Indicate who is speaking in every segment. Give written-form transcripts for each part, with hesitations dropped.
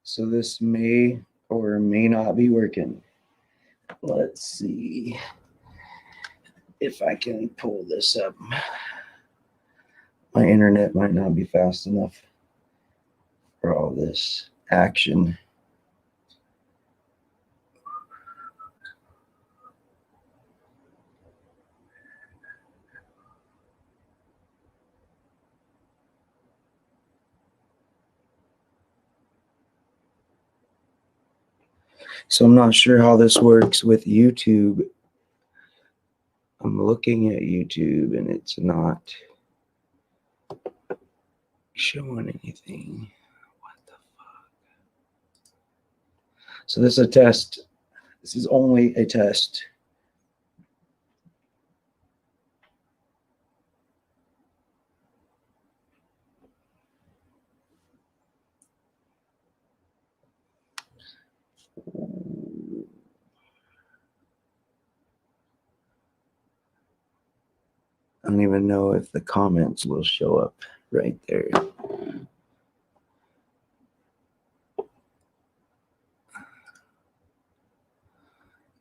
Speaker 1: So this may or may not be working. Let's see if I can pull this up. My internet might not be fast enough for all this action. So I'm not sure how this works with YouTube. I'm looking at YouTube and it's not showing anything. What the fuck? So this is a test. This is only a test. I don't even know if the comments will show up right there.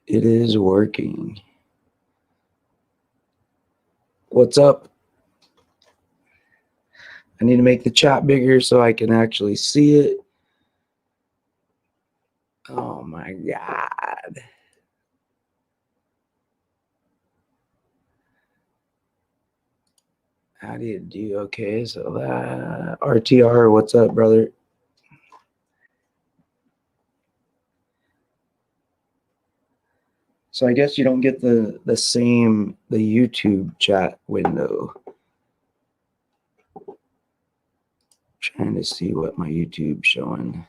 Speaker 1: It is working. What's up? I need to make the chat bigger so I can actually see it. Oh my God. How do you do? Okay, so that RTR, what's up, brother? So I guess you don't get the YouTube chat window. Trying to see what my YouTube's showing.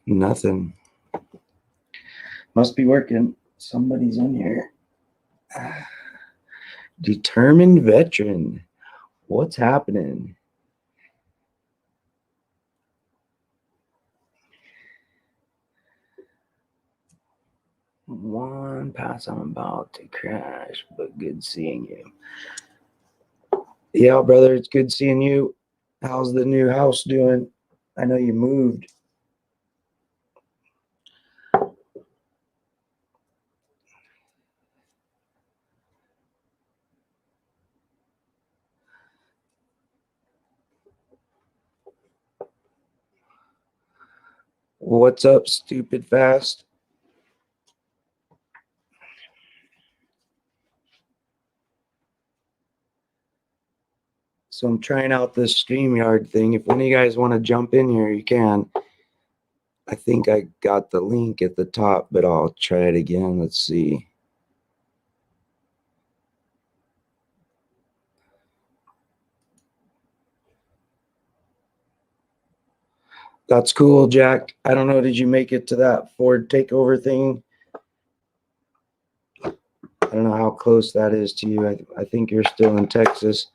Speaker 1: Nothing. Must be working. Somebody's in here. Determined veteran. What's happening? One pass, I'm about to crash, but good seeing you. Yeah, brother, it's good seeing you. How's the new house doing? I know you moved. What's up, stupid fast? So I'm trying out this StreamYard thing. If one of you guys want to jump in here, you can. I think I got the link at the top, but I'll try it again. Let's see. That's cool, Jack. I don't know. Did you make it to that Ford takeover thing? I don't know how close that is to you. I think you're still in Texas.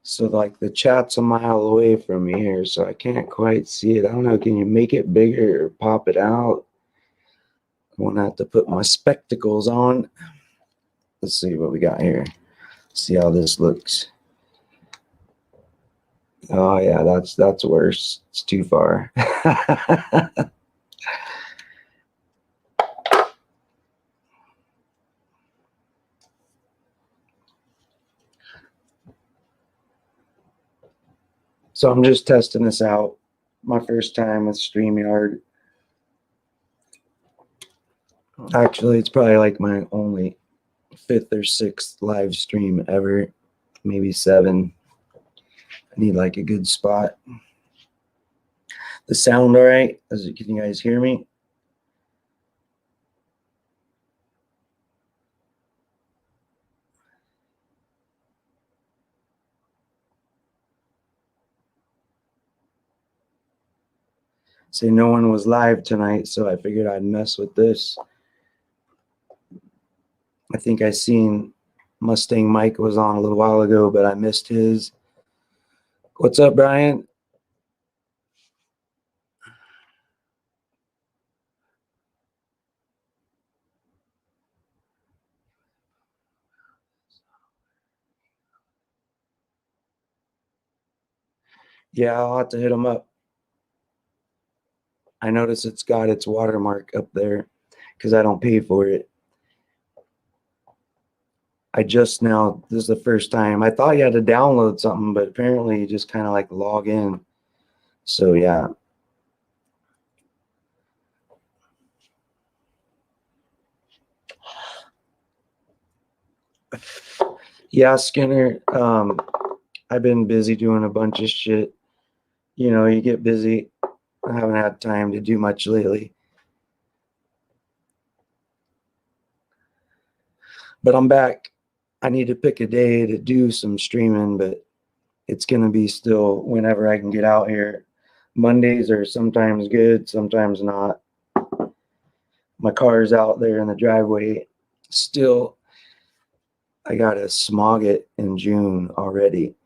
Speaker 1: So like the chat's a mile away from me here, so I can't quite see it. I don't know. Can you make it bigger or pop it out? I'm gonna have to put my spectacles on. Let's see what we got here. See how this looks. Oh yeah, that's worse. It's too far. So I'm just testing this out. My first time with StreamYard. Actually, it's probably like my only 5th or 6th live stream ever. Maybe 7. I need like a good spot. The sound all right? Can you guys hear me? Say no one was live tonight, so I figured I'd mess with this. I think I seen Mustang Mike was on a little while ago, but I missed his. What's up, Brian? Yeah, I'll have to hit him up. I notice it's got its watermark up there because I don't pay for it. I just now, this is the first time. I thought you had to download something, but apparently you just kind of like log in. So yeah. Yeah, Skinner. I've been busy doing a bunch of shit. You know, you get busy. I haven't had time to do much lately. But I'm back. I need to pick a day to do some streaming, but it's going to be still whenever I can get out here. Mondays are sometimes good, sometimes not. My car's out there in the driveway. Still, I got to smog it in June already.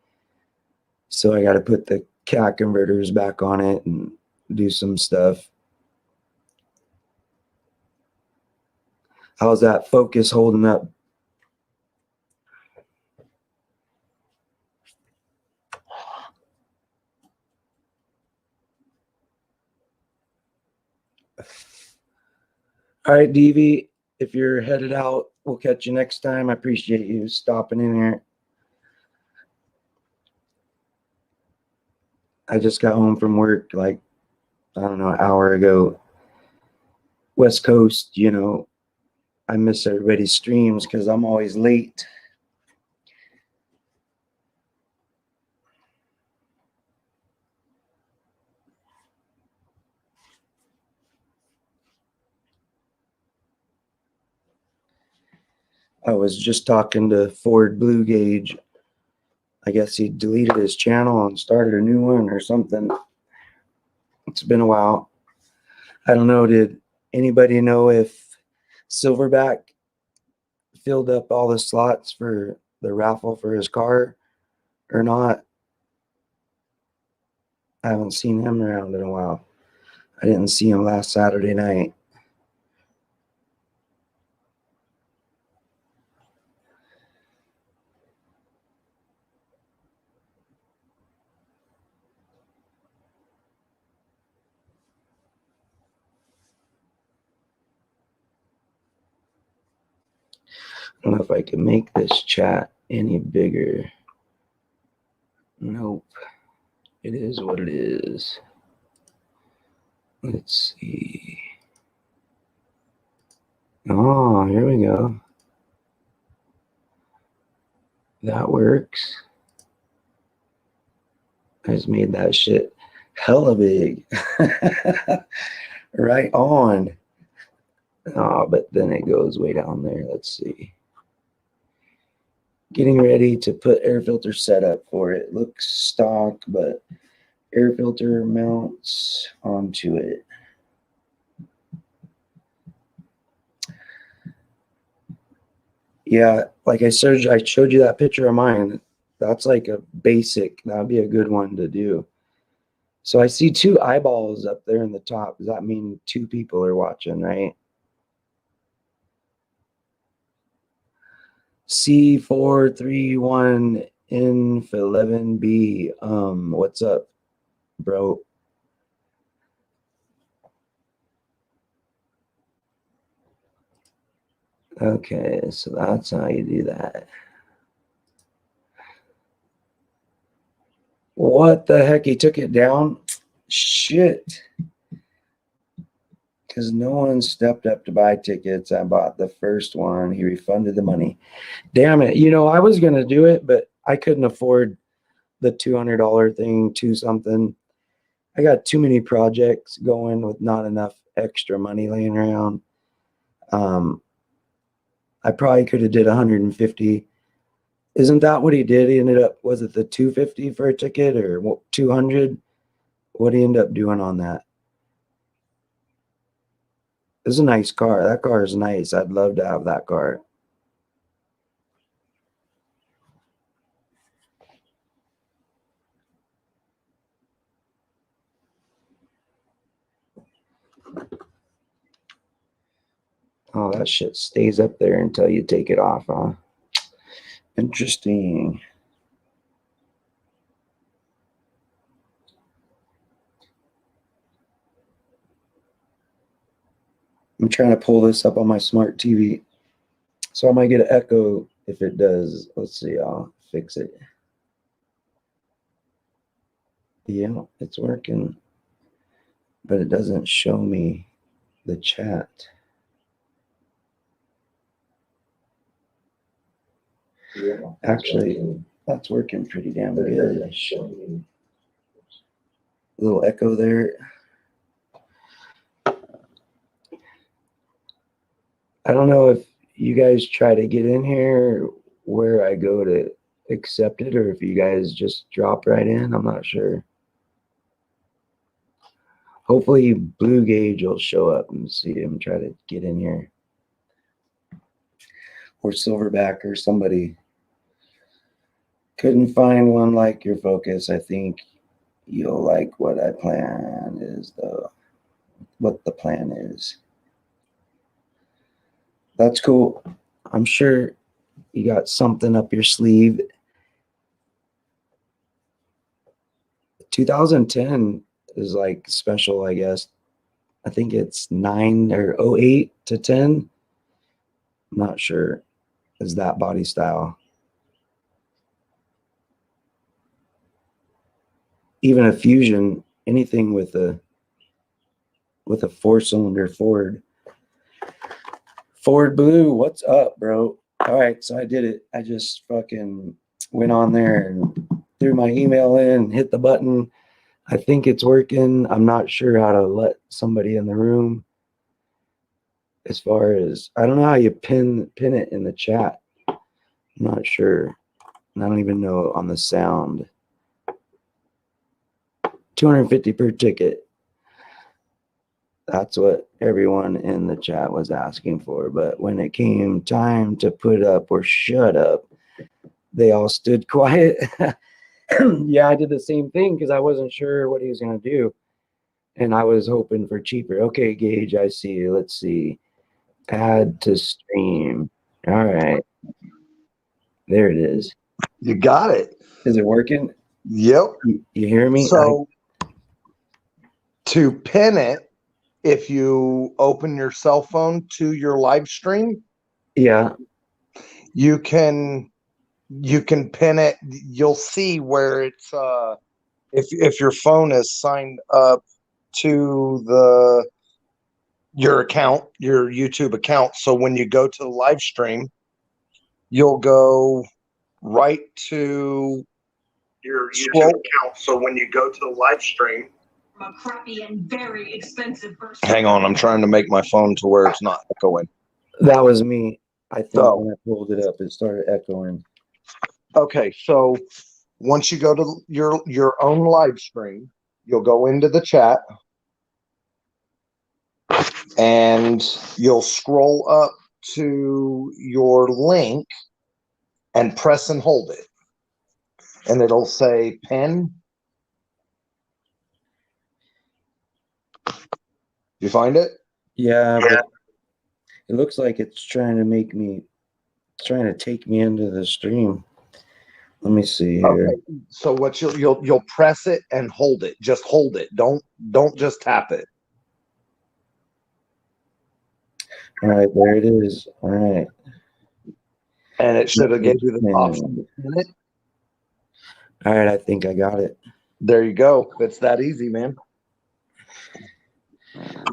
Speaker 1: So I got to put the cat converters back on it and do some stuff. How's that Focus holding up? All right, DV, if you're headed out, we'll catch you next time. I appreciate you stopping in here. I just got home from work like, I don't know, an hour ago. West Coast, you know, I miss everybody's streams because I'm always late. I was just talking to Ford Blue Gauge. I guess he deleted his channel and started a new one or something. It's been a while. I don't know. Did anybody know if Silverback filled up all the slots for the raffle for his car or not? I haven't seen him around in a while. I didn't see him last Saturday night. I don't know if I can make this chat any bigger. Nope. It is what it is. Let's see. Oh, here we go. That works. I just made that shit hella big. Right on. Oh, but then it goes way down there. Let's see. Getting ready to put air filter setup for it. Looks stock, but air filter mounts onto it. Yeah, like I showed you that picture of mine. That's like a basic. That'd be a good one to do. So I see two eyeballs up there in the top. Does that mean two people are watching, right? C431N11B. What's up, bro? Okay, so that's how you do that. What the heck? He took it down? Shit. Because no one stepped up to buy tickets. I bought the first one. He refunded the money. Damn it. You know, I was going to do it, but I couldn't afford the $200 thing to something. I got too many projects going with not enough extra money laying around. I probably could have did 150. Isn't that what he did? He ended up, was it the 250 for a ticket or 200? What did he end up doing on that? It's a nice car. That car is nice. I'd love to have that car. Oh, that shit stays up there until you take it off, huh? Interesting. I'm trying to pull this up on my smart TV. So I might get an echo if it does. Let's see. I'll fix it. Yeah, it's working. But it doesn't show me the chat. Actually, that's working pretty damn good. A little echo there. I don't know if you guys try to get in here where I go to accept it, or if you guys just drop right in. I'm not sure. Hopefully Blue Gauge will show up and see him try to get in here. Or Silverback or somebody. Couldn't find one like your focus. I think you'll like what I plan is what the plan is. That's cool. I'm sure you got something up your sleeve. 2010 is like special, I guess. I think it's 9 or 08 to 10. I'm not sure. Is that body style? Even a Fusion, anything with a 4-cylinder Ford. Ford Blue, what's up, bro? All right, so I did it. I just fucking went on there and threw my email in, hit the button. I think it's working. I'm not sure how to let somebody in the room. As far as, I don't know how you pin it in the chat. I'm not sure. I don't even know on the sound. 250 per ticket. That's what everyone in the chat was asking for. But when it came time to put up or shut up, they all stood quiet. Yeah, I did the same thing because I wasn't sure what he was going to do. And I was hoping for cheaper. Okay, Gage, I see you. Let's see. Add to stream. All right. There it is.
Speaker 2: You got it.
Speaker 1: Is it working?
Speaker 2: Yep.
Speaker 1: You hear me?
Speaker 2: So to pin it, if you open your cell phone to your live stream,
Speaker 1: yeah,
Speaker 2: you can pin it. You'll see where it's if your phone is signed up to your account, your YouTube account. So when you go to the live stream, you'll go right to your YouTube account. So when you go to the live stream,
Speaker 3: a crappy and very expensive person.
Speaker 2: Hang on, I'm trying to make my phone to where it's not echoing.
Speaker 1: that was me. I think when I pulled it up, it started echoing.
Speaker 2: Okay, so once you go to your own live stream, you'll go into the chat and you'll scroll up to your link and press and hold it. And it'll say pin. You find it?
Speaker 1: Yeah, but it looks like it's trying to take me into the stream. Let me see here.
Speaker 2: Okay. So what you'll press it and hold it. Just hold it. Don't just tap it.
Speaker 1: All right, there it is. All right.
Speaker 2: And it should have gave you the option to pin it.
Speaker 1: All right, I think I got it.
Speaker 2: There you go. It's that easy, man.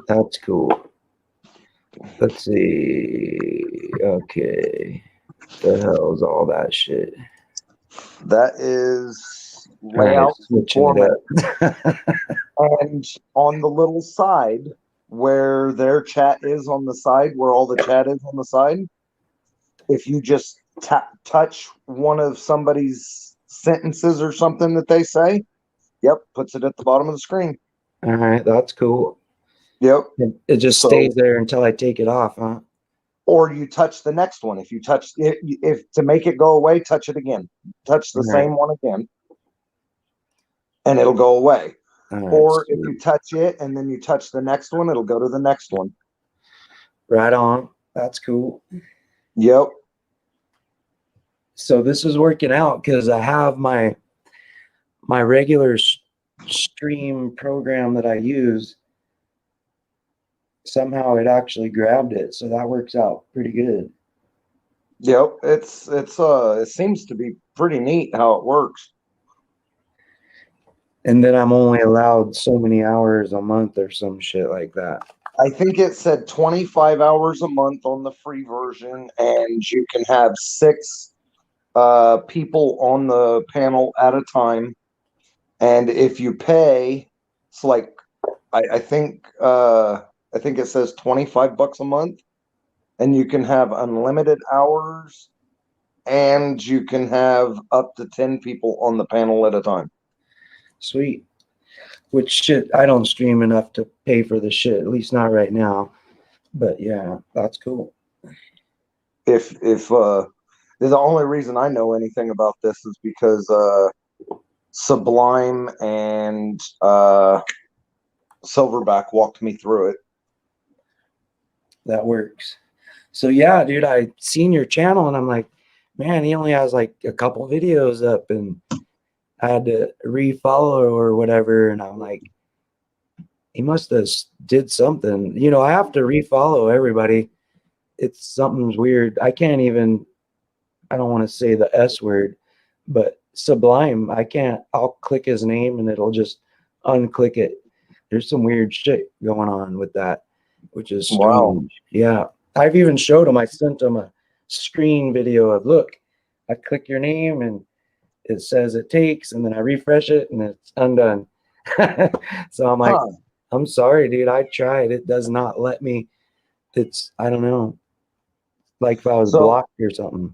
Speaker 1: That's cool. Let's see. Okay. The hell's all that shit?
Speaker 2: That is layout format. And on the little side where their chat is on the side, where all the chat is on the side, if you just touch one of somebody's sentences or something that they say, yep, puts it at the bottom of the screen.
Speaker 1: All right, that's cool.
Speaker 2: Yep.
Speaker 1: It just
Speaker 2: So,
Speaker 1: stays there until I take it off, huh?
Speaker 2: or you touch the next one. If you touch it, if to make it go away, touch it again. Touch the
Speaker 1: All right.
Speaker 2: same one again, and it'll go away.
Speaker 1: All right.
Speaker 2: Or if
Speaker 1: Sweet.
Speaker 2: you touch it and then you touch the next one, it'll go to the next one.
Speaker 1: Right on. That's cool.
Speaker 2: Yep.
Speaker 1: So this is working out because I have my regular stream program that I use. Somehow it actually grabbed it, so that works out pretty good.
Speaker 2: Yep. It seems to be pretty neat how it works.
Speaker 1: And then I'm only allowed so many hours a month or some shit like that.
Speaker 2: I think it said 25 hours a month on the free version, and you can have 6 people on the panel at a time. And if you pay, it's like I think it says $25 a month, and you can have unlimited hours, and you can have up to 10 people on the panel at a time.
Speaker 1: Sweet. Which shit, I don't stream enough to pay for the shit, at least not right now. But yeah, that's cool.
Speaker 2: If the only reason I know anything about this is because Sublime and Silverback walked me through it.
Speaker 1: That works. So yeah, dude, I seen your channel and I'm like, man, he only has like a couple videos up, and I had to refollow or whatever, and I'm like, he must have did something. You know, I have to refollow everybody. It's something's weird. I can't even, I don't want to say the S word, but Sublime, I can't, I'll click his name and it'll just unclick it. There's some weird shit going on with that, which is strange.
Speaker 2: Wow.
Speaker 1: Yeah. I've even showed him, I sent him a screen video of, look, I click your name and it says it takes, and then I refresh it and it's undone. So I'm like,
Speaker 2: Huh.
Speaker 1: I'm sorry, dude. I tried. It does not let me. It's, I don't know, like if I was
Speaker 2: So
Speaker 1: blocked or something.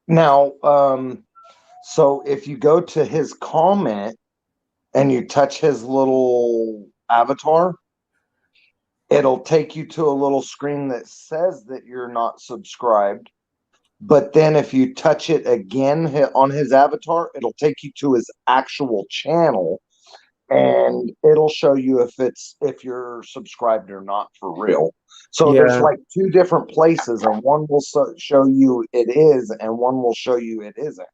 Speaker 2: now, so if you go to his comment and you touch his little avatar, it'll take you to a little screen that says that you're not subscribed. But then if you touch it again on his avatar, it'll take you to his actual channel, and it'll show you if you're subscribed or not for real. So there's
Speaker 1: Yeah.
Speaker 2: like 2 different places, and one will show you it is, and one will show you it isn't.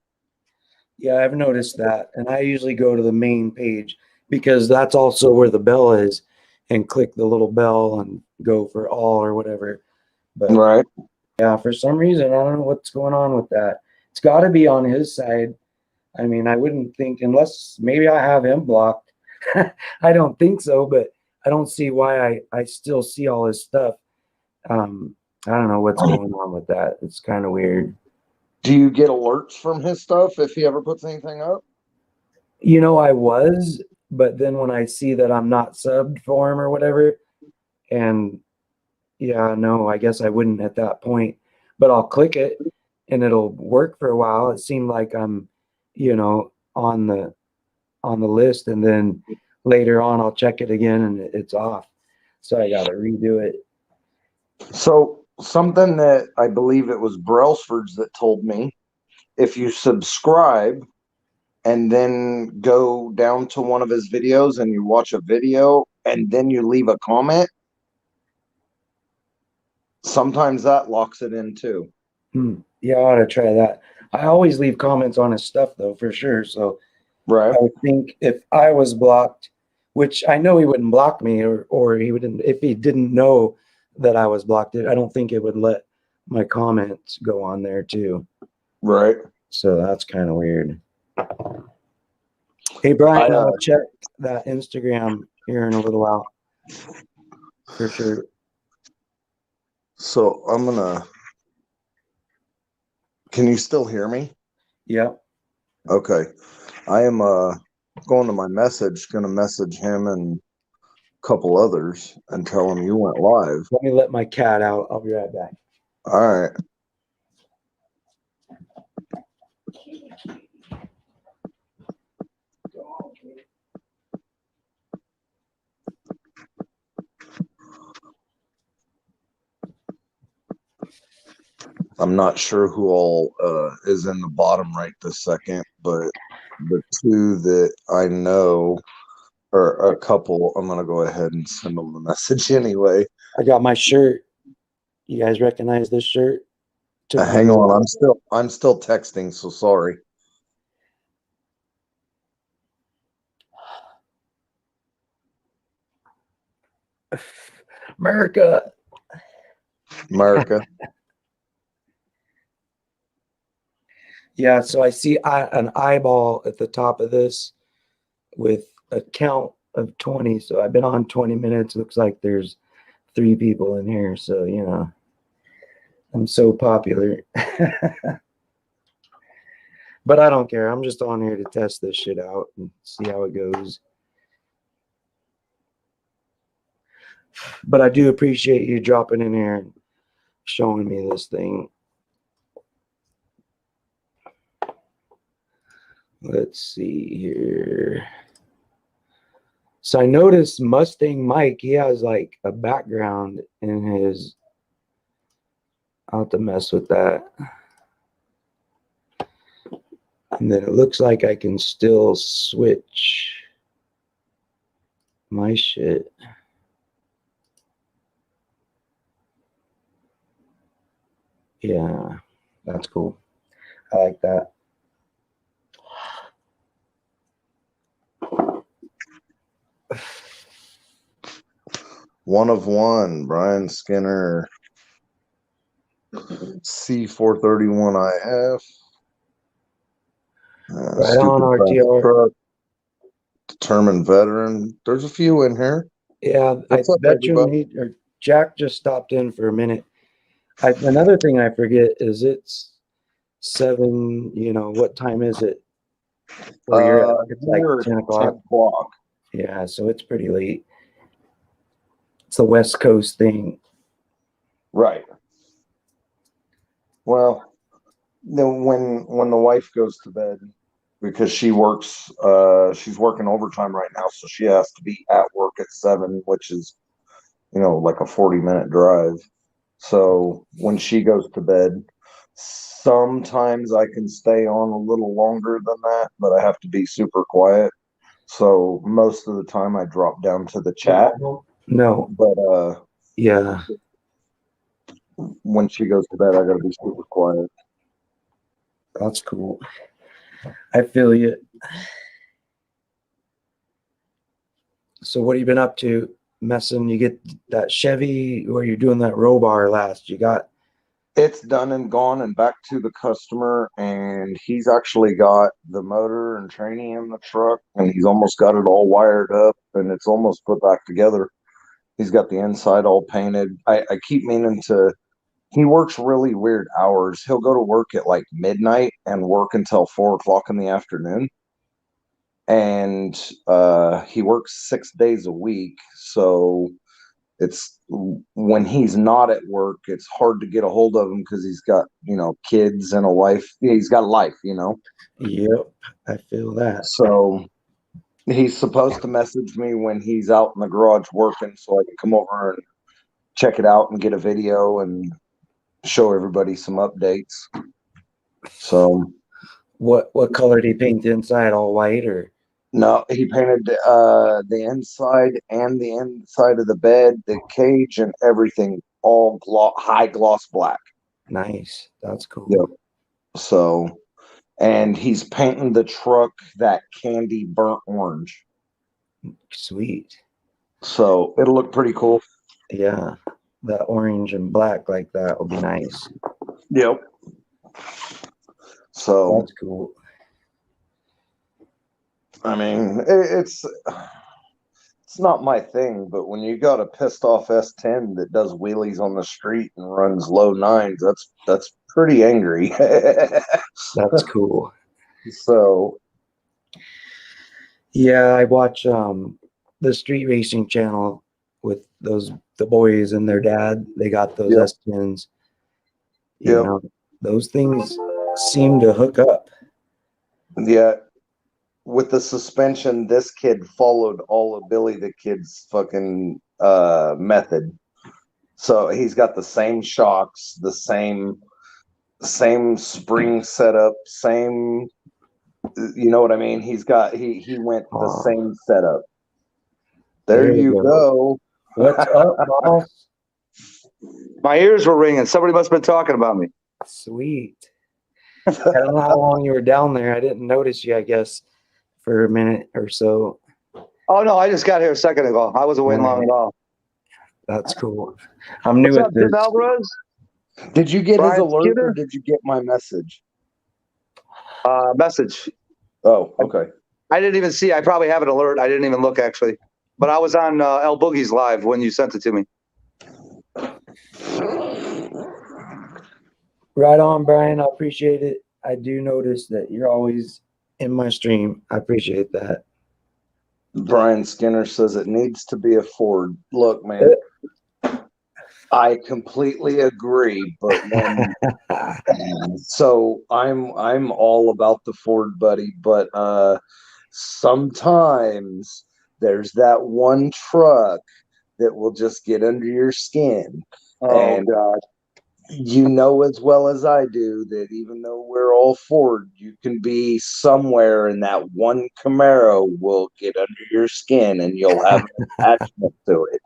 Speaker 1: Yeah, I've noticed that. And I usually go to the main page because that's also where the bell is, and click the little bell and go for all or whatever. But
Speaker 2: Right.
Speaker 1: yeah, for some reason, I don't know what's going on with that. It's got to be on his side. I mean, I wouldn't think, unless maybe I have him blocked. I don't think so, but I don't see why I still see all his stuff. I don't know what's going on with that. It's kind of weird.
Speaker 2: Do you get alerts from his stuff if he ever puts anything up?
Speaker 1: You know, I was, but then when I see that I'm not subbed for him or whatever, and yeah, no, I guess I wouldn't at that point, but I'll click it and it'll work for a while. It seemed like I'm, you know, on the list, and then later on I'll check it again and it's off. So I got to redo it.
Speaker 2: So something that I believe it was Brailsford's that told me, if you subscribe and then go down to one of his videos and you watch a video and then you leave a comment, sometimes that locks it in too.
Speaker 1: Yeah, I ought to try that. I always leave comments on his stuff though, for sure. So
Speaker 2: Right.
Speaker 1: I would think if I was blocked, which I know he wouldn't block me, or he wouldn't, if he didn't know that I was blocked, I don't think it would let my comments go on there too.
Speaker 2: Right.
Speaker 1: So that's kind of weird. Hey, Brian, I'll check that Instagram here in a little while for sure.
Speaker 2: So I'm gonna. Can you still hear me?
Speaker 1: Yep.
Speaker 2: Okay. I am going to my message, gonna message him and a couple others and tell them you went live.
Speaker 1: Let me let my cat out. I'll be right back.
Speaker 2: All right. I'm not sure who all is in the bottom right this second, but the two that I know or a couple, I'm gonna go ahead and send them a message anyway.
Speaker 1: I got my shirt. You guys recognize this shirt?
Speaker 2: Hang on, I'm still texting, so sorry.
Speaker 1: America.
Speaker 2: America.
Speaker 1: Yeah, so I see an eyeball at the top of this with a count of 20. So I've been on 20 minutes. Looks like there's 3 people in here. So, you know, I'm so popular. But I don't care. I'm just on here to test this shit out and see how it goes. But I do appreciate you dropping in here and showing me this thing. Let's see here. So I noticed Mustang Mike, he has like a background in his. I'll have to mess with that. And then it looks like I can still switch my shit. Yeah, that's cool. I like that.
Speaker 2: One of one, Brian Skinner, C431IF.
Speaker 1: Right on, RTR.
Speaker 2: Truck, determined veteran. There's a few in here.
Speaker 1: Yeah,
Speaker 2: What's up, everybody?
Speaker 1: or Jack just stopped in for a minute. Another thing I forget is it's 7. You know, what time is it? Where you're at? It's like 10 o'clock.
Speaker 2: 10 o'clock.
Speaker 1: Yeah, so it's pretty late. It's a West Coast thing.
Speaker 2: Right. Well, then when the wife goes to bed, because she works, she's working overtime right now, so she has to be at work at 7, which is, you know, like a 40-minute drive. So when she goes to bed, sometimes I can stay on a little longer than that, but I have to be super quiet. So most of the time I drop down to the chat.
Speaker 1: No.
Speaker 2: But
Speaker 1: Yeah.
Speaker 2: when she goes to bed, I gotta be super quiet.
Speaker 1: That's cool. I feel you. So what have you been up to? Messing, you get that Chevy where you're doing that row bar last. You got
Speaker 2: It's done and gone and back to the customer, and he's actually got the motor and training in the truck, and he's almost got it all wired up, and it's almost put back together. He's got the inside all painted. I keep meaning to. He works really weird hours. He'll go to work at like midnight and work until 4 o'clock in the afternoon. And he works 6 days a week. So it's when he's not at work, it's hard to get a hold of him because he's got, you know, kids and a wife. He's got a life, you know.
Speaker 1: Yep, I feel that.
Speaker 2: So he's supposed to message me when he's out in the garage working so I can come over and check it out and get a video and show everybody some updates. So
Speaker 1: What color did he paint the inside? All white or?
Speaker 2: no, he painted the inside and the inside of the bed, the cage, and everything all high gloss black.
Speaker 1: Nice. That's cool.
Speaker 2: Yep. So, and he's painting the truck that candy burnt orange.
Speaker 1: Sweet.
Speaker 2: So it'll look pretty cool.
Speaker 1: Yeah. The orange and black like that will be nice.
Speaker 2: Yep. So
Speaker 1: that's cool.
Speaker 2: I mean, it's not my thing, but when you got a pissed off S10 that does wheelies on the street and runs low nines, that's pretty angry.
Speaker 1: That's cool.
Speaker 2: So
Speaker 1: yeah, I watch the street racing channel with the boys and their dad. They got those S10s. You know, those things seem to hook up.
Speaker 2: Yeah. With the suspension, this kid followed all of Billy the Kid's fucking method. So he's got the same shocks, the same same spring setup, same. You know what I mean? He went the same setup. There you go.
Speaker 1: What's up, boss?
Speaker 4: My ears were ringing. Somebody must have been talking about me.
Speaker 1: Sweet. I don't know how long you were down there. I didn't notice you, I guess, for a minute or so.
Speaker 4: Oh no, I just got here a second ago. I wasn't waiting long at all.
Speaker 1: That's cool. I'm new
Speaker 4: What's
Speaker 1: at
Speaker 4: up, Jim
Speaker 1: this.
Speaker 4: Alvarez?
Speaker 2: Did you get
Speaker 4: Brian
Speaker 2: his alert
Speaker 4: Skinner?
Speaker 2: or did you get my message?
Speaker 4: Message.
Speaker 2: Oh, okay.
Speaker 4: I didn't even see. I probably have an alert. I didn't even look actually, but I was on El Boogie's live when you sent it to me.
Speaker 1: Right on, Brian. I appreciate it. I do notice that you're always in my stream. I appreciate that.
Speaker 2: Brian Skinner says it needs to be a Ford. Look, man, I completely agree, but when so I'm all about the Ford, buddy, but sometimes there's that one truck that will just get under your skin.
Speaker 4: Oh
Speaker 2: And
Speaker 4: God!
Speaker 2: you know as well as I do that even though we're all Ford, you can be somewhere and that one Camaro will get under your skin and you'll have an attachment to it.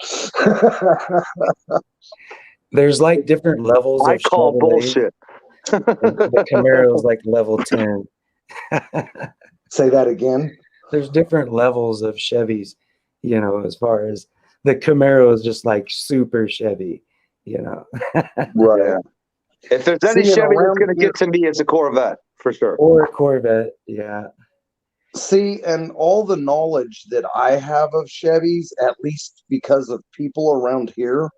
Speaker 1: There's like different levels
Speaker 4: I
Speaker 1: of
Speaker 4: call
Speaker 1: Chevrolet.
Speaker 4: bullshit.
Speaker 1: The Camaro is like level 10.
Speaker 2: Say that again.
Speaker 1: There's different levels of Chevys, you know, as far as the Camaro is just like super Chevy, you know.
Speaker 2: Right.
Speaker 4: Yeah. If there's any
Speaker 2: See, and
Speaker 4: Chevy that's
Speaker 2: around
Speaker 4: going to
Speaker 2: here-
Speaker 4: get to me, it's a Corvette for sure.
Speaker 1: Or a Corvette, yeah.
Speaker 2: See, and all the knowledge that I have of Chevys, at least because of people around here,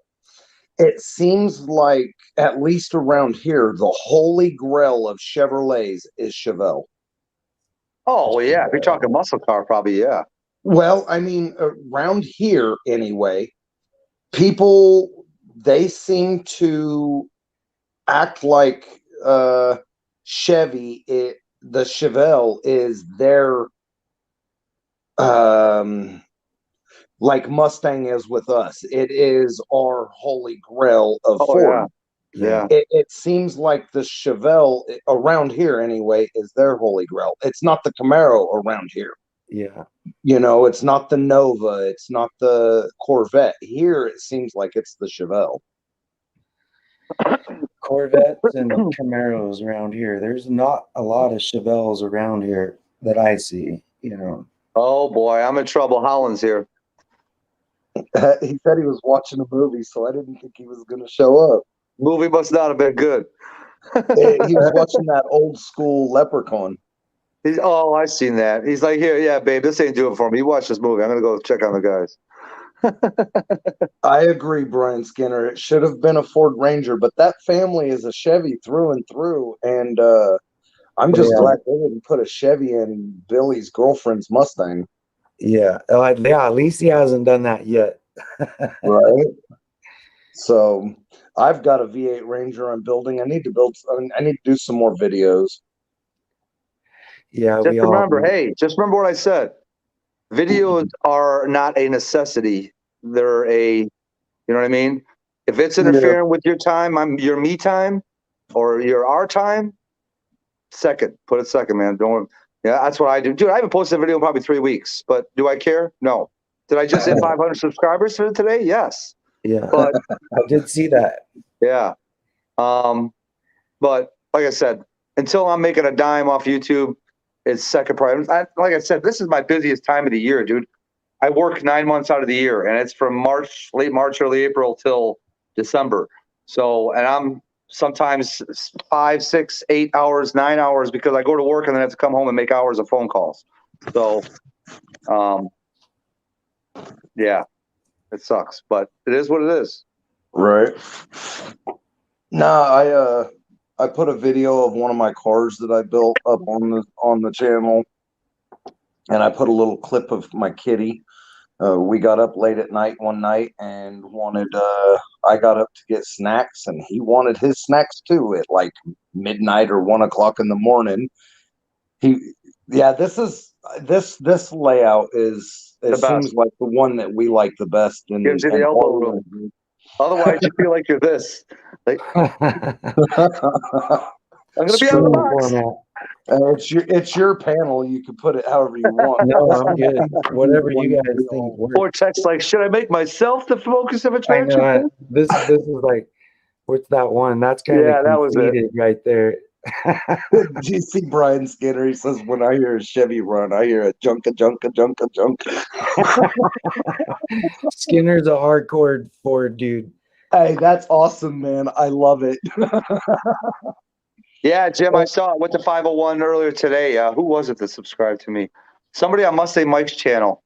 Speaker 2: it seems like, at least around here, the holy grail of Chevrolets is Chevelle.
Speaker 4: Oh yeah, if you're talking muscle car, probably yeah.
Speaker 2: Well, I mean, around here anyway, people, they seem to act like Chevy, the Chevelle is their like Mustang is with us. It is our holy grail of
Speaker 4: Oh
Speaker 2: Ford.
Speaker 4: yeah.
Speaker 2: It seems like the Chevelle around here anyway is their holy grail. It's not the Camaro around here.
Speaker 1: Yeah.
Speaker 2: You know, it's not the Nova. It's not the Corvette. Here, it seems like it's the Chevelle.
Speaker 1: Corvettes and Camaros around here. There's not a lot of Chevelles around here that I see, you know.
Speaker 4: Oh boy, I'm in trouble. Holland's here.
Speaker 2: He said he was watching a movie, so I didn't think he was going to show up.
Speaker 4: Movie must not have been good.
Speaker 2: He was watching that old school Leprechaun.
Speaker 4: I seen that. He's like, here, yeah, babe, this ain't doing it for me. You watch this movie. I'm gonna go check on the guys.
Speaker 2: I agree, Brian Skinner. It should have been a Ford Ranger, but that family is a Chevy through and through. And I'm just glad they didn't put a Chevy in Billy's girlfriend's Mustang.
Speaker 1: Yeah. Yeah, at least he hasn't done that yet.
Speaker 2: Right. So I've got a V8 Ranger I'm building. I need to do some more videos.
Speaker 1: Yeah,
Speaker 4: Just remember what I said. Videos are not a necessity. They're you know what I mean? If it's interfering with your time, your me time, or your our time, put it second, man. Yeah, that's what I do. Dude, I haven't posted a video in probably 3 weeks, but do I care? No. Did I just hit 500 subscribers for today? Yes.
Speaker 1: Yeah.
Speaker 4: But
Speaker 1: I did see that.
Speaker 4: yeah. But like I said, until I'm making a dime off YouTube, it's second priority. Like I said, this is my busiest time of the year, dude. I work 9 months out of the year, and it's from late March, early April till December. So, and I'm sometimes 5, 6, 8 hours, 9 hours because I go to work and then have to come home and make hours of phone calls. So, yeah, it sucks, but it is what it is.
Speaker 2: Right. Nah, I put a video of one of my cars that I built up on the channel, and I put a little clip of my kitty. We got up late at night one night and I got up to get snacks, and he wanted his snacks too at like midnight or 1 o'clock in the morning. This layout seems like the one that we like the best.
Speaker 4: Gives you the elbow room. Otherwise, you feel like you're this. Like, I'm gonna be on the
Speaker 1: Screen
Speaker 4: box.
Speaker 1: format.
Speaker 2: It's your panel. You can put it however you want.
Speaker 1: No, I'm good. Whatever you guys think works.
Speaker 4: Vortex, like, should I make myself the focus of
Speaker 1: I
Speaker 4: attraction?
Speaker 1: know. This is like, what's that one? That's kind
Speaker 4: Yeah,
Speaker 1: of
Speaker 4: that was it.
Speaker 1: conceited right there.
Speaker 2: Do you see Brian Skinner? He says, when I hear a Chevy run, I hear a junk, a junk, a junk, a junk.
Speaker 1: Skinner's a hardcore Ford dude.
Speaker 2: Hey, that's awesome, man. I love it.
Speaker 4: Yeah, Jim, I saw it. Went to 501 earlier today. Who was it that subscribed to me? Somebody on Must Say Mike's channel.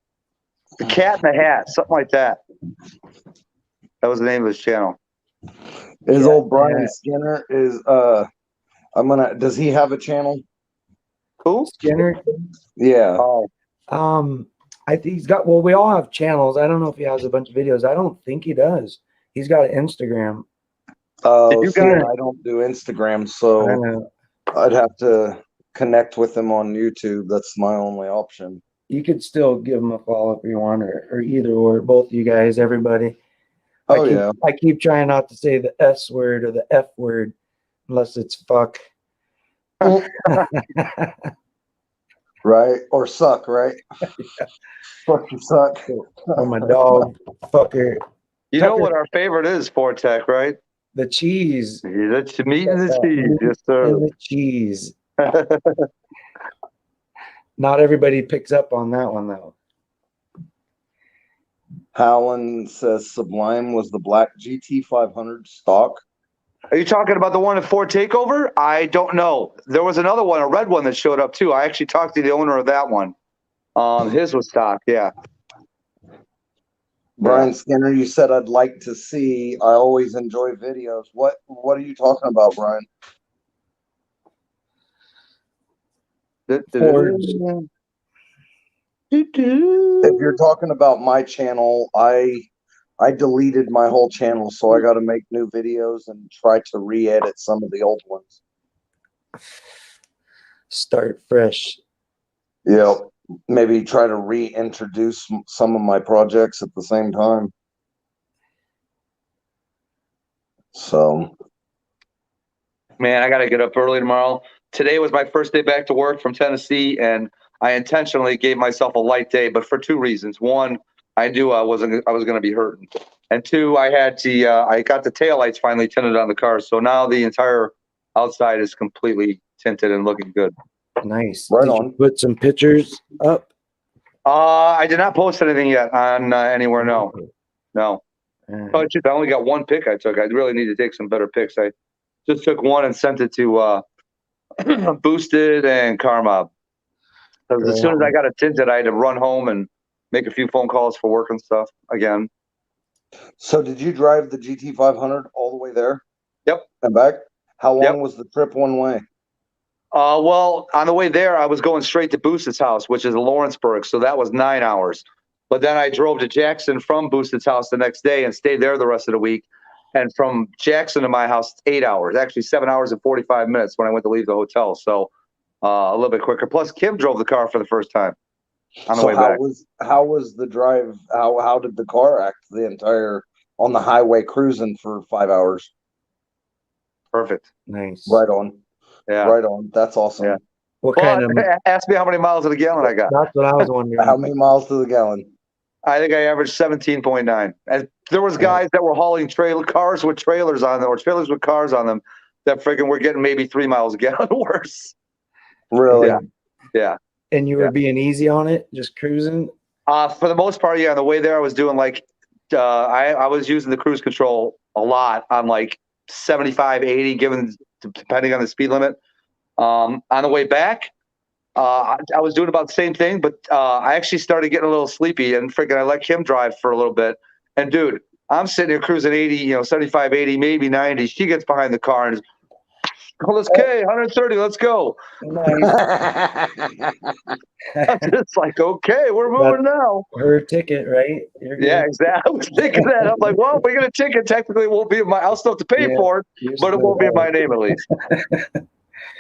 Speaker 4: The Cat in the Hat, something like that. That was the name of his channel.
Speaker 2: His
Speaker 1: Yeah,
Speaker 2: old Brian
Speaker 1: yeah.
Speaker 2: Skinner is does he have a channel?
Speaker 4: Who?
Speaker 1: Skinner.
Speaker 2: Yeah.
Speaker 4: Oh,
Speaker 1: I think he's got. Well, we all have channels. I don't know if he has a bunch of videos. I don't think he does. He's got an Instagram.
Speaker 2: Oh,
Speaker 4: you
Speaker 2: see,
Speaker 1: guys-
Speaker 2: I don't do Instagram,
Speaker 1: I
Speaker 2: so
Speaker 1: know.
Speaker 2: I'd have to connect with him on YouTube. That's my only option.
Speaker 1: You could still give him a follow if you want, or either or, both of you guys, everybody.
Speaker 2: Oh, yeah.
Speaker 1: I keep trying not to say the S word or the F word unless it's fuck.
Speaker 2: Right? Or suck, right? Fuck you suck.
Speaker 1: Or my dog, fucker.
Speaker 4: you know
Speaker 1: Tucker.
Speaker 4: what our favorite is, Fortech, right?
Speaker 1: The cheese.
Speaker 4: That's the meat and the cheese. Yes, sir.
Speaker 1: And the cheese. Not everybody picks up on that one, though.
Speaker 2: Howland says Sublime was the black GT 500 stock.
Speaker 4: Are you talking about the one at Ford Takeover? I don't know. There was another one, a red one that showed up too. I actually talked to the owner of that one. His was stock, yeah.
Speaker 2: Brian Skinner, you said I'd like to see. I always enjoy videos. What are you talking about, Brian?
Speaker 1: Fords.
Speaker 2: If you're talking about my channel, I deleted my whole channel, so I got to make new videos and try to re-edit some of the old ones.
Speaker 1: Start fresh.
Speaker 2: Yeah, maybe try to reintroduce some of my projects at the same time. So,
Speaker 4: Man, I got to get up early tomorrow. Today was my first day back to work from Tennessee, and I intentionally gave myself a light day, but for two reasons. One, I knew I was going to be hurting, and two, I got the taillights finally tinted on the car, so now the entire outside is completely tinted and looking good.
Speaker 1: Nice.
Speaker 2: Right
Speaker 1: Did
Speaker 2: on.
Speaker 1: you put some pictures up?
Speaker 4: I did not post anything yet on anywhere. No.
Speaker 1: All
Speaker 4: Oh,
Speaker 1: right.
Speaker 4: shoot, I only got one pic I took. I really need to take some better pics. I just took one and sent it to Boosted and Carmob. Because as soon as I got it tinted, I had to run home and make a few phone calls for work and stuff again.
Speaker 2: so did you drive the GT 500 all the way there?
Speaker 4: Yep.
Speaker 2: And back? How long
Speaker 4: Yep.
Speaker 2: was the trip one way?
Speaker 4: Well, on the way there, I was going straight to Boosted's house, which is in Lawrenceburg. So that was 9 hours. But then I drove to Jackson from Boosted's house the next day and stayed there the rest of the week. And from Jackson to my house, 8 hours, actually 7 hours and 45 minutes when I went to leave the hotel. So a little bit quicker. Plus, Kim drove the car for the first time on the way back.
Speaker 2: How was the drive? How did the car act the entire on the highway cruising for 5 hours?
Speaker 4: Perfect.
Speaker 1: Nice.
Speaker 2: Right on.
Speaker 4: Yeah.
Speaker 2: Right on. That's awesome.
Speaker 4: Yeah.
Speaker 1: What
Speaker 4: Well,
Speaker 1: kind of?
Speaker 4: ask me how many miles to the gallon I got.
Speaker 1: That's what I was wondering.
Speaker 2: How many miles to the gallon?
Speaker 4: I think I averaged 17.9. And there was guys that were hauling cars with trailers on them or trailers with cars on them that freaking were getting maybe 3 miles a gallon worse.
Speaker 2: Really?
Speaker 4: Yeah.
Speaker 1: And you were being easy on it, just cruising?
Speaker 4: For the most part, yeah. On the way there, I was doing like, I was using the cruise control a lot on like 75, 80, depending on the speed limit. On the way back, I was doing about the same thing, but I actually started getting a little sleepy and freaking I let Kim drive for a little bit. And dude, I'm sitting here cruising 80, 75, 80, maybe 90. She gets behind the car and is, oh, let's K, 130, let's go.
Speaker 1: Nice.
Speaker 4: I'm just like, okay, we're moving now.
Speaker 1: Her ticket, right? You're good.
Speaker 4: Yeah, exactly. I was thinking that. I'm like, well, we got a ticket. Technically, it won't be I'll still have to pay for it, but it won't be in my name at least.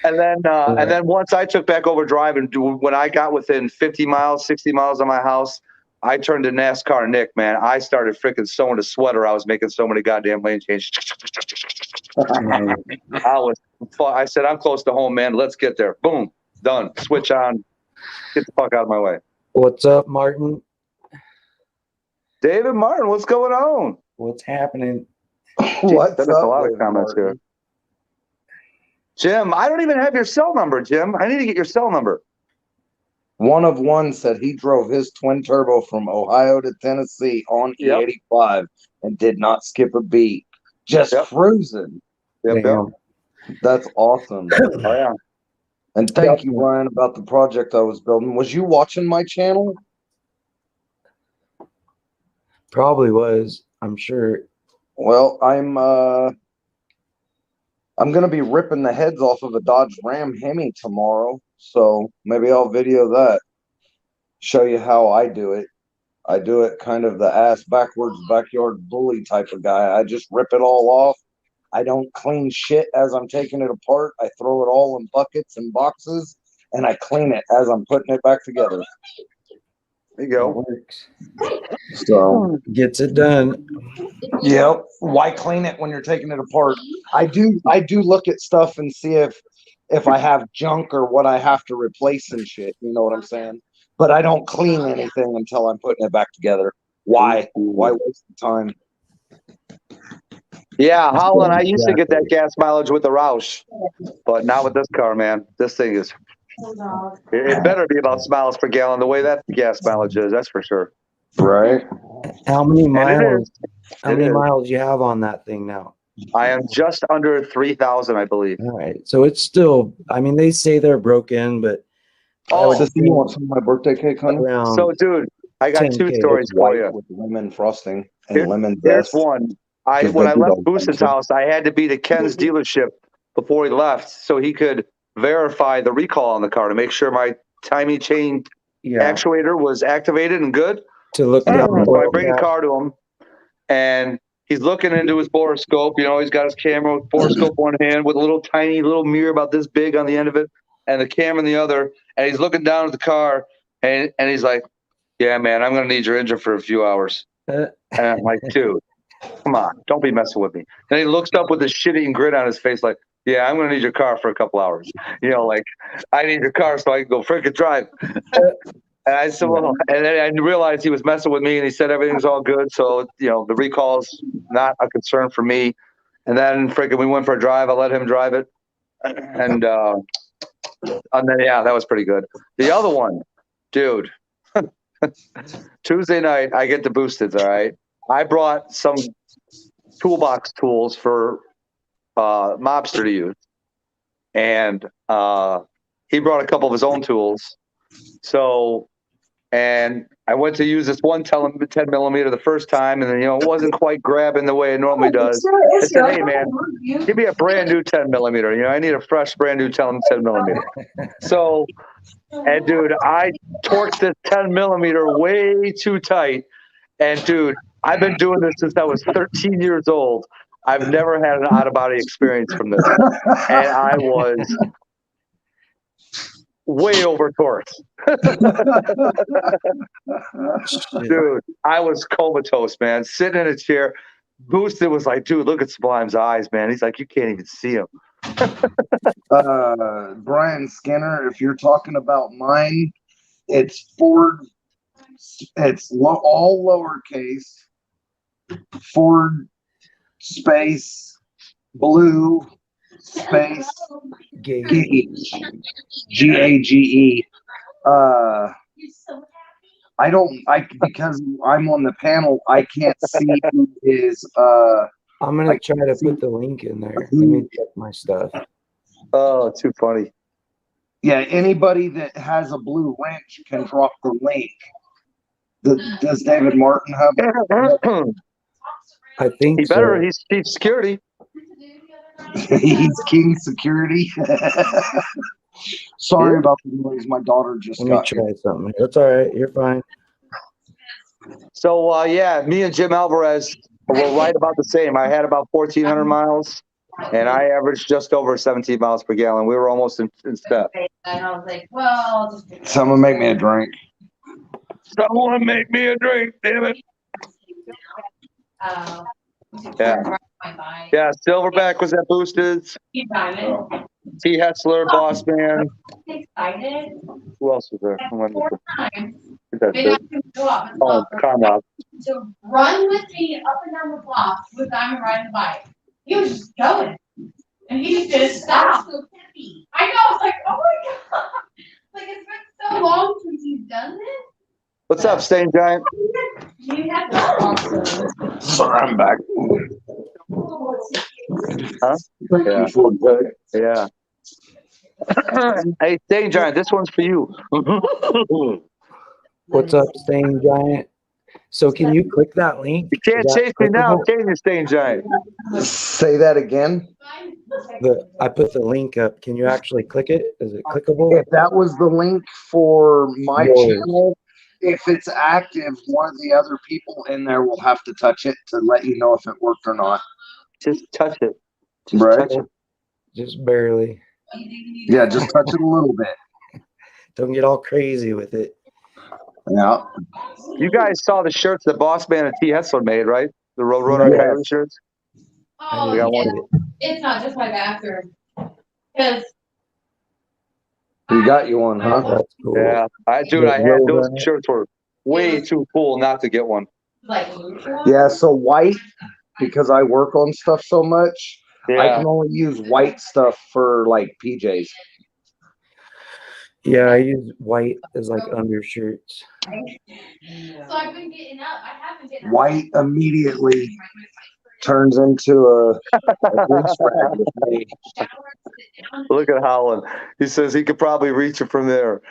Speaker 4: And then once I took back over driving, when I got within 50 miles, 60 miles of my house, I turned to NASCAR Nick, man. I started freaking sewing a sweater. I was making so many goddamn lane changes. I was I said, I'm close to home, man. Let's get there. Boom, done. Switch on. Get the fuck out of my way.
Speaker 1: What's up, Martin?
Speaker 4: David Martin, what's going on?
Speaker 1: What's happening?
Speaker 2: What's
Speaker 4: There's
Speaker 2: up,
Speaker 4: a lot of
Speaker 2: David
Speaker 4: comments
Speaker 2: Martin?
Speaker 4: here. Jim, I don't even have your cell number, Jim. I need to get your cell number.
Speaker 2: One of one said he drove his twin turbo from Ohio to Tennessee on
Speaker 4: Yep.
Speaker 2: E85 and did not skip a beat. Just
Speaker 4: Yep.
Speaker 2: cruising.
Speaker 4: Yep.
Speaker 1: Damn.
Speaker 2: That's awesome.
Speaker 4: Oh, yeah.
Speaker 2: And thank you, Ryan, about the project I was building. Was you watching my channel?
Speaker 1: Probably was. I'm sure.
Speaker 2: Well, I'm gonna be ripping the heads off of a Dodge Ram Hemi tomorrow, so maybe I'll video that. Show you how I do it. I do it kind of the ass backwards backyard bully type of guy. I just rip it all off. I don't clean shit as I'm taking it apart. I throw it all in buckets and boxes, and I clean it as I'm putting it back together.
Speaker 4: There you go.
Speaker 1: Works.
Speaker 2: So,
Speaker 1: Gets it done.
Speaker 2: yep. Why clean it when you're taking it apart? I do look at stuff and see if I have junk or what I have to replace and shit. You know what I'm saying? But I don't clean anything until I'm putting it back together. Why? Why waste the time?
Speaker 4: Yeah, Holland, I used to get that gas mileage with the Roush, but not with this car, man. This thing is, it better be about miles per gallon the way that gas mileage is, that's for sure.
Speaker 2: Right.
Speaker 1: How many
Speaker 4: And it
Speaker 1: miles?
Speaker 4: is.
Speaker 1: How
Speaker 4: It
Speaker 1: many
Speaker 4: is.
Speaker 1: miles you have on that thing now?
Speaker 4: I am just under 3,000, I believe.
Speaker 1: All right. So it's still. I mean, they say they're broken, but I would
Speaker 2: Sissy, you want some of my birthday cake, honey?
Speaker 1: around.
Speaker 4: So, dude, I got 2
Speaker 1: 10K.
Speaker 4: stories
Speaker 2: It's
Speaker 4: for
Speaker 2: white
Speaker 4: you.
Speaker 2: with lemon frosting and
Speaker 4: Here-
Speaker 2: lemon
Speaker 4: Here's
Speaker 2: zest.
Speaker 4: one.
Speaker 2: Because
Speaker 4: When
Speaker 2: they
Speaker 4: I
Speaker 2: do
Speaker 4: left
Speaker 2: those
Speaker 4: Booston's
Speaker 2: things.
Speaker 4: house, I had to be to Ken's dealership before he left so he could verify the recall on the car to make sure my timing chain
Speaker 1: Yeah.
Speaker 4: actuator was activated and good.
Speaker 1: To look down.
Speaker 4: So I bring the car to him, and he's looking into his borescope. You know, he's got his camera with borescope one hand with a little tiny little mirror about this big on the end of it, and the camera in the other. And he's looking down at the car, and he's like, "Yeah, man, I'm gonna need your engine for a few hours." And I'm like, "Dude, come on, don't be messing with me." Then he looks up with a shit-eating grin on his face, like, "Yeah, I'm gonna need your car for a couple hours. You know, like, I need your car so I can go freaking drive." And I said, well, and then I realized he was messing with me, and he said everything's all good. So, you know, the recall's not a concern for me. And then freaking we went for a drive. I let him drive it. And then, yeah, that was pretty good. The other one, dude, Tuesday night, I get the boosted, all right? I brought some toolbox tools for Mobster to use. And he brought a couple of his own tools. So, and I went to use this one 10 millimeter the first time, and then, you know, it wasn't quite grabbing the way it normally does. I said, "Hey, man, give me a brand new 10 millimeter. You know, I need a fresh, brand new 10 millimeter." So, and dude, I torqued this 10 millimeter way too tight. And dude, I've been doing this since I was 13 years old. I've never had an out of body experience from this. And I was way over torqued. Dude, I was comatose, man. Sitting in a chair. Boosted was like, "Dude, look at Sublime's eyes, man." He's like, "You can't even see him."
Speaker 2: Brian Skinner, if you're talking about mine, it's Ford. It's all lowercase. Ford space blue space Gage. Gage. I don't. Because I'm on the panel. I can't see who is.
Speaker 1: I'm gonna try to put the link in there. Let me check my stuff.
Speaker 4: Oh, too funny.
Speaker 2: Yeah, anybody that has a blue wrench can drop the link. Does David Martin have?
Speaker 1: I think
Speaker 4: He better. He's chief security.
Speaker 2: He's king security. Sorry about the noise. My daughter just
Speaker 1: Let me
Speaker 2: got
Speaker 1: try something. That's all right. You're fine.
Speaker 4: So, yeah, me and Jim Alvarez were right about the same. I had about 1,400 miles, and I averaged just over 17 miles per gallon. We were almost in step.
Speaker 3: And I was like, well,
Speaker 2: Someone make me a drink.
Speaker 4: Someone make me a drink, damn it. Yeah.
Speaker 3: my bike.
Speaker 4: Yeah, Silverback was at Boosted.
Speaker 3: He's driving.
Speaker 4: T. Hessler, Boss Man.
Speaker 3: Excited.
Speaker 4: Who else was there?
Speaker 3: And 4 times.
Speaker 4: That's
Speaker 3: They got
Speaker 4: it.
Speaker 3: him to go up and
Speaker 4: Oh,
Speaker 3: stop.
Speaker 4: Comrade.
Speaker 3: To run with me up and down the block with Diamond riding the bike. He was just going. And he just didn't stop. So peppy. I know, I was like, oh my god. Like it's been so long since he's done this.
Speaker 4: What's up, Stain Giant?
Speaker 3: You have to awesome.
Speaker 2: Sorry, I'm back.
Speaker 4: Huh?
Speaker 2: Thank
Speaker 4: Yeah.
Speaker 2: you, Ford Tech.
Speaker 4: Yeah. Hey, Stain Giant, this one's for you.
Speaker 1: What's up, Stain Giant? So can you click that link?
Speaker 4: You can't
Speaker 1: Is that
Speaker 4: chase me now,
Speaker 1: clickable?
Speaker 4: can you, Stain Giant?
Speaker 2: Say that again.
Speaker 1: I put the link up. Can you actually click it? Is it clickable?
Speaker 2: If that was the link for my
Speaker 1: Yours.
Speaker 2: channel, if it's active, one of the other people in there will have to touch it to let you know if it worked or not.
Speaker 4: Just touch it. Just
Speaker 2: Right.
Speaker 4: touch it.
Speaker 1: Just barely.
Speaker 2: Yeah, just touch it a little bit.
Speaker 1: Don't get all crazy with it.
Speaker 2: Yeah.
Speaker 4: You guys saw the shirts that Boss Man and T. Hessler made, right? The Road Runner
Speaker 2: Yes.
Speaker 4: Coyote shirts?
Speaker 3: Oh,
Speaker 4: We got one.
Speaker 3: yeah. It's not just my bathroom. Because
Speaker 2: We got you one, huh?
Speaker 1: That's cool.
Speaker 4: Yeah. I had
Speaker 2: Road
Speaker 4: those
Speaker 2: Runner.
Speaker 4: shirts were way too cool not to get one.
Speaker 3: like
Speaker 2: Yeah, so white, because I work on stuff so much, I
Speaker 4: Yeah.
Speaker 2: can only use white stuff for like PJs.
Speaker 1: Yeah, I use white as like undershirts.
Speaker 3: So I've been getting up. I have been getting up.
Speaker 2: White immediately turns into a grease rag with me.
Speaker 4: Look at Holland. He says he could probably reach it from there.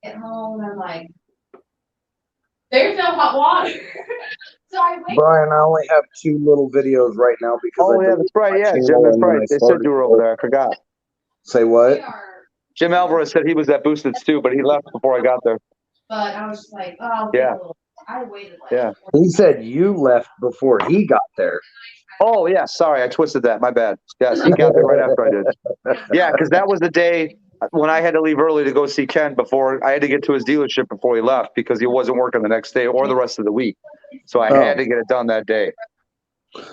Speaker 3: Get home and I'm like, there's no hot water. So I wait.
Speaker 2: Brian, I only have 2 little videos right now because
Speaker 4: Oh,
Speaker 2: I
Speaker 4: yeah,
Speaker 2: deleted
Speaker 4: that's right.
Speaker 2: my
Speaker 4: Yeah,
Speaker 2: channel
Speaker 4: Jim, that's
Speaker 2: and then
Speaker 4: right.
Speaker 2: I
Speaker 4: They said
Speaker 2: started-
Speaker 4: you were over there. I forgot.
Speaker 2: Say what?
Speaker 3: We are,
Speaker 4: Jim Alvarez said he was at Boosted too, but he left before I got there.
Speaker 3: but I was just like, oh, I'll
Speaker 4: Yeah.
Speaker 3: get a little. I waited like.
Speaker 4: Yeah.
Speaker 2: He said you left before he got there.
Speaker 4: Oh, yeah. Sorry, I twisted that. My bad. Yes, he got there right after I did. Yeah, because that was the day when I had to leave early to go see Ken before I had to get to his dealership before he left because he wasn't working the next day or the rest of the week. So I had to get it done that day.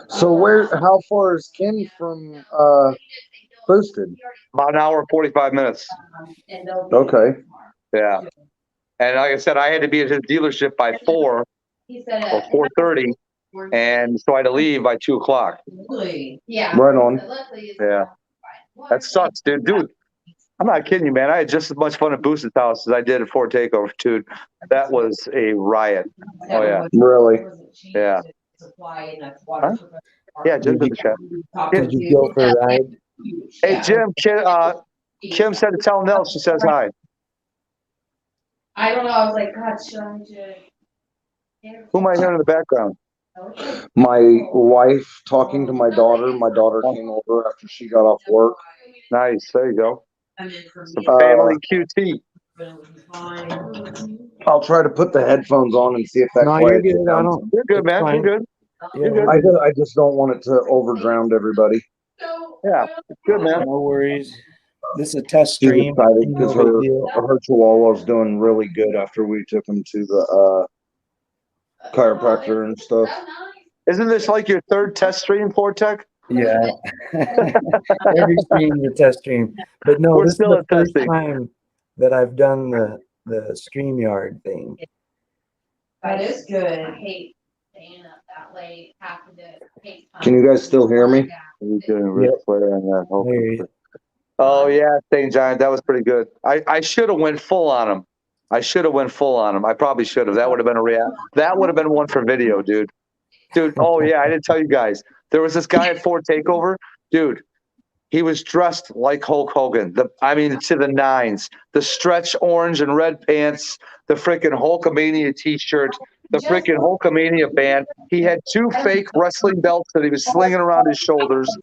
Speaker 2: So how far is Ken from Boosted?
Speaker 4: About an hour and 45 minutes.
Speaker 2: Okay.
Speaker 4: Yeah. And like I said, I had to be at his dealership by 4
Speaker 3: He said,
Speaker 4: or 4:30, and so I had to leave by 2 o'clock.
Speaker 3: yeah.
Speaker 2: Right on.
Speaker 4: Yeah. That sucks, dude. Dude, I'm not kidding you, man. I had just as much fun at Boosted's house as I did at Ford Takeover, dude. That was a riot. Oh, yeah.
Speaker 2: Really?
Speaker 4: Yeah. Huh? Yeah, Jim's in the chat.
Speaker 1: Did you go for a ride?
Speaker 4: Hey, Jim, Kim said to tell Nell she says hi.
Speaker 3: I don't know. I was like, God, should I just?
Speaker 4: Who am I hearing in the background?
Speaker 2: My wife talking to my daughter. My daughter came over after she got off work.
Speaker 4: Nice. There you go. Some
Speaker 2: Uh,
Speaker 4: family QT.
Speaker 2: I'll try to put the headphones on and see if that
Speaker 1: No, you're
Speaker 2: quiets it
Speaker 1: good. I
Speaker 2: down.
Speaker 1: don't.
Speaker 4: You're good,
Speaker 1: It's
Speaker 4: man.
Speaker 1: fine.
Speaker 4: You're good.
Speaker 1: Yeah,
Speaker 2: I just don't want it to overdrown everybody.
Speaker 4: Yeah. Good, man.
Speaker 1: no worries. This is a test
Speaker 2: She's
Speaker 1: stream.
Speaker 2: excited
Speaker 1: No
Speaker 2: because
Speaker 1: big deal.
Speaker 2: her chihuahua's doing really good after we took him to the chiropractor and stuff.
Speaker 4: Isn't this like your third test stream, Fortech?
Speaker 1: Yeah. Every stream's a test stream. But no,
Speaker 4: We're
Speaker 1: this is
Speaker 4: still
Speaker 1: the
Speaker 4: at
Speaker 1: first
Speaker 4: testing.
Speaker 1: time that I've done the StreamYard thing.
Speaker 3: That is good. I hate staying up that late, having to take time.
Speaker 2: Can you guys still hear me?
Speaker 4: You're doing Ric
Speaker 1: Yep.
Speaker 4: Flair and that whole.
Speaker 1: There you-
Speaker 4: Oh yeah, Stain Giant, that was pretty good. I should have went full on him. I probably should have. That would have been a react. That would have been one for video, dude. Dude, oh yeah, I didn't tell you guys. There was this guy at Ford Takeover, dude. He was dressed like Hulk Hogan. To the nines. The stretch orange and red pants, the freaking Hulkamania t-shirt, the freaking Hulkamania band. He had 2 fake wrestling belts that he was slinging around his shoulders,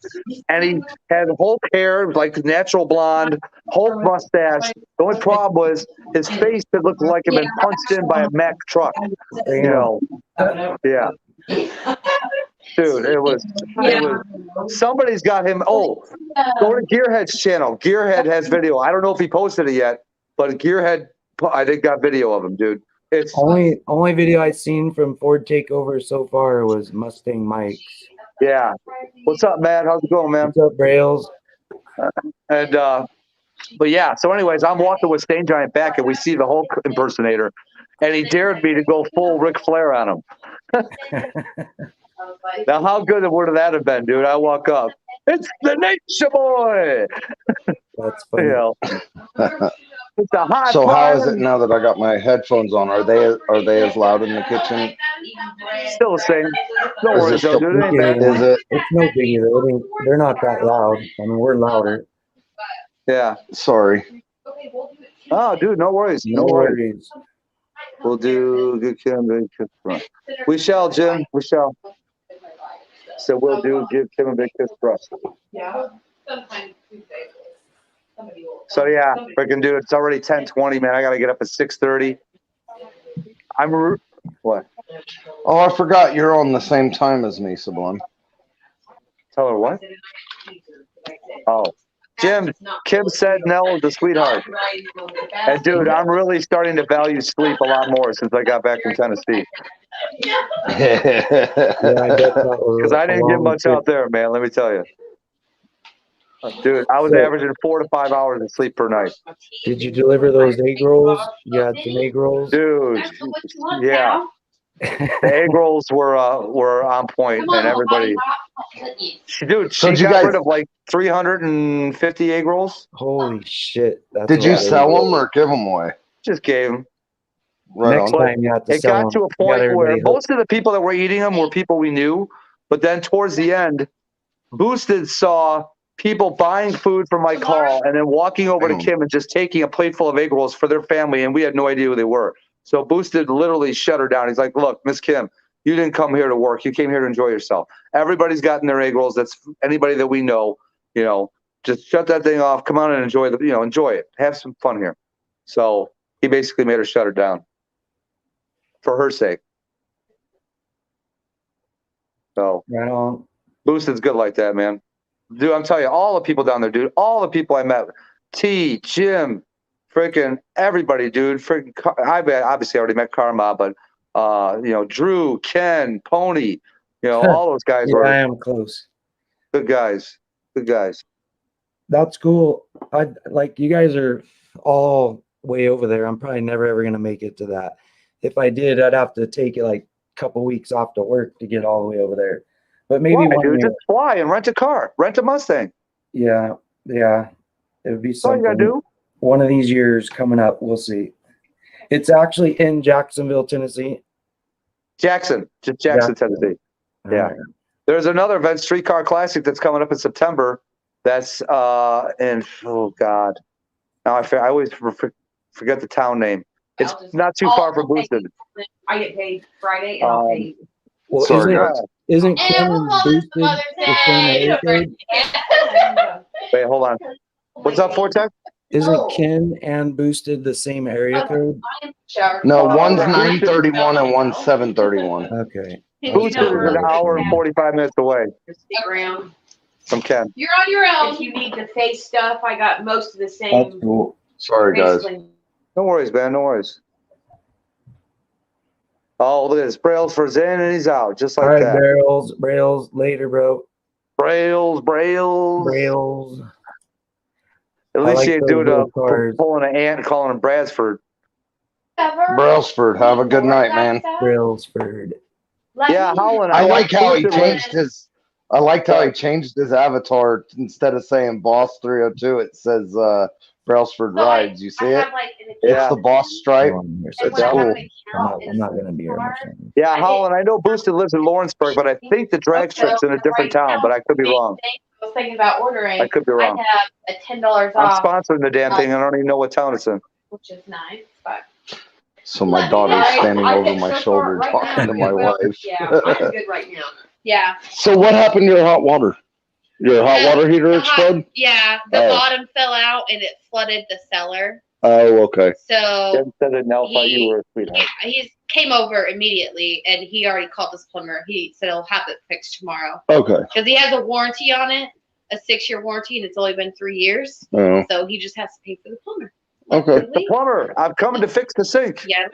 Speaker 4: and he had Hulk hair, like natural blonde, Hulk mustache. The only problem was his face that looked like it had been punched in by a Mack truck. You know, yeah. Dude, it was somebody's got him. Oh, go to Gearhead's channel. Gearhead has video. I don't know if he posted it yet, but Gearhead, I think, got video of him, dude. It's
Speaker 1: Only video I've seen from Ford Takeover so far was Mustang Mike's.
Speaker 4: Yeah. What's up, Matt? How's it going, man?
Speaker 1: What's up, Brails?
Speaker 4: And but yeah. So, anyways, I'm walking with Stain Giant back, and we see the Hulk impersonator, and he dared me to go full Ric Flair on him. Now, how good would that have been, dude? I walk up. It's the Nature Boy.
Speaker 1: That's
Speaker 4: You
Speaker 1: funny.
Speaker 4: know, it's a hot
Speaker 2: So how is it
Speaker 4: party.
Speaker 2: now that I got my headphones on? Are they as loud in the kitchen?
Speaker 4: Still the same. No
Speaker 2: Is
Speaker 4: worries,
Speaker 2: it
Speaker 4: though, dude. It ain't bad.
Speaker 2: Is it?
Speaker 1: It's no biggie though. They're not that loud. I mean, we're louder.
Speaker 4: Yeah.
Speaker 2: Sorry.
Speaker 4: Oh, dude, no worries. No worries. We'll do good Kim. Big kiss. We shall, Jim. We shall. So we'll do give Kim a big kiss for us.
Speaker 3: Yeah. Sometimes Tuesday. Somebody will.
Speaker 4: So yeah, freaking dude, it's already 10:20, man. I gotta get up at 6:30. What?
Speaker 2: Oh, I forgot you're on the same time as me, Sublime.
Speaker 4: Tell her what? Oh, Jim. Kim said Nell is a sweetheart. And dude, I'm really starting to value sleep a lot more since I got back from Tennessee.
Speaker 1: Yeah, I bet that was
Speaker 4: Because I didn't get much
Speaker 1: trip.
Speaker 4: out there, man. Let me tell you. Dude, I was averaging 4 to 5 hours of sleep per night.
Speaker 1: Did you deliver those egg rolls? You had some egg rolls?
Speaker 4: Dude, yeah. The egg rolls were on point, and everybody. Dude,
Speaker 2: So
Speaker 4: she
Speaker 2: did you
Speaker 4: got
Speaker 2: guys-
Speaker 4: rid of like 350 egg rolls.
Speaker 1: Holy shit. That's
Speaker 2: Did
Speaker 1: a
Speaker 2: you
Speaker 1: lot of
Speaker 2: sell
Speaker 1: egg rolls.
Speaker 2: them or give them away?
Speaker 4: Just gave them.
Speaker 2: Right
Speaker 1: Next
Speaker 2: on.
Speaker 1: time you have to
Speaker 4: It
Speaker 1: sell
Speaker 4: got
Speaker 1: them.
Speaker 4: to a point where most of the people that were eating them were people we knew, but then towards the end, Boosted saw people buying food from my call and then walking over to Kim and just taking a plate full of egg rolls for their family, and we had no idea who they were. So Boosted literally shut her down. He's like, "Look, Miss Kim, you didn't come here to work. You came here to enjoy yourself. Everybody's gotten their egg rolls. That's anybody that we know. You know, just shut that thing off. Come on and enjoy enjoy it. Have some fun here." So he basically made her shut her down for her sake. So
Speaker 1: Right on.
Speaker 4: Boosted's good like that, man. Dude, I'm telling you, all the people down there, dude, all the people I met, T, Jim, freaking everybody, dude. Freaking, I obviously already met Karma, but Drew, Ken, Pony, all those guys
Speaker 1: Yeah,
Speaker 4: were
Speaker 1: I am close.
Speaker 4: good guys. Good guys.
Speaker 1: That's cool. You guys are all way over there. I'm probably never ever gonna make it to that. If I did, I'd have to take like a couple weeks off to work to get all the way over there. But maybe
Speaker 4: Why,
Speaker 1: one
Speaker 4: dude?
Speaker 1: year.
Speaker 4: Just fly and rent a car, rent a Mustang.
Speaker 1: Yeah, it would be
Speaker 4: That's all you
Speaker 1: something.
Speaker 4: gotta do.
Speaker 1: One of these years coming up, we'll see. It's actually in Jacksonville, Tennessee.
Speaker 4: Jackson, Tennessee. Yeah.
Speaker 1: All right.
Speaker 4: There's another event, Streetcar Classic, that's coming up in September. That's oh god, now I always forget the town name. It's not too far from Boosted.
Speaker 3: I get paid Friday and I'll pay you.
Speaker 1: Well,
Speaker 2: Sorry, guys.
Speaker 1: isn't Ken and Boosted the same area code?
Speaker 4: Wait, hold on. What's up, Fortech?
Speaker 1: Isn't Ken and Boosted the same area code?
Speaker 2: No, one's 931 and one's 731.
Speaker 1: Okay.
Speaker 4: Boosted is an hour and 45 minutes away
Speaker 3: Stick around.
Speaker 4: from Ken.
Speaker 3: You're on your own. If you need the face stuff, I got most of the
Speaker 1: That's
Speaker 3: same.
Speaker 1: cool.
Speaker 2: Sorry, guys.
Speaker 3: basically.
Speaker 4: No worries, man. No worries. Oh, look at this. Brailsford's in and he's out, just like
Speaker 1: All right,
Speaker 4: that.
Speaker 1: Brails, later, bro.
Speaker 4: Brails.
Speaker 1: Brails.
Speaker 4: At
Speaker 1: I
Speaker 4: least
Speaker 1: like
Speaker 4: you ain't
Speaker 1: those
Speaker 4: doing
Speaker 1: little cards.
Speaker 4: pulling an ant and calling him Bradsford.
Speaker 2: Brailsford, have a good night, man.
Speaker 1: Brailsford.
Speaker 4: Yeah, Howland.
Speaker 2: I like how he
Speaker 4: Boosted was-
Speaker 2: changed his. I liked how he changed his avatar. Instead of saying Boss 302, it says Brailsford Rides. You see it? It's the Boss stripe. It's cool.
Speaker 1: I'm not gonna be here much longer.
Speaker 4: Yeah, Howland. I know Boosted lives in Lawrenceburg, but I think the drag strip's in a different town, but I could be wrong.
Speaker 3: I was thinking about ordering.
Speaker 4: I could be wrong.
Speaker 3: I have a $10
Speaker 4: I'm
Speaker 3: off,
Speaker 4: sponsoring the damn thing. I don't even know what town it's in.
Speaker 3: which is nice. But
Speaker 2: So my daughter's standing over my shoulder talking to my wife.
Speaker 3: yeah, I'm good right now. Yeah.
Speaker 2: So what happened to your hot water? Your hot water heater exploded?
Speaker 3: Yeah, the
Speaker 2: Oh.
Speaker 3: bottom fell out and it flooded the cellar.
Speaker 2: Oh, okay.
Speaker 3: So
Speaker 4: Jen said that Nell thought you were a sweetheart.
Speaker 3: he came over immediately and he already called this plumber. He said he'll have it fixed tomorrow
Speaker 2: Okay.
Speaker 3: because he has a warranty on it, a 6-year warranty, and it's only been 3 years.
Speaker 2: Oh,
Speaker 3: So he just has to pay for the plumber.
Speaker 2: okay.
Speaker 4: The plumber, I'm coming to fix the sink.
Speaker 3: Yeah.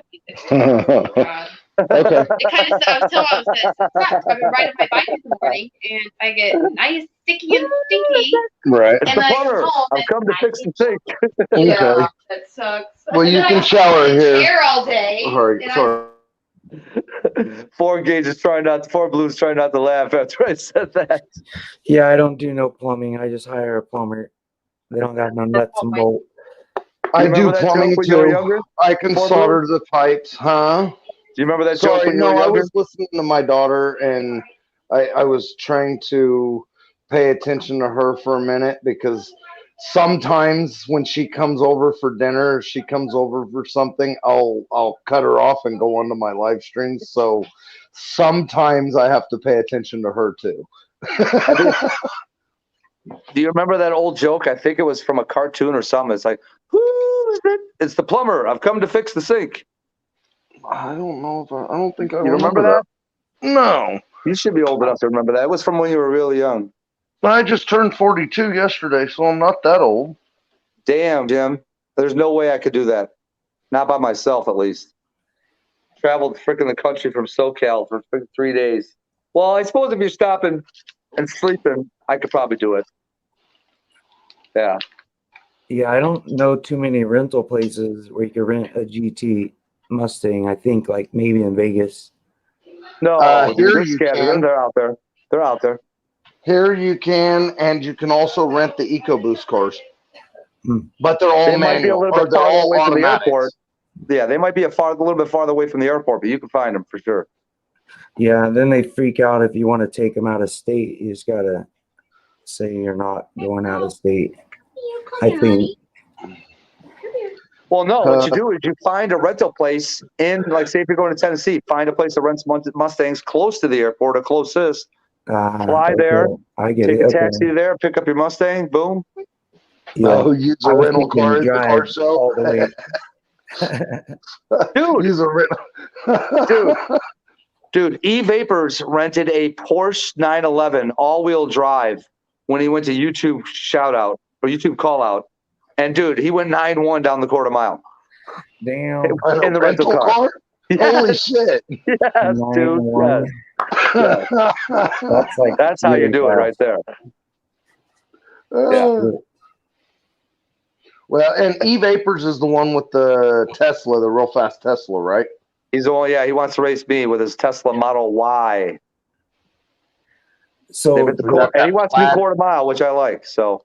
Speaker 3: Oh, God.
Speaker 2: Okay.
Speaker 3: It kind of, I was telling I was sucks. I've been riding my bike in the morning, and I get nice, sticky and stinky,
Speaker 2: Right.
Speaker 4: It's
Speaker 3: and
Speaker 4: the
Speaker 3: then I come
Speaker 4: plumber.
Speaker 3: home,
Speaker 4: I've
Speaker 3: and
Speaker 4: come to fix the sink.
Speaker 3: yeah,
Speaker 2: Okay.
Speaker 3: that sucks.
Speaker 2: Well,
Speaker 3: And
Speaker 2: you
Speaker 3: then I
Speaker 2: can
Speaker 3: have to
Speaker 2: shower
Speaker 3: sit in
Speaker 2: here.
Speaker 3: a chair all day.
Speaker 2: Sorry.
Speaker 3: and
Speaker 2: Sorry.
Speaker 4: Four Blues trying not to laugh after I said that.
Speaker 1: Yeah, I don't do no plumbing. I just hire a plumber. They don't got no nuts and bolts.
Speaker 2: I do
Speaker 4: remember that joke
Speaker 2: plumbing
Speaker 4: when you were
Speaker 2: too.
Speaker 4: younger?
Speaker 2: I can
Speaker 4: Four
Speaker 2: solder the pipes, huh?
Speaker 4: Do you remember that joke
Speaker 2: Sorry,
Speaker 4: when you were
Speaker 2: no, I
Speaker 4: younger?
Speaker 2: was listening to my daughter and I was trying to pay attention to her for a minute because sometimes when she comes over for dinner, if she comes over for something, I'll cut her off and go onto my live streams. So sometimes I have to pay attention to her too.
Speaker 4: Do you remember that old joke? I think it was from a cartoon or something. It's like, who is it? It's the plumber. I've come to fix the sink.
Speaker 2: I don't know if I don't think I
Speaker 4: You remember
Speaker 2: that.
Speaker 4: that?
Speaker 2: No.
Speaker 4: You should be old enough to remember that. It was from when you were really young.
Speaker 2: I just turned 42 yesterday, so I'm not that old.
Speaker 4: Damn, Jim. There's no way I could do that. Not by myself, at least. Traveled freaking the country from SoCal for 3 days. Well, I suppose if you're stopping and sleeping, I could probably do it. Yeah.
Speaker 1: Yeah, I don't know too many rental places where you can rent a GT Mustang. I think like maybe in Vegas.
Speaker 4: No, dude,
Speaker 2: Here
Speaker 4: they're
Speaker 2: you
Speaker 4: scattered.
Speaker 2: can.
Speaker 4: They're out there. They're out there.
Speaker 2: Here you can, and you can also rent the EcoBoost cars.
Speaker 1: Hmm.
Speaker 2: But they're all
Speaker 4: They might be a
Speaker 2: manual,
Speaker 4: little
Speaker 2: or
Speaker 4: bit
Speaker 2: they're
Speaker 4: farther
Speaker 2: all
Speaker 4: away from the
Speaker 2: automatics.
Speaker 4: airport. Yeah, they might be a little bit farther away from the airport, but you can find them for sure.
Speaker 1: Yeah, and then they freak out if you want to take them out of state. You just gotta say you're not going out of state. I think.
Speaker 4: Well, no, what you do is you find a rental place in, like, say if you're going to Tennessee, find a place that rents Mustangs close to the airport or closest. Fly there,
Speaker 1: I get
Speaker 4: take
Speaker 1: it.
Speaker 4: a taxi there, pick up your Mustang, boom.
Speaker 1: Yeah.
Speaker 2: Use a
Speaker 1: I was
Speaker 2: rental car
Speaker 1: thinking
Speaker 2: as the car
Speaker 1: drive
Speaker 2: show.
Speaker 1: all the way.
Speaker 4: Dude,
Speaker 2: Use a rental.
Speaker 4: dude, E-Vapors rented a Porsche 911 all-wheel drive when he went to YouTube shout out or YouTube call out. And dude, he went 9-1 down the quarter mile.
Speaker 1: Damn.
Speaker 4: In the rental car. Yes.
Speaker 2: Holy shit.
Speaker 4: Yes, dude. Yes. Yes.
Speaker 1: That's like
Speaker 4: That's how you
Speaker 1: really
Speaker 4: do it
Speaker 1: fast.
Speaker 4: right there. Yeah.
Speaker 2: Well, and E-Vapors is the one with the Tesla, the real fast Tesla, right?
Speaker 4: He's the one, yeah, he wants to race me with his Tesla Model Y.
Speaker 1: So
Speaker 4: And he wants to do quarter mile, which I like. So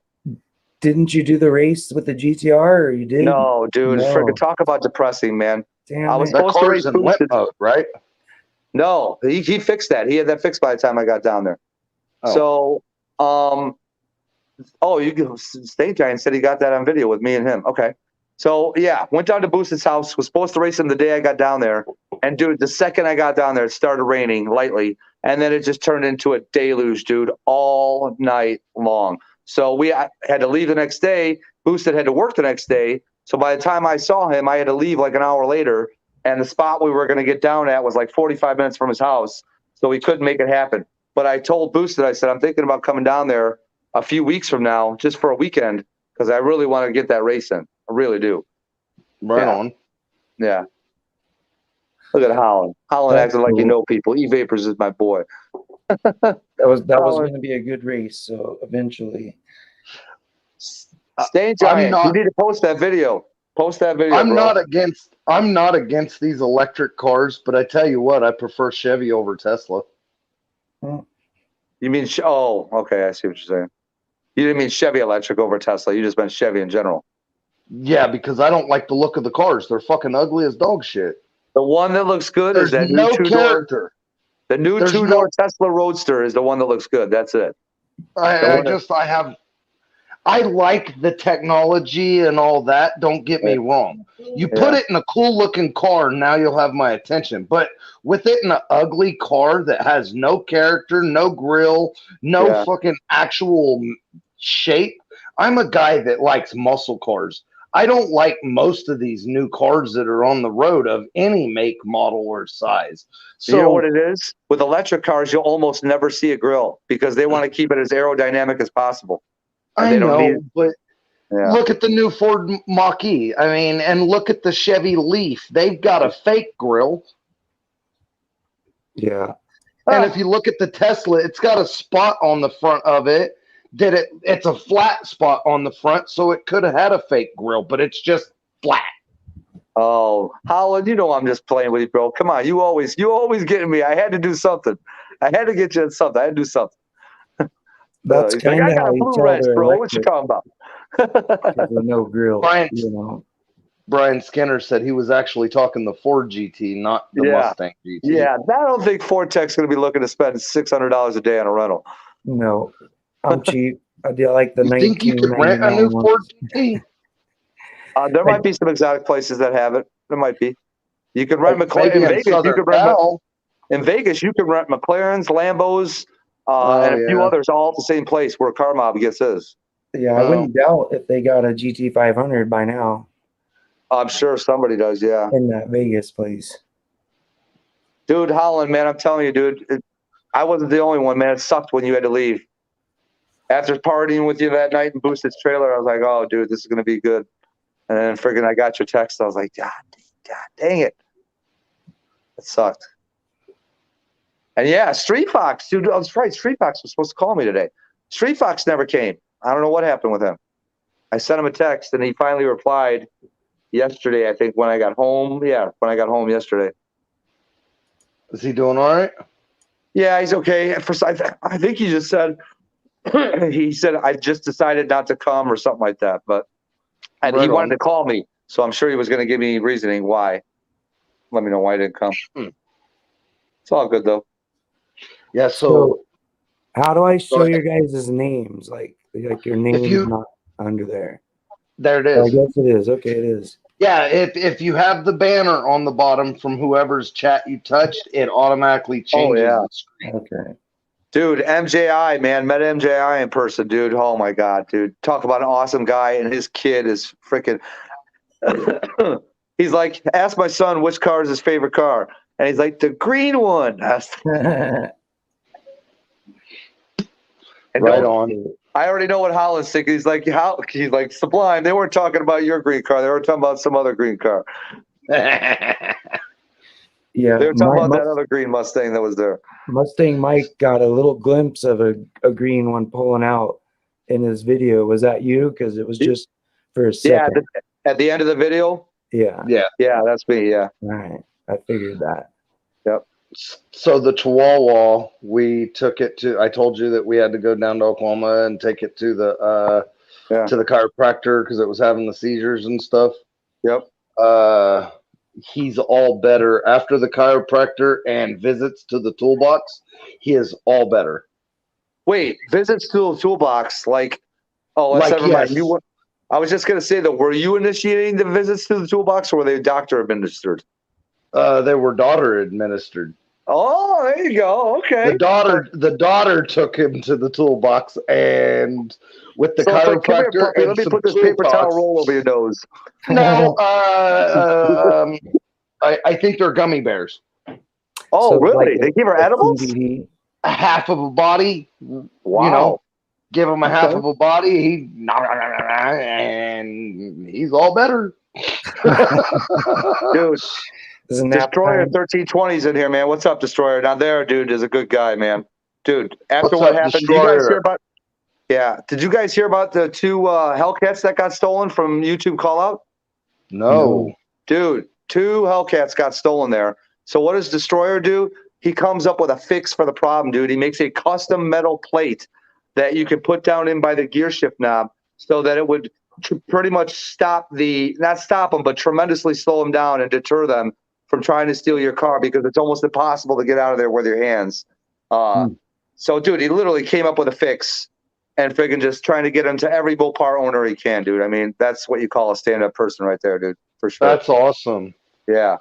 Speaker 1: didn't you do the race with the GTR, or you did?
Speaker 4: no, dude,
Speaker 1: No.
Speaker 4: freaking talk about depressing, man.
Speaker 1: Damn
Speaker 4: I was
Speaker 1: it.
Speaker 2: That
Speaker 4: supposed to
Speaker 2: car's
Speaker 4: race
Speaker 2: in limp
Speaker 4: boosted.
Speaker 2: mode, right?
Speaker 4: No, he fixed that. He had that fixed by the time I got down there.
Speaker 2: Oh.
Speaker 4: So, State Giant said he got that on video with me and him. Okay. So, yeah, went down to Boosted's house, was supposed to race him the day I got down there. And, dude, the second I got down there, it started raining lightly. And then it just turned into a deluge, dude, all night long. So I had to leave the next day. Boosted had to work the next day. So by the time I saw him, I had to leave like an hour later. And the spot we were going to get down at was like 45 minutes from his house. So we couldn't make it happen. But I told Boosted, I said, I'm thinking about coming down there a few weeks from now just for a weekend because I really want to get that race in. I really do.
Speaker 2: Right on.
Speaker 4: Yeah. Look at Holland. Holland
Speaker 1: That's
Speaker 4: acting like you
Speaker 1: cool.
Speaker 4: know people. E-Vapors is my boy.
Speaker 1: That was
Speaker 4: Holland.
Speaker 1: going to be a good race. So eventually,
Speaker 4: Stay Giant. You need to post that video. Post that video.
Speaker 2: I'm
Speaker 4: bro.
Speaker 2: not against these electric cars, but I tell you what, I prefer Chevy over Tesla.
Speaker 4: You mean okay. I see what you're saying. You didn't mean Chevy electric over Tesla. You just meant Chevy in general.
Speaker 2: Yeah, because I don't like the look of the cars. They're fucking ugly as dog shit.
Speaker 4: The one that looks good
Speaker 2: There's
Speaker 4: is that
Speaker 2: no
Speaker 4: new two-door.
Speaker 2: character.
Speaker 4: The new two-door Tesla Roadster is the one that looks good. That's it.
Speaker 2: I like the technology and all that. Don't get me wrong. You put it in a cool looking car, now you'll have my attention. But with it in an ugly car that has no character, no grill, no fucking actual shape. I'm a guy that likes muscle cars. I don't like most of these new cars that are on the road of any make, model, or size. So
Speaker 4: you know what it is? With electric cars, you'll almost never see a grill because they want to keep it as aerodynamic as possible.
Speaker 2: I know, but look at the new Ford Mach-E. I mean, and look at the Chevy Leaf. They've got a fake grill.
Speaker 1: Yeah.
Speaker 2: And if you look at the Tesla, it's got a spot on the front of it it's a flat spot on the front, so it could have had a fake grill, but it's just flat.
Speaker 4: Oh, Holland, you know I'm just playing with you, bro. Come on, you always getting me. I had to do something. I had to get you something. I had to do something.
Speaker 1: That's
Speaker 4: He's like,
Speaker 1: kind
Speaker 4: I
Speaker 1: of
Speaker 4: got
Speaker 1: how
Speaker 4: a
Speaker 1: you
Speaker 4: blue
Speaker 1: tell
Speaker 4: wrench,
Speaker 1: they're
Speaker 4: bro. What you
Speaker 1: electric
Speaker 4: talking about?
Speaker 1: with no grill,
Speaker 2: Brian,
Speaker 1: you know.
Speaker 2: Brian Skinner said he was actually talking the Ford GT, not the
Speaker 4: Yeah.
Speaker 2: Mustang GT.
Speaker 4: Yeah, I don't think Fortech's going to be looking to spend $600 a day on a rental.
Speaker 1: No, I'm cheap. I do like the
Speaker 2: You think you could rent a new
Speaker 1: 1999
Speaker 2: Ford
Speaker 1: ones.
Speaker 2: GT?
Speaker 4: There might be some exotic places that have it. There might be. You could rent
Speaker 2: Like
Speaker 4: McLaren
Speaker 2: maybe
Speaker 4: in
Speaker 2: in
Speaker 4: Vegas. You
Speaker 2: Southern
Speaker 4: could rent
Speaker 2: Cal.
Speaker 4: in Vegas. You could rent McLarens, Lambos, and a few
Speaker 2: yeah.
Speaker 4: others all at the same place where Car Mob gets his.
Speaker 1: Yeah, I wouldn't doubt if they got a GT 500 by now
Speaker 4: I'm sure somebody does. Yeah,
Speaker 1: in that Vegas place.
Speaker 4: dude, Holland, man, I'm telling you, dude, I wasn't the only one, man. It sucked when you had to leave. After partying with you that night in Boosted's trailer, I was like, oh, dude, this is gonna be good. And then friggin' I got your text. I was like, God dang it. It sucked. And yeah, Street Fox, dude, I was right. Street Fox was supposed to call me today. Street Fox never came. I don't know what happened with him. I sent him a text and he finally replied yesterday, I think, when I got home. Yeah, when I got home yesterday.
Speaker 2: Is he doing all right?
Speaker 4: Yeah, he's okay. At first, I think he just said, he said, I just decided not to come or something like that. But and he
Speaker 2: Right
Speaker 4: wanted
Speaker 2: on.
Speaker 4: to call me. So I'm sure he was going to give me reasoning why. Let me know why he didn't come. It's all good, though.
Speaker 2: Yeah,
Speaker 1: So how do I show
Speaker 2: ahead.
Speaker 1: your guys' names? Like your name's
Speaker 2: you-
Speaker 1: not under there.
Speaker 2: there it
Speaker 1: I
Speaker 2: is.
Speaker 1: guess it is. Okay, it is.
Speaker 2: Yeah, if you have the banner on the bottom from whoever's chat you touched, it automatically changes
Speaker 4: yeah.
Speaker 2: the screen.
Speaker 1: Okay.
Speaker 4: Dude, MJI, man, met MJI in person, dude. Oh my God, dude. Talk about an awesome guy, and his kid is freaking. He's like, ask my son which car is his favorite car. And he's like, the green one. And
Speaker 2: Right
Speaker 4: no,
Speaker 2: on.
Speaker 4: I already know what Holland's thinking. He's like, how? He's like, Sublime. They weren't talking about your green car. They were talking about some other green car.
Speaker 1: Yeah,
Speaker 4: They were talking about that other green Mustang that was there.
Speaker 1: Mustang Mike got a little glimpse of a green one pulling out in his video. Was that you? Because it was just for a
Speaker 4: Yeah,
Speaker 1: second.
Speaker 4: at the end of the video.
Speaker 1: Yeah.
Speaker 4: Yeah, that's me. Yeah.
Speaker 1: All right. I figured that.
Speaker 4: Yep.
Speaker 2: So the Chihuahua, we took it to. I told you that we had to go down to Oklahoma and take it to the chiropractor because it was having the seizures and stuff.
Speaker 4: Yep.
Speaker 2: He's all better after the chiropractor and visits to the toolbox. He is all better.
Speaker 4: Wait, visits to the toolbox, like, oh, let's
Speaker 2: Like,
Speaker 4: never mind.
Speaker 2: yes.
Speaker 4: You were, I was just gonna say that. Were you initiating the visits to the toolbox, or were they doctor administered?
Speaker 2: They were daughter administered.
Speaker 4: Oh, there you go. Okay.
Speaker 2: The daughter took him to the toolbox, and with the
Speaker 4: So it's like, come here,
Speaker 2: chiropractor
Speaker 4: puppy.
Speaker 2: and
Speaker 4: Let me
Speaker 2: some
Speaker 4: put this
Speaker 2: tool
Speaker 4: paper towel
Speaker 2: talks.
Speaker 4: roll over your nose.
Speaker 2: No, I think they're gummy bears.
Speaker 4: Oh,
Speaker 1: So,
Speaker 4: really?
Speaker 1: like
Speaker 4: They give her
Speaker 1: a
Speaker 4: edibles?
Speaker 1: CBD.
Speaker 2: A half of a body.
Speaker 4: Wow.
Speaker 2: You know, give him a half
Speaker 4: Okay.
Speaker 2: of a body. And he's all better.
Speaker 4: Dude,
Speaker 1: There's a nap
Speaker 4: Destroyer
Speaker 1: time.
Speaker 4: 1320's in here, man. What's up, Destroyer? Now there, dude, is a good guy, man. Dude, after
Speaker 2: What's
Speaker 4: what
Speaker 2: up,
Speaker 4: happened, did you guys
Speaker 2: Destroyer?
Speaker 4: hear about? Yeah, did you guys hear about the two Hellcats that got stolen from YouTube Callout?
Speaker 2: No.
Speaker 4: Dude, two Hellcats got stolen there. So what does Destroyer do? He comes up with a fix for the problem, dude. He makes a custom metal plate that you can put down in by the gear shift knob so that it would pretty much not stop them, but tremendously slow them down and deter them from trying to steal your car because it's almost impossible to get out of there with your hands. So, dude, he literally came up with a fix and friggin' just trying to get into every Mopar owner he can, dude. I mean, that's what you call a stand-up person right there, dude, for sure.
Speaker 2: That's awesome.
Speaker 4: Yeah.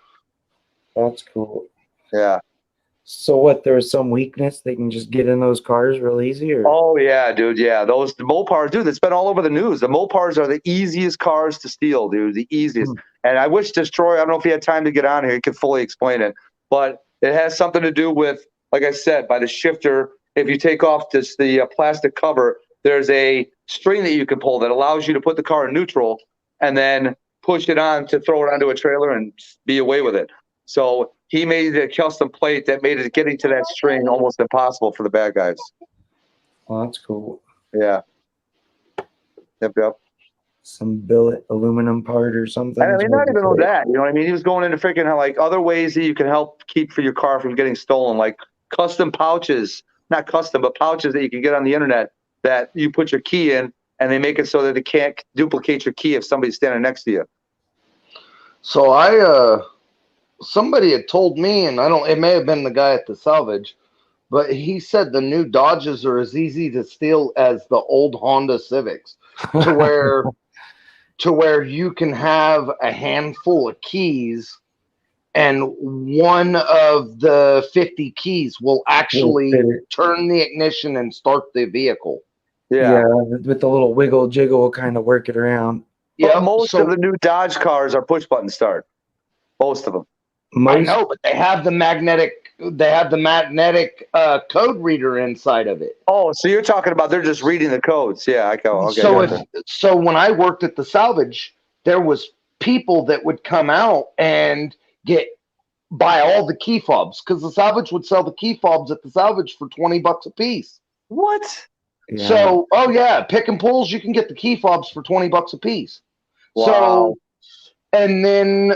Speaker 1: That's cool.
Speaker 4: Yeah.
Speaker 1: So what? There was some weakness. They can just get in those cars real easy, or
Speaker 4: Oh yeah, dude. Yeah, the Mopars, dude. It's been all over the news. The Mopars are the easiest cars to steal, dude. The easiest. And I wish Destroyer. I don't know if he had time to get on here. He could fully explain it, but it has something to do with, like I said, by the shifter. If you take off the plastic cover, there's a string that you can pull that allows you to put the car in neutral and then push it on to throw it onto a trailer and be away with it. So he made a custom plate that made it getting to that string almost impossible for the bad guys.
Speaker 1: Oh, that's cool.
Speaker 4: Yeah. Yep.
Speaker 1: Some billet aluminum part or something.
Speaker 4: I mean, not even know that. You know what I mean? He was going into freaking like other ways that you can help keep for your car from getting stolen, like custom pouches, not custom, but pouches that you can get on the internet that you put your key in, and they make it so that it can't duplicate your key if somebody's standing next to you.
Speaker 2: So somebody had told me, and it may have been the guy at the salvage, but he said the new Dodges are as easy to steal as the old Honda Civics, to where you can have a handful of keys and one of the 50 keys will actually turn the ignition and start the vehicle.
Speaker 1: Yeah, with the little wiggle jiggle kind of work it around.
Speaker 4: Yeah, most of the new Dodge cars are push button start. Most of them.
Speaker 2: I know, but they have the magnetic code reader inside of it.
Speaker 4: Oh, so you're talking about they're just reading the codes. Yeah, okay.
Speaker 2: So when I worked at the salvage, there was people that would come out and buy all the key fobs, because the salvage would sell the key fobs at the salvage for $20 a piece.
Speaker 4: What?
Speaker 2: Yeah. So, pick and pulls, you can get the key fobs for $20 a piece.
Speaker 4: Wow.
Speaker 2: So, and then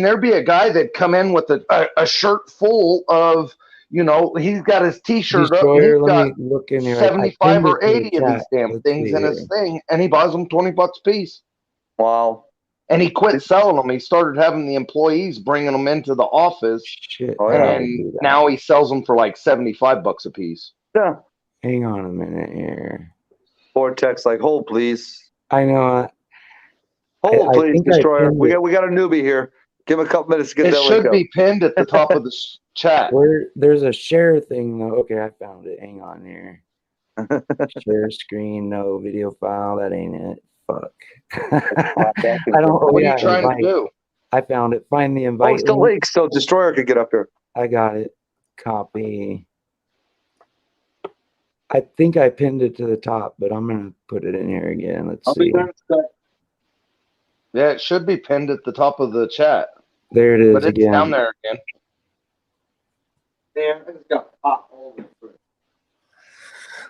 Speaker 2: there'd be a guy that'd come in with a shirt full of, he's got his T-shirt up, and he's got 75 or 80 of these damn things in his thing, and he buys them $20 a piece.
Speaker 4: Wow.
Speaker 2: And he quit selling them. He started having the employees bringing them into the office, and now he sells them for like $75 a piece.
Speaker 4: Yeah.
Speaker 1: Hang on a minute here.
Speaker 4: Vortex, like, hold please.
Speaker 1: I know.
Speaker 4: Hold please, Destroyer. We got a newbie here. Give him a couple minutes to get that link up.
Speaker 2: It should be pinned at the top of the chat.
Speaker 1: There's a share thing though. Okay, I found it. Hang on here. Share screen, no video file. That ain't it. Fuck. I don't.
Speaker 2: What are you trying to do?
Speaker 1: I found it. Find the invite.
Speaker 4: Post the link so Destroyer could get up here.
Speaker 1: I got it. Copy. I think I pinned it to the top, but I'm gonna put it in here again. Let's see.
Speaker 2: Yeah, it should be pinned at the top of the chat.
Speaker 1: There it is
Speaker 2: but it's
Speaker 1: again.
Speaker 2: Down there again.
Speaker 4: Damn, I just got hot all over the.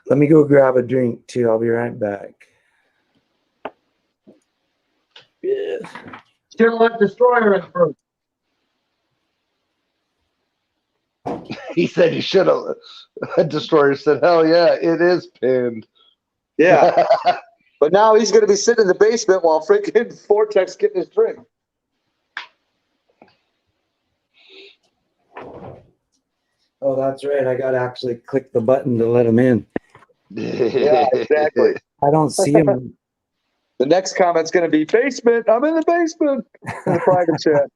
Speaker 1: Let me go grab a drink too. I'll be right back. Yeah.
Speaker 4: Still let Destroyer in first.
Speaker 2: He said you should have. Destroyer said, hell yeah, it is pinned.
Speaker 4: Yeah. But now he's going to be sitting in the basement while freaking Vortex getting his drink.
Speaker 1: Oh, that's right. I got to actually click the button to let him in.
Speaker 4: Yeah, exactly.
Speaker 1: I don't see him.
Speaker 4: The next comment's going to be basement. I'm in the basement. In the private chat.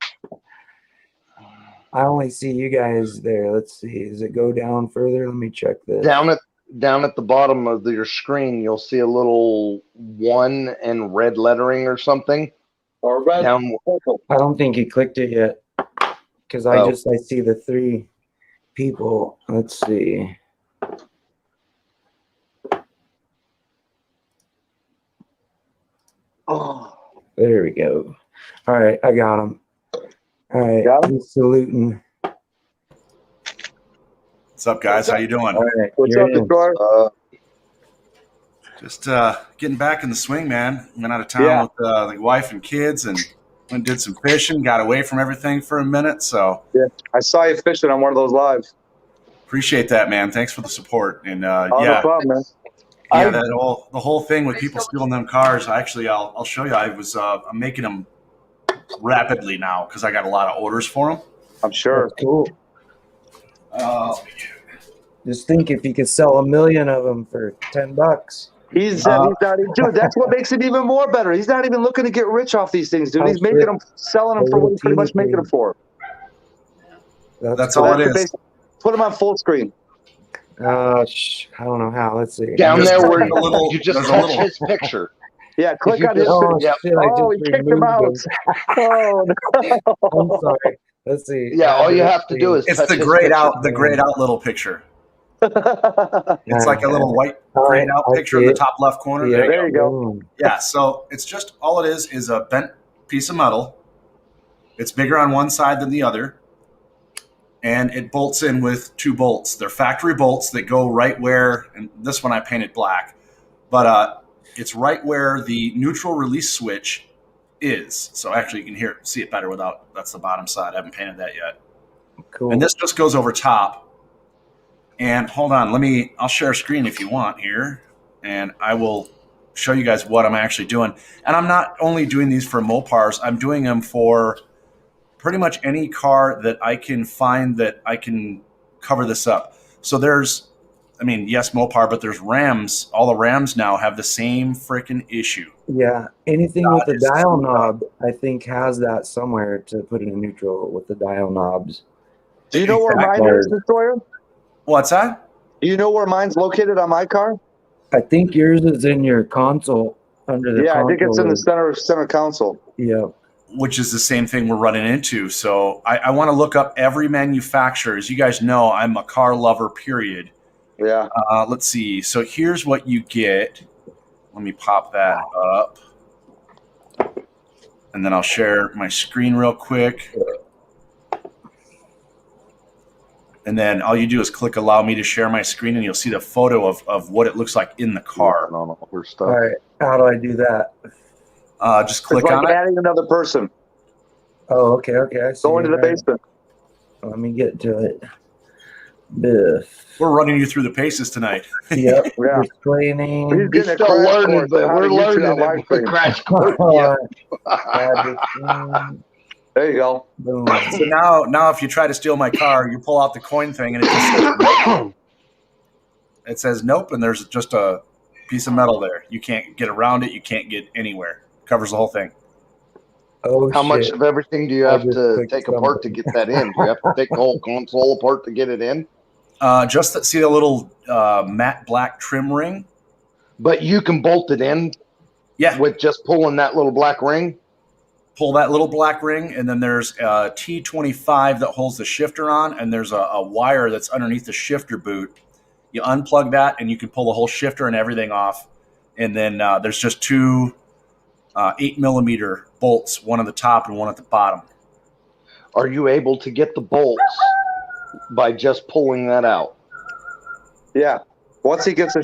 Speaker 1: I only see you guys there. Let's see. Does it go down further? Let me check this.
Speaker 2: Down at the bottom of your screen, you'll see a little 1 in red lettering or something.
Speaker 4: Or red.
Speaker 2: Down.
Speaker 1: I don't think he clicked it yet because I see the 3 people. Let's see.
Speaker 4: Oh,
Speaker 1: there we go. All right, I got him. All right, he's saluting.
Speaker 5: What's up, guys? How you doing?
Speaker 1: All right,
Speaker 4: what's up, Destroyer?
Speaker 5: Just getting back in the swing, man. Went out of town with the wife and kids, and went and did some fishing. Got away from everything for a minute. So
Speaker 4: yeah, I saw you fishing on one of those lives.
Speaker 5: Appreciate that, man. Thanks for the support. And
Speaker 4: no problem, man.
Speaker 5: Yeah, the whole thing with people stealing them cars. Actually, I'll show you. I'm making them rapidly now because I got a lot of orders for them.
Speaker 4: I'm sure.
Speaker 1: That's cool. Just think if he could sell 1 million of them for $10.
Speaker 4: He's not, dude. That's what makes it even more better. He's not even looking to get rich off these things, dude. He's making them, selling them for what he's pretty much making them for.
Speaker 5: That's all it is.
Speaker 4: Put them on full screen.
Speaker 1: I don't know how. Let's see.
Speaker 2: Down there where you just touch his picture.
Speaker 4: Yeah, click on his picture. He kicked him out. Oh, no.
Speaker 1: I'm sorry. Let's see.
Speaker 2: Yeah, all you have to do is
Speaker 5: it's the grayed out little picture. It's like a little white grayed out picture in the top left corner.
Speaker 1: Yeah,
Speaker 4: there you go.
Speaker 5: Yeah, so it's just all it is a bent piece of metal It's bigger on one side than the other, and it bolts in with 2 bolts. They're factory bolts that go right where, and this one I painted black, but it's right where the neutral release switch is. So actually you can see it better without, that's the bottom side. I haven't painted that yet.
Speaker 1: Cool.
Speaker 5: And this just goes over top. And hold on, I'll share a screen if you want here, and I will show you guys what I'm actually doing. And I'm not only doing these for Mopars, I'm doing them for pretty much any car that I can find that I can cover this up. So yes, Mopar, but there's Rams. All the Rams now have the same freaking issue.
Speaker 1: Yeah, anything with the dial knob, I think, has that somewhere to put in a neutral with the dial knobs.
Speaker 4: Do you know where mine is, Destroyer?
Speaker 5: What's that?
Speaker 4: Do you know where mine's located on my car?
Speaker 1: I think yours is in your console under the console.
Speaker 4: I think it's in the center console.
Speaker 1: Yeah.
Speaker 5: Which is the same thing we're running into. So I want to look up every manufacturer. As you guys know, I'm a car lover, period.
Speaker 4: Yeah.
Speaker 5: Let's see. So here's what you get. Let me pop that up. And then I'll share my screen real quick. And then all you do is click allow me to share my screen, and you'll see the photo of what it looks like in the car.
Speaker 4: No, we're stuck.
Speaker 1: All right. How do I do that?
Speaker 5: Just click
Speaker 4: it's like
Speaker 5: on it.
Speaker 4: adding another person.
Speaker 1: Oh, okay. I see.
Speaker 4: Go into the basement.
Speaker 1: Let me get to it. Biff.
Speaker 5: We're running you through the paces tonight.
Speaker 1: Yep.
Speaker 4: Yeah.
Speaker 1: Explaining.
Speaker 2: He's still learning, but we're learning it with crash course.
Speaker 4: There you go.
Speaker 1: Boom.
Speaker 5: So now if you try to steal my car, you pull out the coin thing and it says nope, and there's just a piece of metal there. You can't get around it. You can't get anywhere. Covers the whole thing.
Speaker 1: Oh,
Speaker 2: How much of everything do you have to take
Speaker 1: something
Speaker 2: apart to get that in? Do you have to take the whole console apart to get it in?
Speaker 5: See the little matte black trim ring?
Speaker 2: But you can bolt it in
Speaker 5: Yeah.
Speaker 2: with just pulling that little black ring?
Speaker 5: Pull that little black ring, and then there's a T25 that holds the shifter on, and there's a wire that's underneath the shifter boot. You unplug that, and you can pull the whole shifter and everything off. And then there's just 2 8mm bolts, one at the top and one at the bottom.
Speaker 2: Are you able to get the bolts by just pulling that out?
Speaker 4: Yeah. Once he gets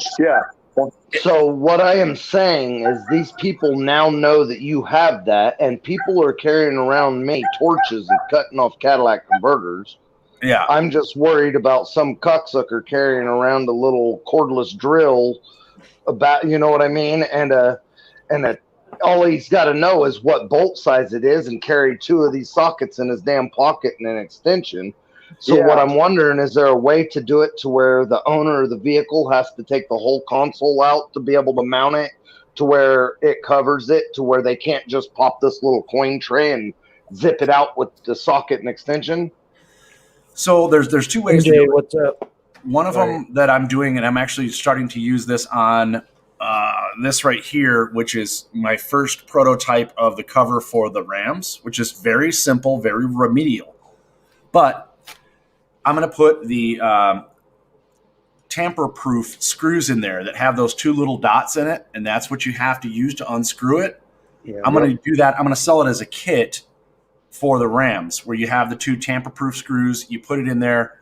Speaker 2: So what I am saying is these people now know that you have that, and people are carrying around many torches and cutting off Cadillac converters.
Speaker 5: Yeah.
Speaker 2: I'm just worried about some cocksucker carrying around a little cordless drill about, you know what I mean? And all he's got to know is what bolt size it is and carry 2 of these sockets in his damn pocket and an extension. So what I'm wondering, is there a way to do it to where the owner of the vehicle has to take the whole console out to be able to mount it to where it covers it, to where they can't just pop this little coin tray and zip it out with the socket and extension?
Speaker 5: So there's 2 ways to
Speaker 1: MJ,
Speaker 5: do it.
Speaker 1: what's up?
Speaker 5: One of them that I'm doing, and I'm actually starting to use this on this right here, which is my first prototype of the cover for the Rams, which is very simple, very remedial. But I'm going to put the tamper-proof screws in there that have those 2 little dots in it, and that's what you have to use to unscrew it.
Speaker 1: Yeah,
Speaker 5: I'm going to do that. I'm going to sell it as a kit for the Rams, where you have the 2 tamper-proof screws. You put it in there.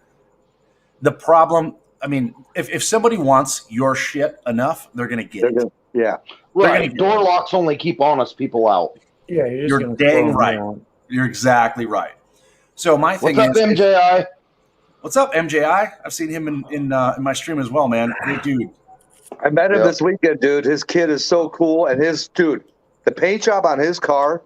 Speaker 5: The problem, I mean, if somebody wants your shit enough, they're going to get it.
Speaker 4: Yeah.
Speaker 2: Right. Door locks only keep honest people out.
Speaker 1: Yeah,
Speaker 5: You're dang right. You're exactly right. So my thing
Speaker 2: What's up,
Speaker 5: is,
Speaker 2: MJI?
Speaker 5: what's up, MJI? I've seen him in my stream as well, man. Great dude.
Speaker 4: I met him this weekend, dude. His kid is so cool, and the paint job on his car,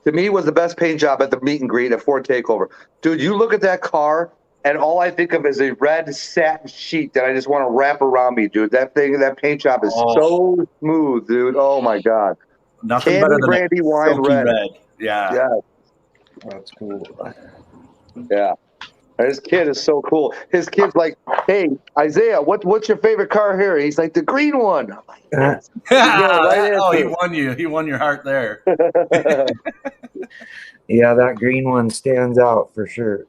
Speaker 4: to me, was the best paint job at the meet and greet at Ford Takeover. Dude, you look at that car, and all I think of is a red satin sheet that I just want to wrap around me, dude. That paint job is so smooth, dude. Oh my god.
Speaker 5: Nothing
Speaker 4: Candy,
Speaker 5: better than
Speaker 4: brandy, wine, red.
Speaker 5: Yeah.
Speaker 4: Yeah.
Speaker 1: That's cool.
Speaker 4: Yeah. His kid is so cool. His kid's like, "Hey, Isaiah, what's your favorite car here?" He's like, "The green one." I'm like,
Speaker 1: Yes.
Speaker 5: He won you. He won your heart there.
Speaker 1: Yeah, that green one stands out for sure.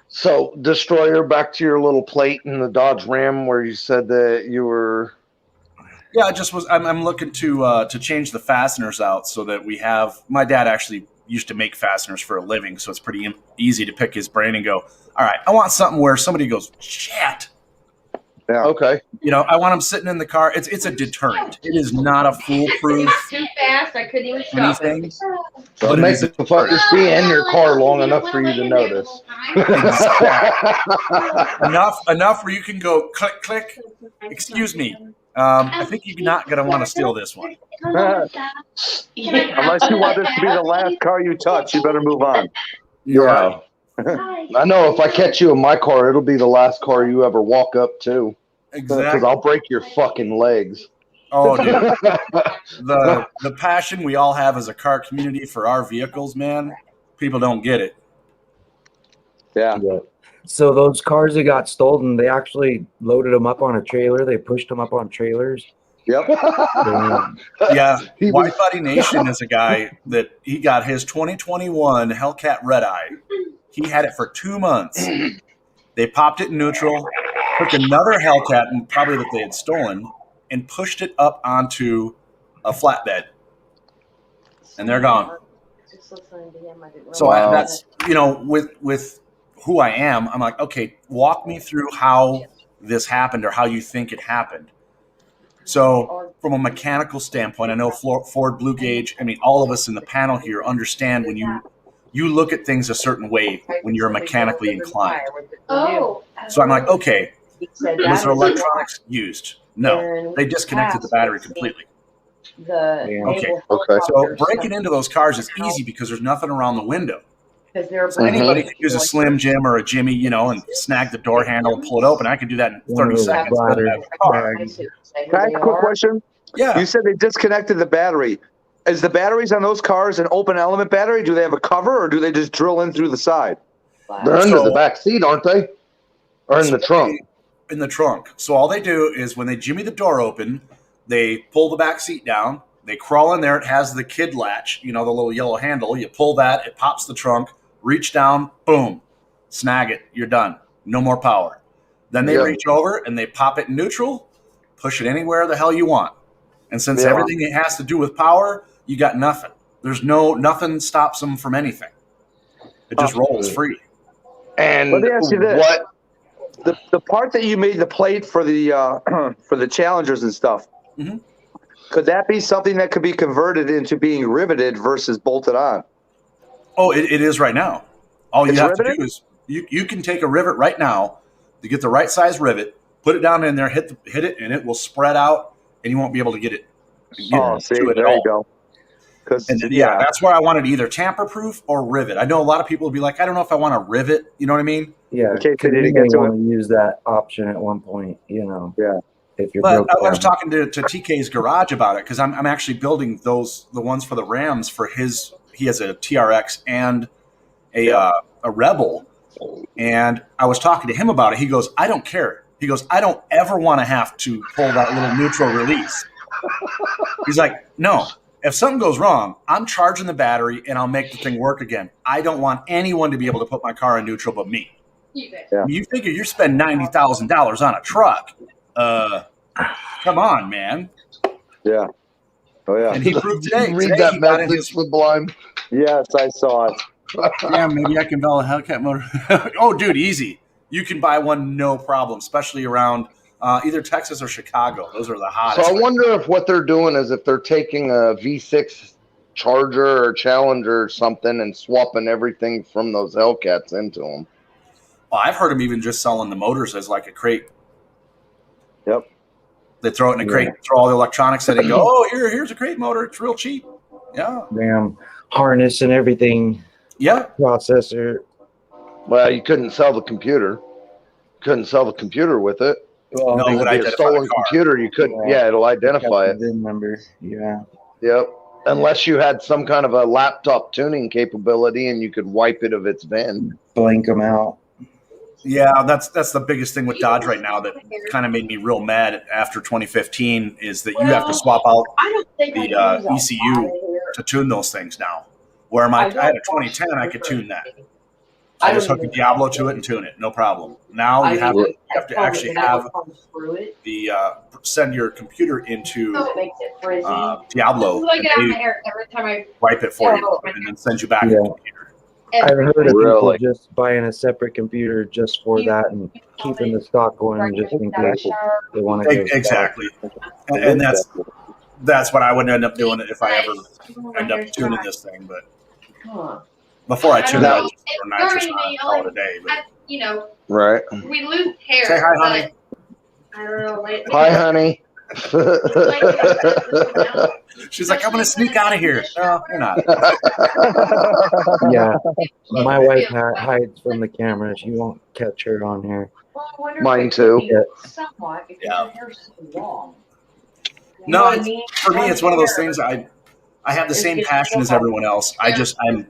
Speaker 2: So, Destroyer, back to your little plate in the Dodge Ram where you said that you were...
Speaker 5: Yeah, I'm looking to change the fasteners out so that we have... My dad actually used to make fasteners for a living, so it's pretty easy to pick his brain and go, all right, I want something where somebody goes, shit.
Speaker 4: Yeah.
Speaker 2: Okay.
Speaker 5: You know, I want them sitting in the car. It's a deterrent. It is not a foolproof
Speaker 3: Too fast. I couldn't even stop
Speaker 5: anything.
Speaker 3: it.
Speaker 2: So
Speaker 5: But it
Speaker 2: make
Speaker 5: is a
Speaker 2: the fuckers be in your car long enough for you to notice.
Speaker 5: enough where you can go click, click. Excuse me. I think you're not going to want to steal this one.
Speaker 4: Unless you want this to be the last car you touch, you better move on.
Speaker 5: You're
Speaker 2: Yeah.
Speaker 5: right.
Speaker 2: I know if I catch you in my car, it'll be the last car you ever walk up to. Because
Speaker 5: Exactly.
Speaker 2: I'll break your fucking legs.
Speaker 5: Oh, dude. The passion we all have as a car community for our vehicles, man, people don't get it.
Speaker 4: Yeah.
Speaker 1: Yeah. So those cars that got stolen, they actually loaded them up on a trailer. They pushed them up on trailers.
Speaker 4: Yep.
Speaker 5: Yeah.
Speaker 2: He
Speaker 5: White
Speaker 2: was-
Speaker 5: Body Nation is a guy that he got his 2021 Hellcat Red Eye. He had it for 2 months. They popped it in neutral, took another Hellcat, and probably that they had stolen, and pushed it up onto a flatbed. And they're gone. So
Speaker 2: Wow.
Speaker 5: that's, you know, with who I am, I'm like, okay, walk me through how this happened or how you think it happened. So from a mechanical standpoint, I know Ford Blue Gauge, I mean, all of us in the panel here understand when you look at things a certain way when you're mechanically inclined.
Speaker 3: Oh.
Speaker 5: So I'm like, okay, was there electronics used? No, they disconnected the battery completely. Okay. So breaking into those cars is easy because there's nothing around the window. So anybody could use a Slim Jim or a Jimmy, you know, and snag the door handle and pull it open. I could do that in
Speaker 1: One of
Speaker 5: 30
Speaker 1: those
Speaker 5: seconds.
Speaker 1: bladder
Speaker 5: Doesn't have a car.
Speaker 1: bags.
Speaker 4: Can I ask a quick question?
Speaker 5: Yeah.
Speaker 4: You said they disconnected the battery. Is the batteries on those cars an open element battery? Do they have a cover or do they just drill in through the side?
Speaker 2: They're under
Speaker 5: So-
Speaker 2: the back seat, aren't they? Or in the trunk?
Speaker 5: In the trunk. So all they do is when they jimmy the door open, they pull the back seat down, they crawl in there. It has the kid latch, you know, the little yellow handle. You pull that, it pops the trunk, reach down, boom, snag it. You're done. No more power. Then they
Speaker 2: Yeah.
Speaker 5: reach over and they pop it in neutral, push it anywhere the hell you want. And since
Speaker 2: Yeah.
Speaker 5: everything it has to do with power, you got nothing. There's nothing stops them from anything. It just rolls free.
Speaker 2: And
Speaker 4: Let me ask you this.
Speaker 2: what?
Speaker 4: The part that you made the plate for the Challengers and stuff,
Speaker 5: Mhm.
Speaker 4: could that be something that could be converted into being riveted versus bolted on?
Speaker 5: Oh, it is right now. All you
Speaker 4: It's
Speaker 5: have
Speaker 4: riveted?
Speaker 5: to do is you can take a rivet right now to get the right size rivet, put it down in there, hit it, and it will spread out, and you won't be able to get it.
Speaker 4: Oh, see,
Speaker 5: to it at
Speaker 4: there you
Speaker 5: all.
Speaker 4: go. Because
Speaker 5: And yeah, that's where I wanted either tamper proof or rivet. I know a lot of people will be like, I don't know if I want to rivet. You know what I mean?
Speaker 1: Yeah,
Speaker 4: In case they
Speaker 1: because
Speaker 4: didn't
Speaker 1: you
Speaker 4: get
Speaker 1: may
Speaker 4: to
Speaker 1: want to use that option at one point, you know.
Speaker 4: Yeah.
Speaker 1: If you're
Speaker 5: But
Speaker 1: broke
Speaker 5: I was
Speaker 1: down.
Speaker 5: talking to TK's garage about it because I'm actually building the ones for the Rams for his. He has a TRX and a Rebel, and I was talking to him about it. He goes, I don't care. He goes, I don't ever want to have to pull that little neutral release. He's like, no. If something goes wrong, I'm charging the battery and I'll make the thing work again. I don't want anyone to be able to put my car in neutral but me.
Speaker 4: Yeah.
Speaker 5: You figure you're spending $90,000 on a truck. Come on, man.
Speaker 4: Yeah. Oh, yeah.
Speaker 5: And he proved today.
Speaker 2: Read
Speaker 5: Today
Speaker 2: that
Speaker 5: he got in
Speaker 2: message
Speaker 5: his,
Speaker 2: sublime.
Speaker 4: Yes, I saw it.
Speaker 5: yeah, maybe I can build a Hellcat motor. Oh, dude, easy. You can buy one, no problem, especially around either Texas or Chicago. Those are the
Speaker 2: So
Speaker 5: hottest.
Speaker 2: I wonder if what they're doing is if they're taking a V6 Charger or Challenger or something and swapping everything from those Hellcats into them.
Speaker 5: Well, I've heard them even just selling the motors as like a crate.
Speaker 4: Yep.
Speaker 5: They throw it in a crate, throw all the electronics in it, and go, oh, here's a crate motor. It's real cheap. Yeah.
Speaker 1: Damn harness and everything,
Speaker 5: Yeah.
Speaker 1: processor.
Speaker 2: Well, you couldn't sell the computer. Couldn't sell the computer with it.
Speaker 1: Well,
Speaker 5: No,
Speaker 1: they
Speaker 5: but
Speaker 2: It'd be a
Speaker 5: identify the
Speaker 2: stolen
Speaker 5: car.
Speaker 2: computer. You couldn't.
Speaker 1: Yeah.
Speaker 2: Yeah, it'll
Speaker 1: got
Speaker 2: identify
Speaker 1: the
Speaker 2: it.
Speaker 1: VIN number. Yeah.
Speaker 2: Yep. Unless you had some kind of a laptop tuning capability and you could wipe it of its VIN.
Speaker 1: Blank them out.
Speaker 5: Yeah, that's the biggest thing with Dodge right now that kind of made me real mad after 2015 is that you have to swap out
Speaker 3: I don't think
Speaker 5: the
Speaker 3: I can use a
Speaker 5: ECU to tune those things now. Where I had a 2010, I could tune that. I just hook a Diablo to it and tune it. No problem. Now you have to actually have the send your computer into Diablo,
Speaker 3: Like
Speaker 5: and
Speaker 3: it out my
Speaker 5: they
Speaker 3: hair every time I.
Speaker 5: wipe it for you, and then send you back
Speaker 1: Yeah.
Speaker 5: your computer.
Speaker 1: I've heard of people
Speaker 2: Really?
Speaker 1: just buying a separate computer just for that and keeping the stock one just in case they want to go.
Speaker 5: Exactly, and that's what I would end up doing if I ever end up tuning this thing. But before I tune it, I just throw nitrous on and call it a day. But
Speaker 3: You know,
Speaker 2: Right.
Speaker 3: we lose hair.
Speaker 5: say hi, honey.
Speaker 3: I don't know.
Speaker 2: Hi, honey.
Speaker 5: She's like, I'm going to sneak out of here. No, you're not.
Speaker 1: Yeah, my wife hides from the camera. She won't catch her on here.
Speaker 2: Mine too.
Speaker 3: Somewhat because
Speaker 5: Yeah.
Speaker 3: your hair's so long.
Speaker 5: No, for me, it's one of those things. I have the same passion as everyone else. I'm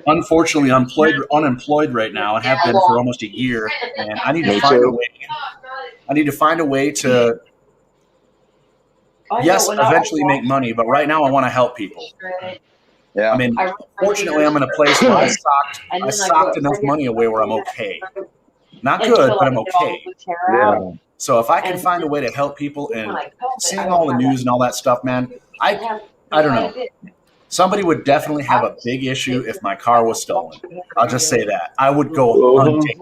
Speaker 5: unfortunately unemployed right now, and have been for almost a year. And I need to find a way. I need to find a way to, yes, eventually make money. But right now, I want to help people.
Speaker 2: Yeah.
Speaker 5: I mean, fortunately, I'm in a place where I socked enough money away where I'm okay. Not good, but I'm okay.
Speaker 2: Yeah.
Speaker 5: So if I can find a way to help people, and seeing all the news and all that stuff, man, I don't know. Somebody would definitely have a big issue if my car was stolen. I'll just say that. I would go hunting.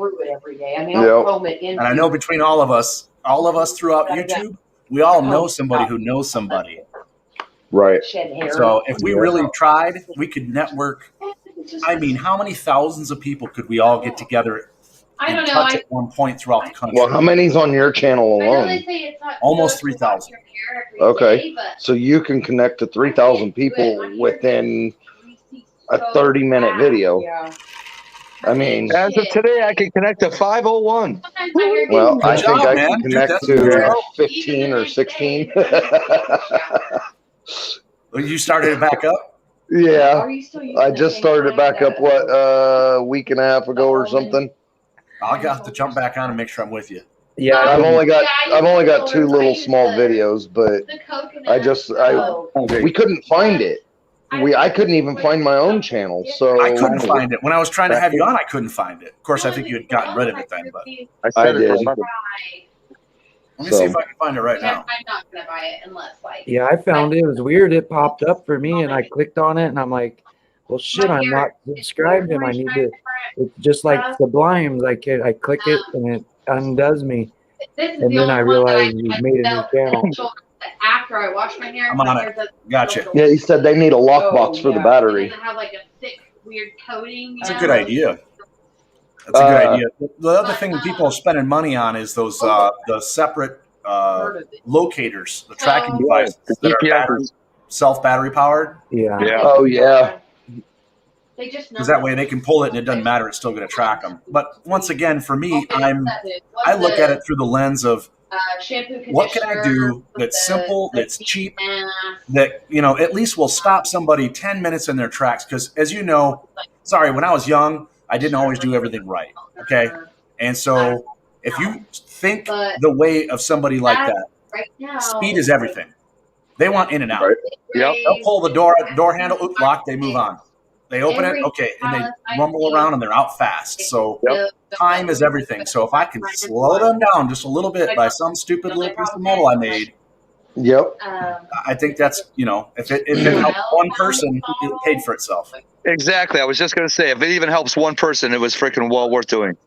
Speaker 5: And I know between all of us throughout YouTube, we all know somebody who knows somebody.
Speaker 2: Right.
Speaker 5: So if we really tried, we could network. I mean, how many thousands of people could we all get together and touch at one point throughout the country?
Speaker 2: Well, how many's on your channel alone?
Speaker 5: Almost 3,000.
Speaker 2: Okay. So you can connect to 3,000 people within a 30-minute video. I mean,
Speaker 4: As of today, I can connect to 501.
Speaker 2: well, I
Speaker 5: Good
Speaker 2: think
Speaker 5: job,
Speaker 2: I
Speaker 5: man.
Speaker 2: can
Speaker 5: Dude,
Speaker 2: connect
Speaker 5: that's
Speaker 2: to
Speaker 5: good.
Speaker 2: 15 or 16.
Speaker 5: You started it back up?
Speaker 2: Yeah. I just started it back up, what, a week and a half ago or something.
Speaker 5: I'll have to jump back on and make sure I'm with you.
Speaker 1: Yeah,
Speaker 2: I've only got two little small videos, but we couldn't find it. I couldn't even find my own channel, so
Speaker 5: I couldn't find it. When I was trying to have you on, I couldn't find it. Of course, I think you had gotten rid of it then, but
Speaker 2: I did.
Speaker 5: let me see if I can find it right now.
Speaker 3: I'm not gonna buy it unless
Speaker 1: yeah, I found it. It was weird. It popped up for me, and I clicked on it, and I'm like, well, shit, I'm not subscribed to him. I need to. It's just like Sublimes. I click it, and it undoes me. And then I realized you made a new channel.
Speaker 3: After I wash my hair,
Speaker 5: I'm on it. Gotcha.
Speaker 2: Yeah, he said they need a lockbox for the battery.
Speaker 3: And have like a thick, weird coating.
Speaker 5: That's a good idea. That's a good idea. The other thing people are spending money on is those the separate locators, the tracking devices that are self-battery powered.
Speaker 1: Yeah.
Speaker 2: Oh, yeah.
Speaker 3: Because
Speaker 5: that way they can pull it and it doesn't matter. It's still going to track them. But once again, for me, I look at it through the lens of what can I do that's simple, that's cheap, that, at least will stop somebody 10 minutes in their tracks. Because as you know, when I was young, I didn't always do everything right. Okay. And so if you think the way of somebody like that, speed is everything. They want in and out.
Speaker 4: Right. Yep.
Speaker 5: They'll pull the door handle, lock, they move on. They open it, okay, and they rumble around and they're out fast. So time is everything. So if I can slow them down just a little bit by some stupid little piece of metal I made,
Speaker 2: Yep.
Speaker 5: I think that's, if it helps one person, it paid for itself.
Speaker 4: Exactly. I was just going to say, if it even helps one person, it was freaking well worth doing.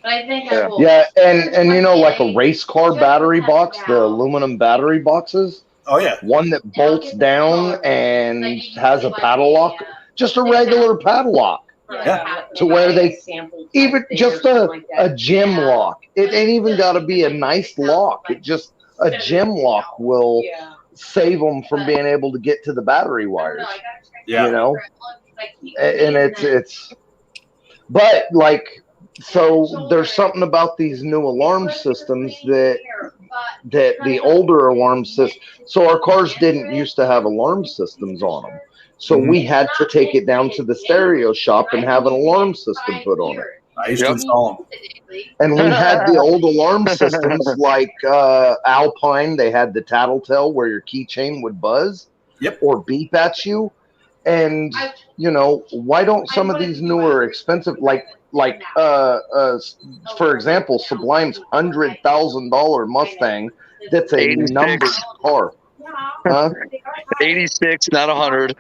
Speaker 2: Yeah, and like a race car battery box, the aluminum battery boxes.
Speaker 5: Oh, yeah.
Speaker 2: One that bolts down and has a padlock. Just a regular padlock.
Speaker 5: Yeah.
Speaker 2: To where they even just a gym lock. It ain't even got to be a nice lock. It just a gym lock will save them from being able to get to the battery wires.
Speaker 5: Yeah.
Speaker 2: And it's but like, so there's something about these new alarm systems that the older alarm system. So our cars didn't used to have alarm systems on them. So we had to take it down to the stereo shop and have an alarm system put on it.
Speaker 5: I used to install them.
Speaker 2: And we had the old alarm systems like Alpine. They had the tattletale where your keychain would buzz or beep at you. And you know, why don't some of these newer, expensive, for example, Sublime's $100,000 Mustang, that's a
Speaker 4: 86.
Speaker 2: numbered car, huh?
Speaker 4: 86, not 100.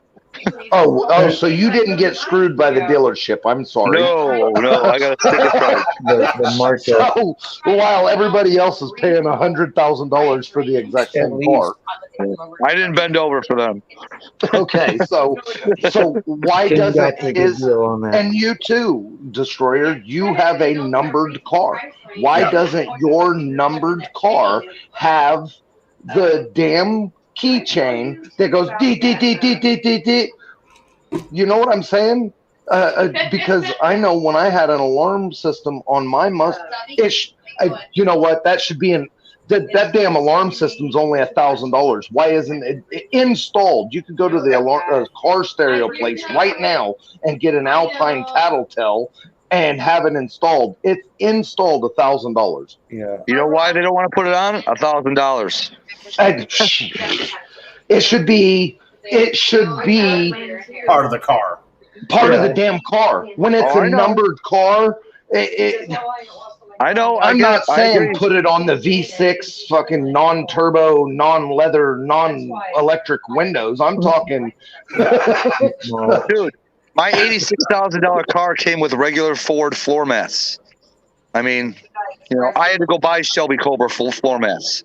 Speaker 2: Oh, so you didn't get screwed by the dealership. I'm sorry.
Speaker 4: No, I got a sticker price.
Speaker 1: The market.
Speaker 2: So while everybody else is paying $100,000 for the exact same car.
Speaker 4: I didn't bend over for them.
Speaker 2: Okay, so why
Speaker 1: Ken
Speaker 2: doesn't
Speaker 1: got the good
Speaker 2: his,
Speaker 1: deal on that.
Speaker 2: and you too, Destroyer, you have a numbered car. Why
Speaker 5: Yeah.
Speaker 2: doesn't your numbered car have the damn keychain that goes dee dee dee dee dee dee dee? You know what I'm saying? Because I know when I had an alarm system on my Mustang, you know what? That should be that damn alarm system's only $1,000. Why isn't it installed? You could go to the car stereo place right now and get an Alpine Tattletale and have it installed. It's installed $1,000.
Speaker 1: Yeah.
Speaker 4: You know why they don't want to put it on? $1,000.
Speaker 2: It should be
Speaker 5: Part of the car.
Speaker 2: part of the damn car. When it's
Speaker 4: Oh, I
Speaker 2: a
Speaker 4: know.
Speaker 2: numbered car,
Speaker 4: I know.
Speaker 2: I'm not
Speaker 4: I
Speaker 2: saying
Speaker 4: agree.
Speaker 2: put it on the V6 fucking non-turbo, non-leather, non-electric windows. I'm talking.
Speaker 1: Well,
Speaker 4: Dude, my $86,000 car came with regular Ford floor mats. I mean, you know, I had to go buy Shelby Cobra full floor mats.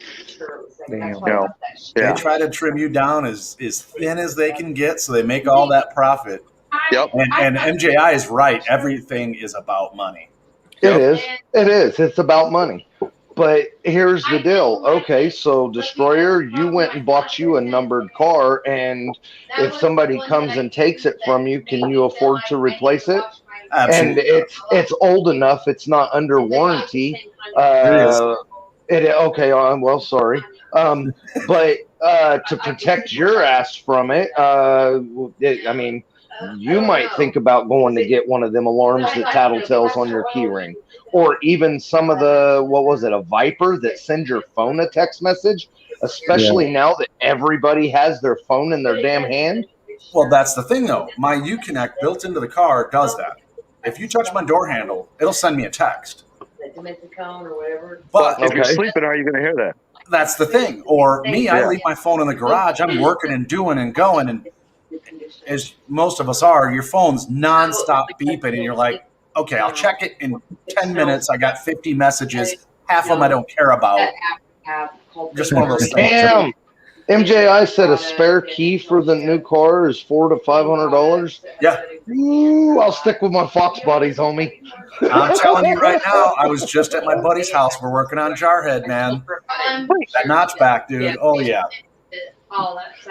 Speaker 1: damn.
Speaker 4: You know, yeah.
Speaker 5: They try to trim you down as thin as they can get, so they make all that profit.
Speaker 4: Yep.
Speaker 5: And MJI is right. Everything is about money.
Speaker 2: It is. It's about money. But here's the deal. Okay, so Destroyer, you went and bought you a numbered car, and if somebody comes and takes it from you, can you afford to replace it?
Speaker 5: Absolutely.
Speaker 2: And it's old enough. It's not under warranty. Okay. Well, sorry. But to protect your ass from it, I mean, you might think about going to get one of them alarms that tattletales on your key ring, or even some of the, what was it, a Viper that sends your phone a text message, especially now that everybody has their phone in their damn hand.
Speaker 5: Well, that's the thing, though. My Uconnect built into the car does that. If you touch my door handle, it'll send me a text. But
Speaker 4: If you're
Speaker 2: Okay.
Speaker 4: sleeping, how are you going to hear that?
Speaker 5: that's the thing. Or me, I
Speaker 4: Yeah.
Speaker 5: leave my phone in the garage. I'm working and doing and going, and as most of us are, your phone's nonstop beeping, and you're like, okay, I'll check it in 10 minutes. I got 50 messages. Half of them I don't care about. Just one of those things.
Speaker 2: Damn. MJI said a spare key for the new car is $400 to $500.
Speaker 5: Yeah.
Speaker 2: Ooh, I'll stick with my Fox buddies, homie.
Speaker 5: I'm telling you right now, I was just at my buddy's house. We're working on Jarhead, man. That notchback, dude. Oh, yeah.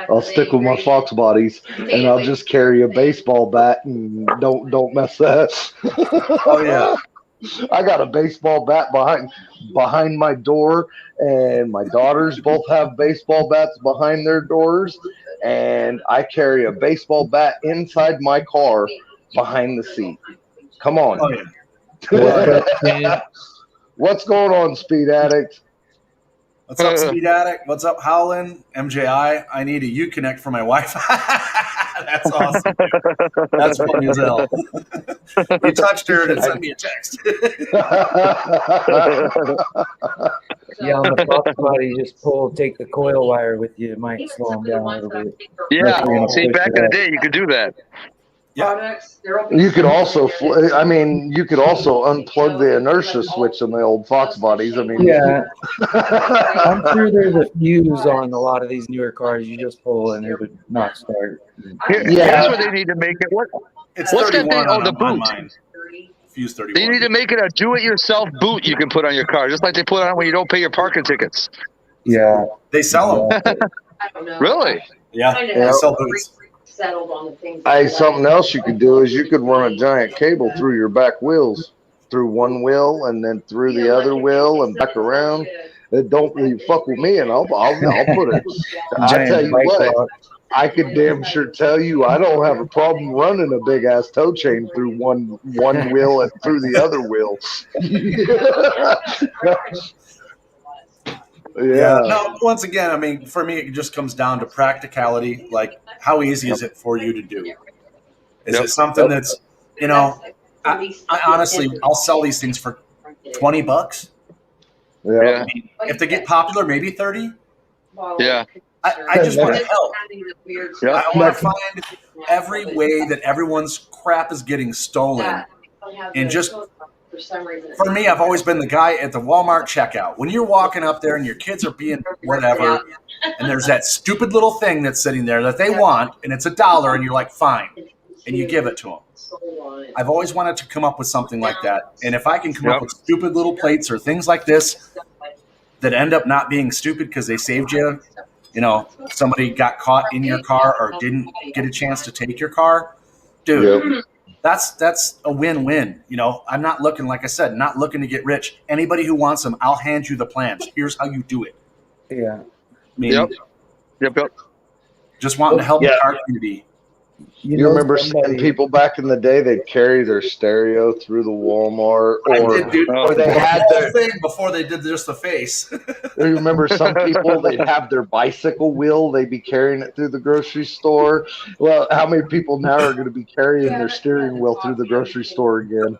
Speaker 2: I'll stick with my Fox bodies, and I'll just carry a baseball bat and don't mess that.
Speaker 5: Oh, yeah.
Speaker 2: I got a baseball bat behind my door, and my daughters both have baseball bats behind their doors, and I carry a baseball bat inside my car behind the seat. Come on.
Speaker 5: Oh, yeah.
Speaker 2: What's going on, Speed Addict?
Speaker 5: What's up, Speed Addict? What's up, Howlin'? MJI? I need a Uconnect for my Wi-Fi. That's awesome. That's funny as hell. You touched her and it sent me a text.
Speaker 1: Yeah, on the Fox body, just take the coil wire with you. It might slow them down a little bit.
Speaker 4: Yeah. See, back in the day, you could do that.
Speaker 5: Yeah.
Speaker 2: You could also, you could also unplug the inertia switch on the old Fox bodies. I mean,
Speaker 1: Yeah, I'm sure there's a fuse on a lot of these newer cars. You just pull and it would not start.
Speaker 2: Yeah.
Speaker 4: Here's what they need to make it.
Speaker 5: It's
Speaker 4: What's that
Speaker 5: 31
Speaker 4: thing? Oh,
Speaker 5: on,
Speaker 4: the
Speaker 5: on
Speaker 4: boot.
Speaker 5: mine. Fuse
Speaker 4: They
Speaker 5: 31.
Speaker 4: need to make it a do-it-yourself boot you can put on your car, just like they put on when you don't pay your parking tickets.
Speaker 1: Yeah.
Speaker 5: They sell them.
Speaker 4: Really?
Speaker 5: Yeah. They sell boots.
Speaker 2: Hey, something else you could do is you could run a giant cable through your back wheels, through one wheel and then through the other wheel and back around. Don't really fuck with me, and I'll put it. I tell you what, I could damn sure tell you I don't have a problem running a big ass tow chain through one wheel and through the other wheel.
Speaker 5: Yeah. No, once again, I mean, for me, it just comes down to practicality. Like, how easy is it for you to do? Is it something that's, you know, I honestly, I'll sell these things for $20.
Speaker 2: Yeah.
Speaker 5: I mean, if they get popular, maybe 30.
Speaker 6: Yeah.
Speaker 5: I just want to help.
Speaker 6: Yep.
Speaker 5: I want to find every way that everyone's crap is getting stolen. And just for me, I've always been the guy at the Walmart checkout. When you're walking up there and your kids are being whatever, and there's that stupid little thing that's sitting there that they want, and it's $1, and you're like, fine, and you give it to them. I've always wanted to come up with something like that. And if I can come up with stupid little plates or things like this that end up not being stupid because they saved you, you know, somebody got caught in your car or didn't get a chance to take your car, dude. That's a win-win. You know, I'm not looking, like I said, not looking to get rich. Anybody who wants them, I'll hand you the plans. Here's how you do it.
Speaker 1: Yeah.
Speaker 5: I mean,
Speaker 6: Yep.
Speaker 5: just wanting to help the car community.
Speaker 2: You remember seeing people back in the day, they'd carry their stereo through the Walmart, or they had their
Speaker 5: thing before they did just the face.
Speaker 2: You remember some people, they'd have their bicycle wheel, they'd be carrying it through the grocery store. Well, how many people now are going to be carrying their steering wheel through the grocery store again?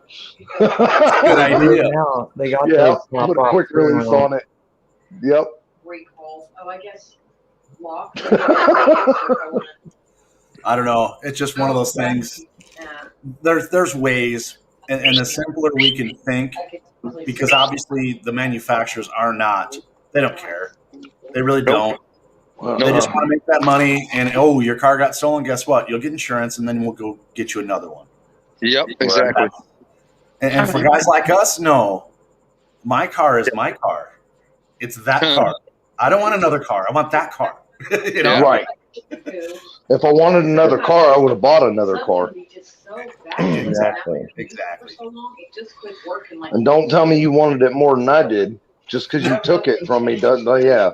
Speaker 5: Good idea.
Speaker 1: Now they got
Speaker 2: put a quick release on it. Yep.
Speaker 3: Recall. Oh, I guess lock.
Speaker 5: I don't know. It's just one of those things. There's ways, and the simpler we can think, because obviously the manufacturers are not. They don't care. They really don't. They just want to make that money. And your car got stolen. Guess what? You'll get insurance, and then we'll go get you another one.
Speaker 6: Yep, exactly.
Speaker 5: And for guys like us, no. My car is my car. It's that car. I don't want another car. I want that car. You know?
Speaker 2: Right. If I wanted another car, I would have bought another car.
Speaker 1: Exactly.
Speaker 2: And don't tell me you wanted it more than I did, just because you took it from me. Doesn't? Yeah.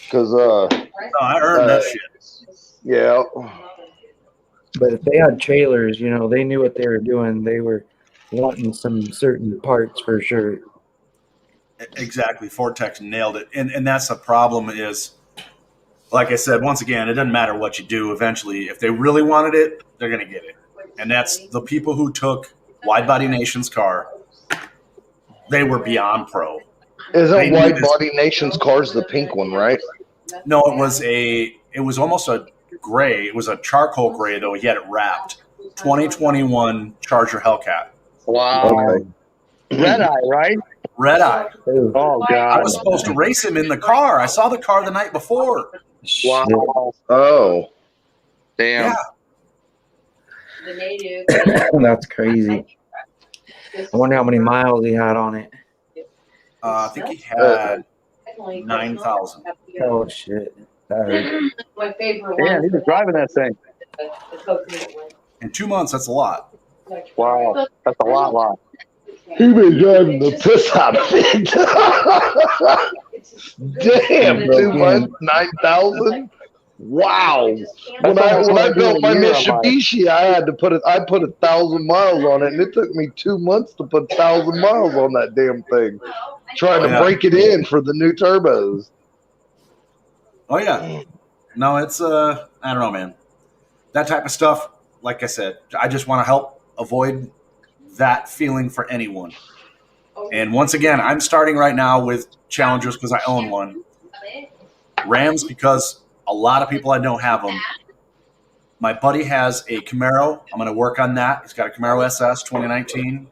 Speaker 2: Because
Speaker 5: I earned that shit.
Speaker 2: Yeah.
Speaker 1: But if they had trailers, you know, they knew what they were doing. They were wanting some certain parts for sure.
Speaker 5: Exactly. Fordtech nailed it. And that's the problem is, like I said, once again, it doesn't matter what you do. Eventually, if they really wanted it, they're going to get it. And that's the people who took Wide Body Nation's car. They were beyond pro.
Speaker 2: Isn't Wide Body Nation's cars the pink one, right?
Speaker 5: No, it was almost a gray. It was a charcoal gray, though. He had it wrapped. 2021 Charger Hellcat.
Speaker 6: Wow.
Speaker 2: Okay.
Speaker 6: Red Eye, right?
Speaker 5: Red Eye.
Speaker 6: Oh, God.
Speaker 5: I was supposed to race him in the car. I saw the car the night before.
Speaker 6: Wow.
Speaker 2: Oh.
Speaker 6: Damn.
Speaker 5: Yeah.
Speaker 1: That's crazy. I wonder how many miles he had on it.
Speaker 5: I think he had 9,000.
Speaker 1: Oh shit! That hurt.
Speaker 3: My favorite
Speaker 6: Damn, he was driving that thing.
Speaker 5: In 2 months, that's a lot.
Speaker 6: Wow. That's a lot.
Speaker 2: He been driving the piss out of it. Damn, 2 months, 9,000. Wow. When I built my Mitsubishi, I put 1,000 miles on it, and it took me 2 months to put 1,000 miles on that damn thing, trying to break it in for the new turbos.
Speaker 5: Oh yeah. No, it's I don't know, man. That type of stuff, like I said, I just want to help avoid that feeling for anyone. And once again, I'm starting right now with Challengers because I own one. Rams because a lot of people I know have them. My buddy has a Camaro. I'm going to work on that. He's got a Camaro SS 2019.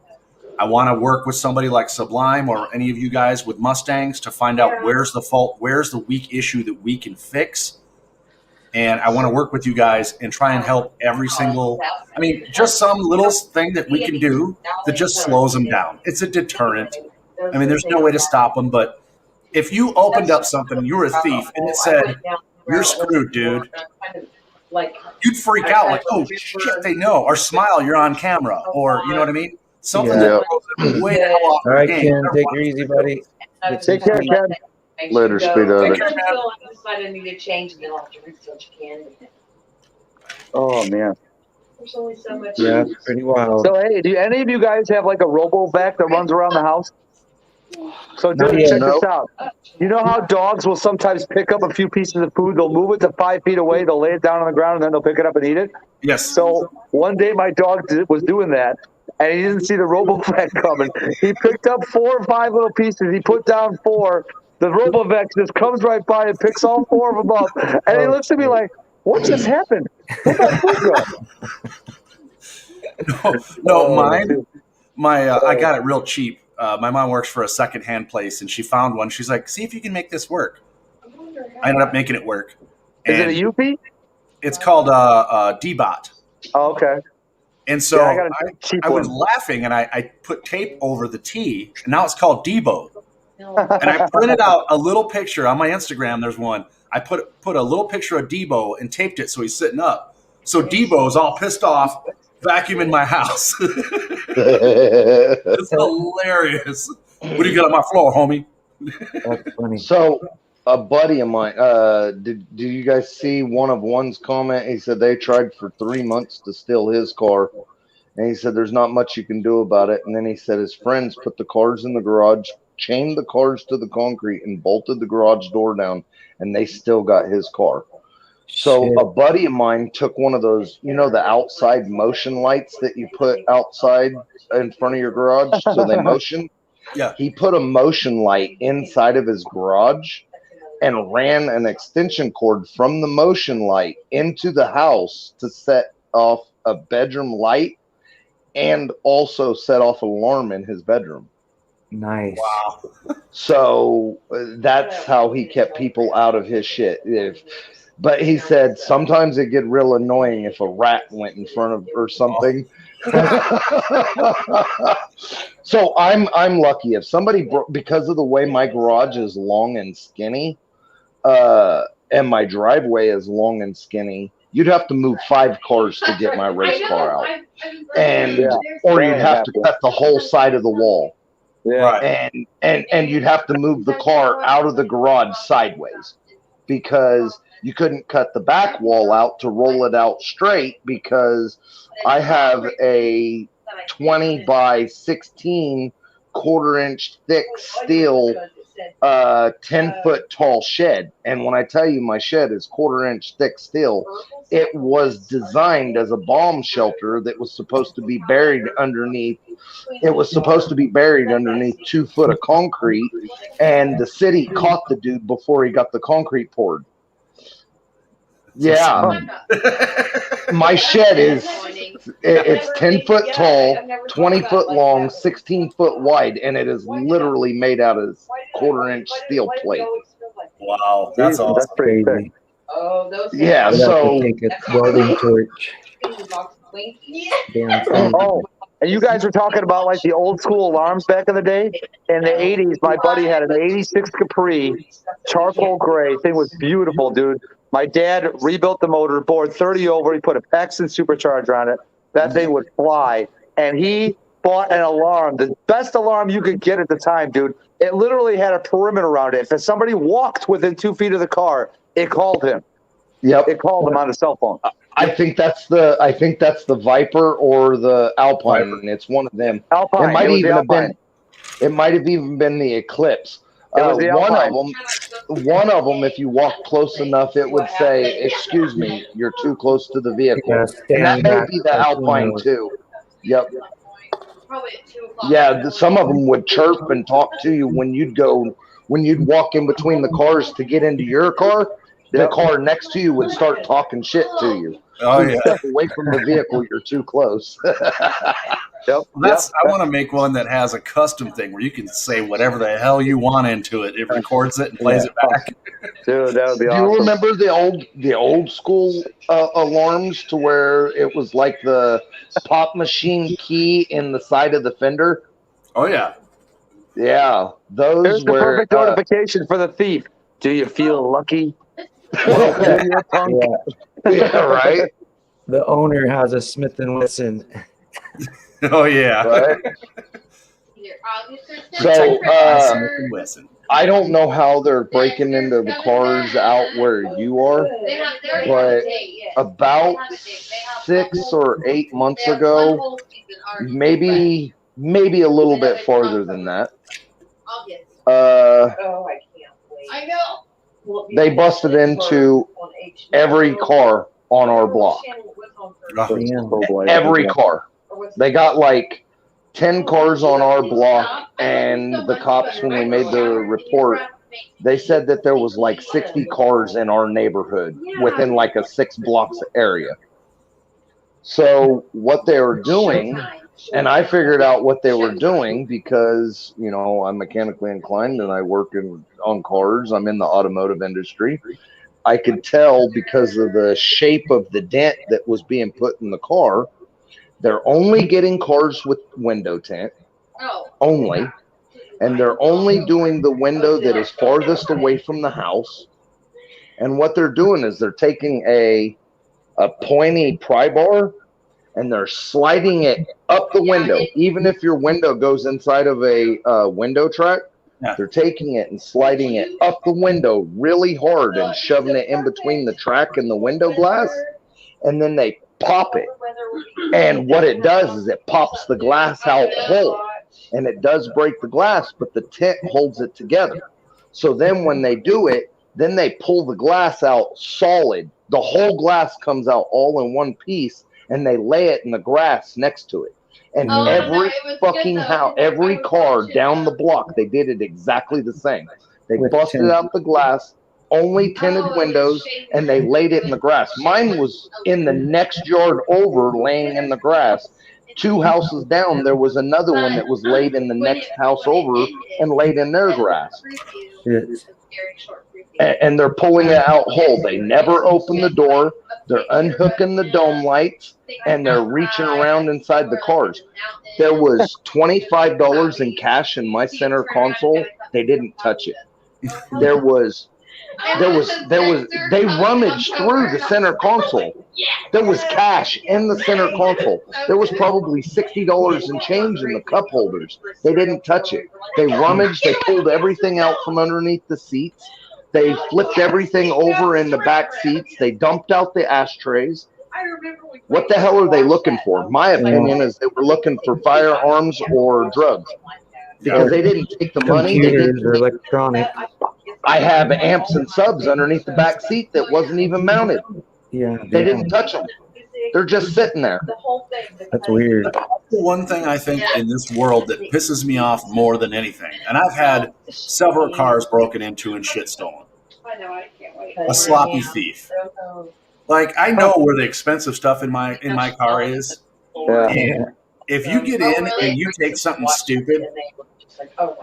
Speaker 5: I want to work with somebody like Sublime or any of you guys with Mustangs to find out where's the fault, where's the weak issue that we can fix. And I want to work with you guys and try and help every single, I mean, just some little thing that we can do that just slows them down. It's a deterrent. I mean, there's no way to stop them, but if you opened up something, you were a thief, and it said, "You're screwed, dude," you'd freak out like, "Oh shit, they know," or smile, "You're on camera," or you know what I mean? Something that throws them way the hell off
Speaker 1: All right, Ken, take her easy, buddy.
Speaker 6: Take care, Ken.
Speaker 2: Later, speed of it.
Speaker 3: I need to change and I'll have to research again.
Speaker 6: Oh, man.
Speaker 3: There's only so much.
Speaker 1: Yeah, it's pretty wild.
Speaker 6: So, hey, do any of you guys have like a robo vac that runs around the house?
Speaker 4: So,
Speaker 1: Not
Speaker 4: dude,
Speaker 1: yet.
Speaker 4: check this
Speaker 2: Nope.
Speaker 4: out. You know how dogs will sometimes pick up a few pieces of food? They'll move it to 5 feet away. They'll lay it down on the ground, and then they'll pick it up and eat it.
Speaker 5: Yes.
Speaker 4: So one day my dog was doing that, and he didn't see the RoboVac coming. He picked up 4 or 5 little pieces. He put down 4. The RoboVac just comes right by and picks all 4 of them up. And he looks at me like, what just happened? Where'd my food go?
Speaker 5: No, mine. I got it real cheap. My mom works for a secondhand place, and she found one. She's like, "See if you can make this work." I ended up making it work.
Speaker 4: Is it
Speaker 5: And
Speaker 4: a UP?
Speaker 5: it's called D-Bot.
Speaker 4: Oh, okay.
Speaker 5: And so
Speaker 4: Yeah, I got a cheap
Speaker 5: I was
Speaker 4: one.
Speaker 5: laughing, and I put tape over the T, and now it's called Debo. And I printed out a little picture on my Instagram. There's one. I put a little picture of Debo and taped it so he's sitting up. So Debo's all pissed off, vacuuming my house. It's hilarious. What do you got on my floor, homie?
Speaker 1: That's funny.
Speaker 2: So a buddy of mine, did you guys see one's comment? He said they tried for 3 months to steal his car, and he said there's not much you can do about it. And then he said his friends put the cars in the garage, chained the cars to the concrete, and bolted the garage door down, and they still got his car. So
Speaker 1: Shit.
Speaker 2: a buddy of mine took one of those, the outside motion lights that you put outside in front of your garage, so they motion.
Speaker 5: Yeah.
Speaker 2: He put a motion light inside of his garage and ran an extension cord from the motion light into the house to set off a bedroom light and also set off an alarm in his bedroom.
Speaker 1: Nice.
Speaker 5: Wow.
Speaker 2: So that's how he kept people out of his shit. But he said sometimes it get real annoying if a rat went in front of or something. So I'm lucky if somebody because of the way my garage is long and skinny, and my driveway is long and skinny, you'd have to move 5 cars to get my race car out, or you'd have to cut the whole side of the wall.
Speaker 4: Yeah.
Speaker 5: Right.
Speaker 2: And you'd have to move the car out of the garage sideways because you couldn't cut the back wall out to roll it out straight because I have a 20 by 16 quarter-inch thick steel 10-foot tall shed. And when I tell you my shed is quarter-inch thick steel, it was designed as a bomb shelter that was supposed to be buried underneath. It was supposed to be buried underneath 2 foot of concrete, and the city caught the dude before he got the concrete poured. Yeah, my shed it's 10 foot tall, 20 foot long, 16 foot wide, and it is literally made out of quarter-inch steel plate.
Speaker 5: Wow, that's awesome.
Speaker 4: That's pretty
Speaker 1: Crazy.
Speaker 4: sick.
Speaker 2: Yeah,
Speaker 1: I'd have to
Speaker 2: so
Speaker 1: take a welding torch. Damn thing.
Speaker 4: Oh, and you guys were talking about like the old school alarms back in the day. In the 80s, my buddy had an 86 Capri, charcoal gray. Thing was beautiful, dude. My dad rebuilt the motor, bored 30 over. He put a Paxton supercharger on it. That thing would fly. And he bought an alarm, the best alarm you could get at the time, dude. It literally had a perimeter around it. If somebody walked within 2 feet of the car, it called him.
Speaker 2: Yep.
Speaker 4: It called him on a cell phone.
Speaker 2: I think that's the Viper or the Alpine.
Speaker 5: Viper.
Speaker 2: It's one of them.
Speaker 4: Alpine.
Speaker 2: It might
Speaker 4: It was the
Speaker 2: even have been.
Speaker 4: Alpine.
Speaker 2: It might have even been the Eclipse.
Speaker 4: It was the Alpine.
Speaker 2: One of them, if you walk close enough, it would say, "Excuse me, you're too close to the vehicle."
Speaker 1: Yeah,
Speaker 2: And that
Speaker 1: stand
Speaker 2: may
Speaker 1: back.
Speaker 2: be the
Speaker 1: That's
Speaker 2: Alpine
Speaker 1: one of
Speaker 2: too. Yep.
Speaker 3: Probably at 2 o'clock.
Speaker 2: Yeah, some of them would chirp and talk to you when you'd walk in between the cars to get into your car. The car next to you would start talking shit to you.
Speaker 5: Oh
Speaker 2: Please
Speaker 5: yeah.
Speaker 2: step away from the vehicle. You're too close.
Speaker 4: Yep.
Speaker 5: I want to make one that has a custom thing where you can say whatever the hell you want into it. It records it and plays it back.
Speaker 4: Dude, that would be
Speaker 2: Do
Speaker 4: awesome.
Speaker 2: you remember the old school alarms to where it was like the pop machine key in the side of the fender?
Speaker 5: Oh yeah.
Speaker 2: Yeah, those
Speaker 4: Here's the
Speaker 2: were
Speaker 4: perfect notification for the thief. Do you feel lucky?
Speaker 1: Yeah,
Speaker 2: yeah, right.
Speaker 1: the owner has a Smith & Wesson.
Speaker 5: Oh yeah.
Speaker 2: Right.
Speaker 3: Either August or
Speaker 2: So,
Speaker 3: September.
Speaker 5: Smith & Wesson.
Speaker 2: I don't know how they're breaking into the cars out where you are,
Speaker 3: They already
Speaker 2: but
Speaker 3: have a date, yes.
Speaker 2: about
Speaker 3: They have a date. They have
Speaker 2: 6
Speaker 3: one
Speaker 2: or 8 months
Speaker 3: they have
Speaker 2: ago,
Speaker 3: one whole season already.
Speaker 2: maybe a little bit farther than that.
Speaker 3: I know.
Speaker 2: they busted into every car on our block. Every car. They got like 10 cars on our block, and the cops, when we made the report, they said that there was like 60 cars in our neighborhood within like a 6 blocks area. So what they were doing, and I figured out what they were doing because, you know, I'm mechanically inclined and I work on cars. I'm in the automotive industry. I could tell because of the shape of the dent that was being put in the car. They're only getting cars with window tint, only, and they're only doing the window that is farthest away from the house. And what they're doing is they're taking a pointy pry bar and they're sliding it up the window. Even if your window goes inside of a window track, they're taking it and sliding it up the window really hard and shoving it in between the track and the window glass, and then they pop it. And what it does is it pops the glass out whole, and it does break the glass, but the tint holds it together. So then when they do it, then they pull the glass out solid. The whole glass comes out all in one piece, and they lay it in the grass next to it. And every fucking house, every car down the block, they did it exactly the same. They busted out the glass, only tinted windows, and they laid it in the grass. Mine was in the next yard over, laying in the grass. 2 houses down, there was another one that was laid in the next house over and laid in their grass. And they're pulling it out whole. They never open the door. They're unhooking the dome lights, and they're reaching around inside the cars. There was $25 in cash in my center console. They didn't touch it. They rummaged through the center console. There was cash in the center console. There was probably $60 in change in the cup holders. They didn't touch it. They rummaged. They pulled everything out from underneath the seats. They flipped everything over in the back seats. They dumped out the ashtrays. What the hell are they looking for? My opinion is they were looking for firearms or drugs. Because they didn't take the money. They didn't
Speaker 1: or electronic.
Speaker 2: I have amps and subs underneath the back seat that wasn't even mounted.
Speaker 1: Yeah,
Speaker 2: They didn't touch them. They're just sitting there.
Speaker 1: That's weird.
Speaker 5: One thing I think in this world that pisses me off more than anything, and I've had several cars broken into and shit stolen. A sloppy thief. Like, I know where the expensive stuff in my car is.
Speaker 6: Yeah.
Speaker 5: And if you get in and you take something stupid,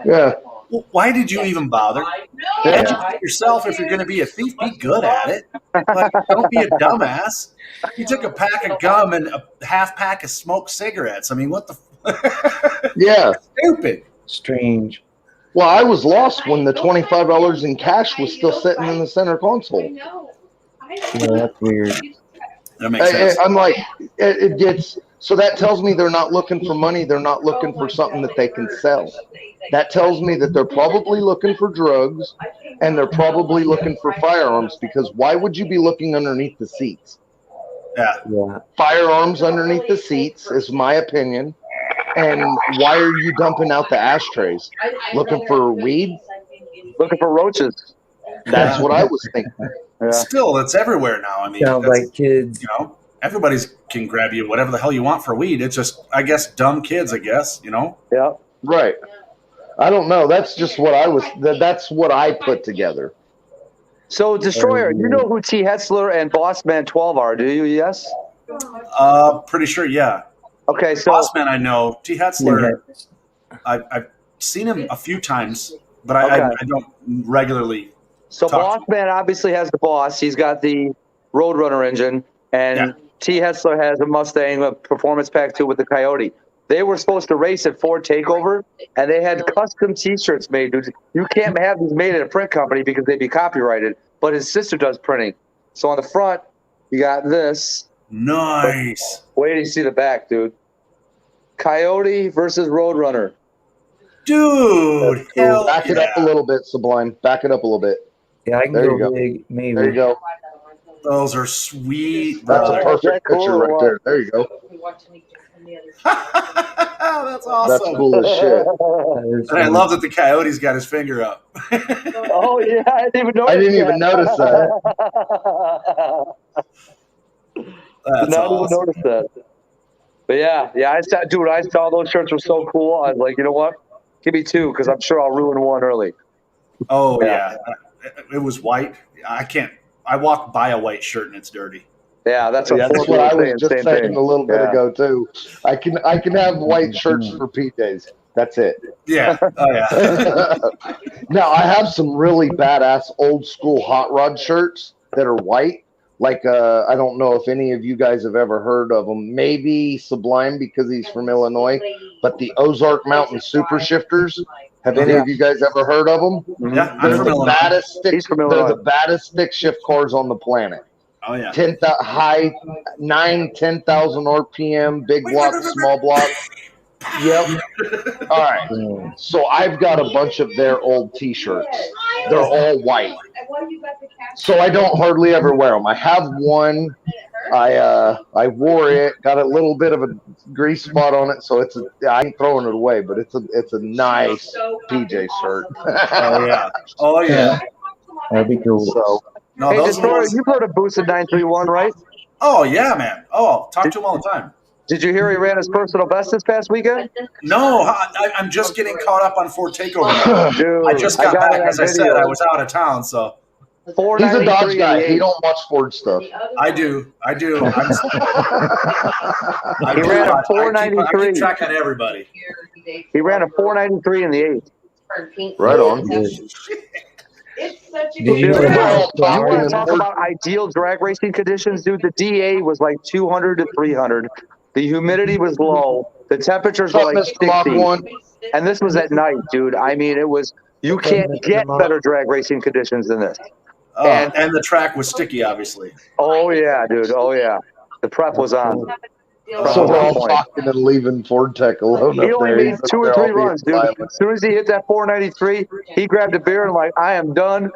Speaker 2: Yeah.
Speaker 5: well, why did you even bother? Educate yourself. If you're going to be a thief, be good at it. Like, don't be a dumbass. You took a pack of gum and a half pack of smoked cigarettes. I mean, what the?
Speaker 2: Yeah.
Speaker 5: Stupid.
Speaker 1: Strange.
Speaker 2: Well, I was lost when the $25 in cash was still sitting in the center console.
Speaker 1: Yeah, that's weird.
Speaker 5: That makes sense.
Speaker 2: I'm like, it gets, so that tells me they're not looking for money. They're not looking for something that they can sell. That tells me that they're probably looking for drugs, and they're probably looking for firearms, because why would you be looking underneath the seats?
Speaker 1: Yeah.
Speaker 2: Firearms underneath the seats is my opinion. And why are you dumping out the ashtrays? Looking for weed?
Speaker 6: Looking for roaches.
Speaker 2: That's what I was thinking.
Speaker 6: Yeah.
Speaker 5: Still, it's everywhere now. I mean,
Speaker 1: Sounds
Speaker 5: that's-
Speaker 1: like kids.
Speaker 5: you know, everybody's can grab you whatever the hell you want for weed. It's just, I guess, dumb kids. I guess, you know.
Speaker 6: Yeah.
Speaker 2: Right. I don't know. That's just what that's what I put together.
Speaker 6: So, Destroyer, you know who T. Hetzler and Bossman 12 are, do you? Yes?
Speaker 5: Pretty sure, yeah.
Speaker 6: Okay, so
Speaker 5: Bossman, I know. T. Hetzler, I've seen him a few times, but I don't regularly.
Speaker 6: So
Speaker 5: talk to
Speaker 6: Bossman obviously has the Boss. He's got the Roadrunner engine, and T. Hetzler has a Mustang, a Performance Pack 2 with the Coyote. They were supposed to race at Ford Takeover, and they had custom T-shirts made, dude. You can't have these made at a print company because they'd be copyrighted, but his sister does printing. So on the front, you got this.
Speaker 5: Nice.
Speaker 6: Wait till you see the back, dude. Coyote versus Roadrunner.
Speaker 5: Dude, hell
Speaker 2: Back it up a little bit, Sublime. Back it up a little bit.
Speaker 1: Yeah, I can
Speaker 2: There you
Speaker 1: go
Speaker 2: go.
Speaker 1: big, maybe.
Speaker 2: There you go.
Speaker 5: Those are sweet.
Speaker 2: That's a
Speaker 5: brother.
Speaker 2: perfect picture right there. There you go.
Speaker 3: watching me from the other
Speaker 5: That's awesome.
Speaker 2: That's cool as shit.
Speaker 1: That is
Speaker 5: And I
Speaker 1: funny.
Speaker 5: love that the coyote's got his finger up.
Speaker 6: Oh yeah, I didn't even notice
Speaker 2: that.
Speaker 5: That's
Speaker 6: Not even
Speaker 5: awesome.
Speaker 6: notice that. But yeah, I saw those shirts were so cool. I was like, you know what? Give me two because I'm sure I'll ruin one early.
Speaker 5: Oh
Speaker 6: Yeah.
Speaker 5: yeah. It was white. I walk by a white shirt and it's dirty.
Speaker 6: Yeah, that's what,
Speaker 2: That's
Speaker 6: Ford
Speaker 2: what
Speaker 6: was
Speaker 2: I was
Speaker 6: saying.
Speaker 2: just
Speaker 6: Same
Speaker 2: saying
Speaker 6: thing.
Speaker 2: a little bit
Speaker 6: Yeah.
Speaker 2: ago too. I can have white shirts for PJs. That's it.
Speaker 5: Yeah. Oh yeah.
Speaker 2: Now I have some really badass old school hot rod shirts that are white. Like I don't know if any of you guys have ever heard of them. Maybe Sublime because he's from Illinois. But the Ozark Mountain Super Shifters. Have any
Speaker 6: Yeah.
Speaker 2: of you guys ever heard of them?
Speaker 5: Yeah. I'm
Speaker 2: They're
Speaker 5: from
Speaker 2: the
Speaker 5: Illinois.
Speaker 2: baddest stick.
Speaker 6: He's from
Speaker 2: They're
Speaker 6: Illinois.
Speaker 2: the baddest stick shift cars on the planet.
Speaker 5: Oh yeah.
Speaker 2: 10,000 RPM, big blocks, small blocks. Yep. All right. So I've got a bunch of their old T-shirts. They're all white. So I don't hardly ever wear them. I have one. I wore it. Got a little bit of a grease spot on it, so I ain't throwing it away. But it's a nice PJ shirt.
Speaker 5: Oh yeah. Oh yeah.
Speaker 1: That'd be cool.
Speaker 2: So
Speaker 5: No,
Speaker 6: Hey,
Speaker 5: those are the
Speaker 6: Destroyer,
Speaker 5: ones.
Speaker 6: you've heard of Boosted 931, right?
Speaker 5: Oh yeah, man. Oh, talk to him all the time.
Speaker 6: Did you hear he ran his personal best this past weekend?
Speaker 5: No, I'm just getting caught up on Ford Takeover now.
Speaker 6: Dude,
Speaker 5: I just got back,
Speaker 6: that
Speaker 5: as I said,
Speaker 6: video.
Speaker 5: I was out of town, so
Speaker 2: he's a Dodge
Speaker 6: 493
Speaker 2: guy.
Speaker 6: in the
Speaker 2: He
Speaker 6: eighth.
Speaker 2: don't watch Ford stuff.
Speaker 5: I do.
Speaker 6: He ran a
Speaker 5: I
Speaker 6: 493.
Speaker 5: keep track on everybody.
Speaker 6: He ran a 493 in the eighth.
Speaker 2: Right on.
Speaker 3: It's such a
Speaker 1: Did you
Speaker 6: Dude,
Speaker 1: know
Speaker 6: you
Speaker 1: that
Speaker 6: want
Speaker 2: Ford-
Speaker 6: to talk about ideal drag racing conditions, dude? The DA was like 200 to 300. The humidity was low. The temperatures were like
Speaker 2: Mr. Mach
Speaker 6: 60.
Speaker 2: one.
Speaker 6: And this was at night, dude. I mean, you can't get better drag racing conditions than this.
Speaker 5: Oh, and the track was sticky, obviously.
Speaker 6: Oh, yeah, dude. Oh, yeah. The prep was on.
Speaker 2: So we're all
Speaker 6: Point.
Speaker 2: talking and leaving Ford Tech alone
Speaker 6: He
Speaker 2: up
Speaker 6: only
Speaker 2: there.
Speaker 6: made
Speaker 2: He's
Speaker 6: 2 or
Speaker 2: up there
Speaker 6: 3
Speaker 2: all being
Speaker 6: runs, dude.
Speaker 2: silent.
Speaker 6: As soon as he hit that 493, he grabbed a beer and like, I am done.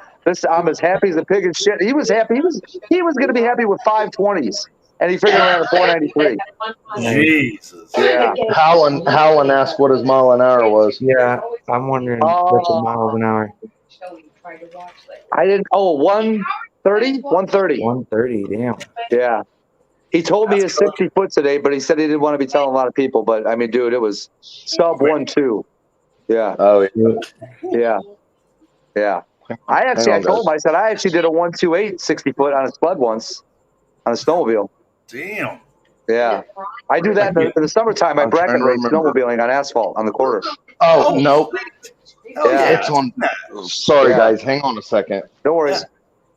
Speaker 6: I'm as happy as a pig and shit. He was happy. He was going to be happy with 520s, and he figured around a 493.
Speaker 5: Jesus.
Speaker 6: Yeah.
Speaker 2: Howlin asked what his mile an hour was.
Speaker 1: Yeah, I'm wondering what's a mile an hour.
Speaker 6: I didn't. Oh, 130? 130.
Speaker 1: 130. Damn.
Speaker 6: Yeah. He told me his 60 foot today, but he said he didn't want to be telling a lot of people. But I mean, dude, it was sub 1.2. Yeah.
Speaker 2: Oh,
Speaker 6: Yeah. Yeah. I told him, I said, I actually did a 128 60 foot on a sled once on a snowmobile.
Speaker 5: Damn.
Speaker 6: Yeah. I do that in the summertime. I
Speaker 2: I'm
Speaker 6: bracket
Speaker 2: trying to
Speaker 6: race
Speaker 2: remember.
Speaker 6: snowmobiling on asphalt on the quarter.
Speaker 2: Oh, no.
Speaker 5: Hell
Speaker 6: Yeah.
Speaker 2: It's on. Sorry,
Speaker 6: Yeah.
Speaker 2: guys. Hang on a second.
Speaker 6: No worries.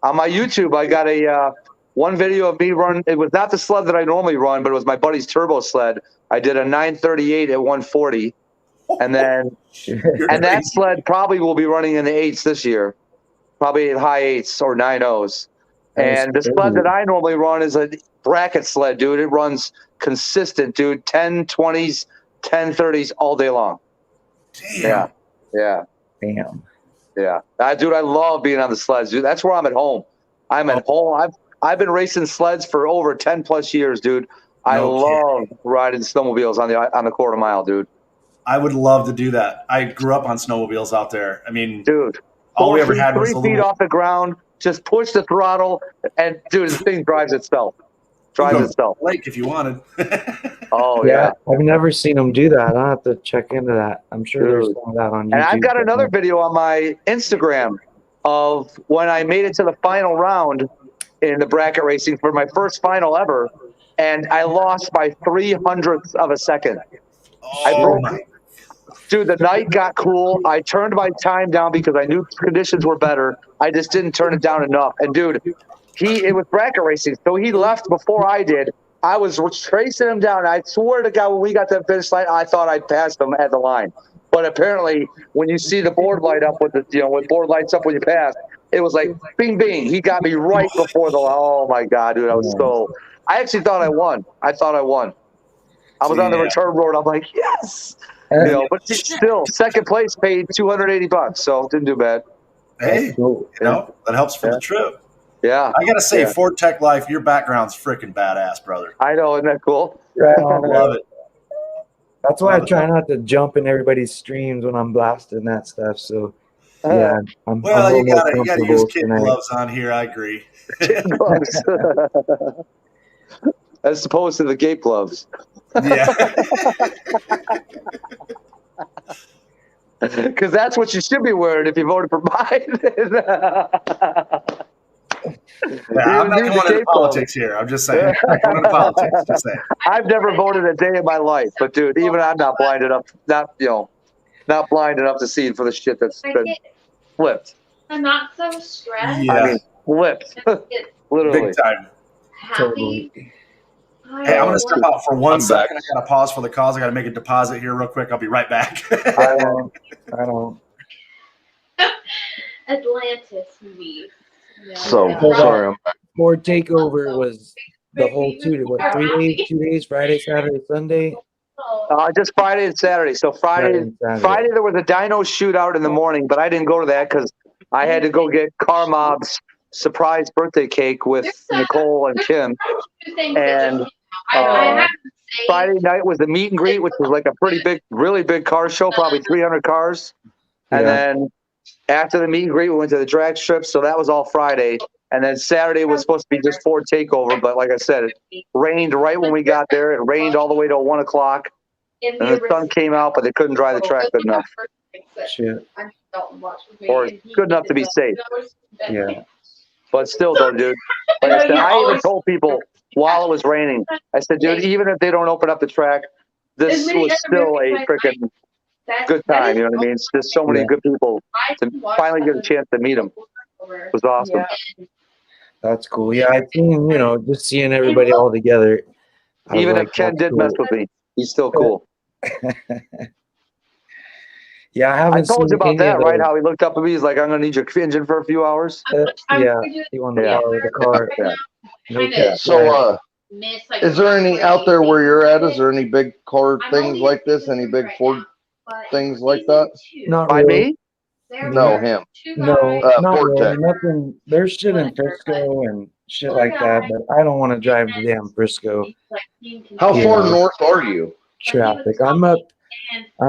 Speaker 6: On my YouTube, I got a one video of me run. It was not the sled that I normally run, but it was my buddy's turbo sled. I did a 938 at 140. And then, and that sled probably will be running in the 8s this year, probably in high 8s or 9.0s. And the sled that I normally run is a bracket sled, dude. It runs consistent, dude. 1020s, 1030s all day long.
Speaker 5: Damn.
Speaker 6: Yeah.
Speaker 1: Damn.
Speaker 6: Yeah. Dude, I love being on the sleds, dude. That's where I'm at home. I'm at home. I've been racing sleds for over 10 plus years, dude. I love riding snowmobiles on the quarter mile, dude.
Speaker 5: I would love to do that. I grew up on snowmobiles out there. I mean,
Speaker 6: Dude,
Speaker 5: all we ever had was
Speaker 6: 3
Speaker 5: a
Speaker 6: feet
Speaker 5: little.
Speaker 6: off the ground, just push the throttle, and dude, the thing drives itself.
Speaker 5: Lake if you wanted.
Speaker 6: Oh
Speaker 1: Yeah,
Speaker 6: yeah.
Speaker 1: I've never seen them do that. I'll have to check into that. I'm sure there's
Speaker 6: Dude.
Speaker 1: some of that on YouTube.
Speaker 6: And I've got another video on my Instagram of when I made it to the final round in the bracket racing for my first final ever, and I lost by 0.03 of a second.
Speaker 5: Oh my.
Speaker 6: Dude, the night got cool. I turned my time down because I knew conditions were better. I just didn't turn it down enough. And dude, it was bracket racing, so he left before I did. I was tracing him down. I swear to God, when we got to the finish line, I thought I'd passed him at the line. But apparently, when you see the board light up with when board lights up when you pass, it was like bing bing. He got me right before the line. Oh my God, dude, I actually thought I won. I was on the return road. I'm like, yes. But still, second place paid $280, so didn't do bad.
Speaker 5: Hey,
Speaker 1: Cool.
Speaker 5: that helps for the trip.
Speaker 6: Yeah,
Speaker 5: I gotta say,
Speaker 6: Yeah.
Speaker 5: Ford Tech Life, your background's freaking badass, brother.
Speaker 6: I know, isn't that cool?
Speaker 1: Right on, bro.
Speaker 5: Love it.
Speaker 1: That's why I
Speaker 5: Love it.
Speaker 1: try not to jump in everybody's streams when I'm blasting that stuff. So yeah, I'm a
Speaker 5: Well,
Speaker 1: little
Speaker 5: you
Speaker 1: more
Speaker 5: gotta use
Speaker 1: comfortable
Speaker 5: kid
Speaker 1: tonight.
Speaker 5: gloves on here. I agree.
Speaker 6: Gloves. As opposed to the gape gloves.
Speaker 5: Yeah.
Speaker 6: Because that's what you should be wearing if you voted for Biden.
Speaker 5: Yeah, I'm not going into politics here. I'm just saying. I'm going into politics. Just saying.
Speaker 6: I've never voted a day in my life, but dude, even I'm not blind enough, not blind enough to see for the shit that's been flipped.
Speaker 3: I'm not so stressed.
Speaker 5: Yeah.
Speaker 6: I mean, flipped. Literally.
Speaker 5: Big time.
Speaker 1: Totally.
Speaker 5: Hey, I'm going to step out for one
Speaker 2: I'm
Speaker 5: second.
Speaker 2: back.
Speaker 5: I got to pause for the cause. I got to make a deposit here real quick. I'll be right back.
Speaker 1: I don't.
Speaker 3: Atlantis movies.
Speaker 2: So
Speaker 1: Yeah.
Speaker 2: sorry, I'm back.
Speaker 1: Ford takeover was the whole 3 days, 2 days, Friday, Saturday, Sunday.
Speaker 6: Just Friday and Saturday. So Friday
Speaker 1: and Saturday.
Speaker 6: there was a dyno shootout in the morning, but I didn't go to that because I had to go get Car Mob's surprise birthday cake with Nicole and Kim. And Friday night was the meet and greet, which was like a pretty big, really big car show, probably 300 cars. And
Speaker 1: Yeah.
Speaker 6: then after the meet and greet, we went to the drag strip. So that was all Friday. And then Saturday was supposed to be just Ford takeover. But like I said, it rained right when we got there. It rained all the way till 1 o'clock. And the sun came out, but they couldn't dry the track good enough.
Speaker 1: Shit.
Speaker 6: Or good enough to be safe.
Speaker 1: Yeah.
Speaker 6: But still, though, dude. Like I said, I even told people while it was raining, I said, dude, even if they don't open up the track, this was still a freaking good time. You know what I mean? It's just so many
Speaker 1: Yeah.
Speaker 6: good people to finally get a chance to meet them. It was awesome.
Speaker 1: That's cool. Yeah, I seen, just seeing everybody all together. I was
Speaker 6: Even
Speaker 1: like,
Speaker 6: if Ken
Speaker 1: that's
Speaker 6: did
Speaker 1: cool.
Speaker 6: mess with me, he's still cool.
Speaker 1: Yeah, I haven't
Speaker 6: I told
Speaker 1: seen
Speaker 6: you about
Speaker 1: any
Speaker 6: that,
Speaker 1: of
Speaker 6: right?
Speaker 1: those.
Speaker 6: How he looked up at me. He's like, I'm going to need your engine for a few hours.
Speaker 1: Yeah, he wanted to
Speaker 6: Yeah.
Speaker 1: borrow the car.
Speaker 6: Yeah.
Speaker 1: No cap.
Speaker 2: So is there any out there where you're at? Is there any big car things like this? Any big Ford things like that?
Speaker 1: Not
Speaker 6: By
Speaker 1: really.
Speaker 6: me?
Speaker 2: No, him.
Speaker 1: No, not
Speaker 2: Ford
Speaker 1: really.
Speaker 2: Tech.
Speaker 1: Nothing. There's shit in Frisco and shit like that, but I don't want to drive to damn Frisco.
Speaker 2: How
Speaker 1: Yeah.
Speaker 2: far north are you?
Speaker 1: Traffic. I'm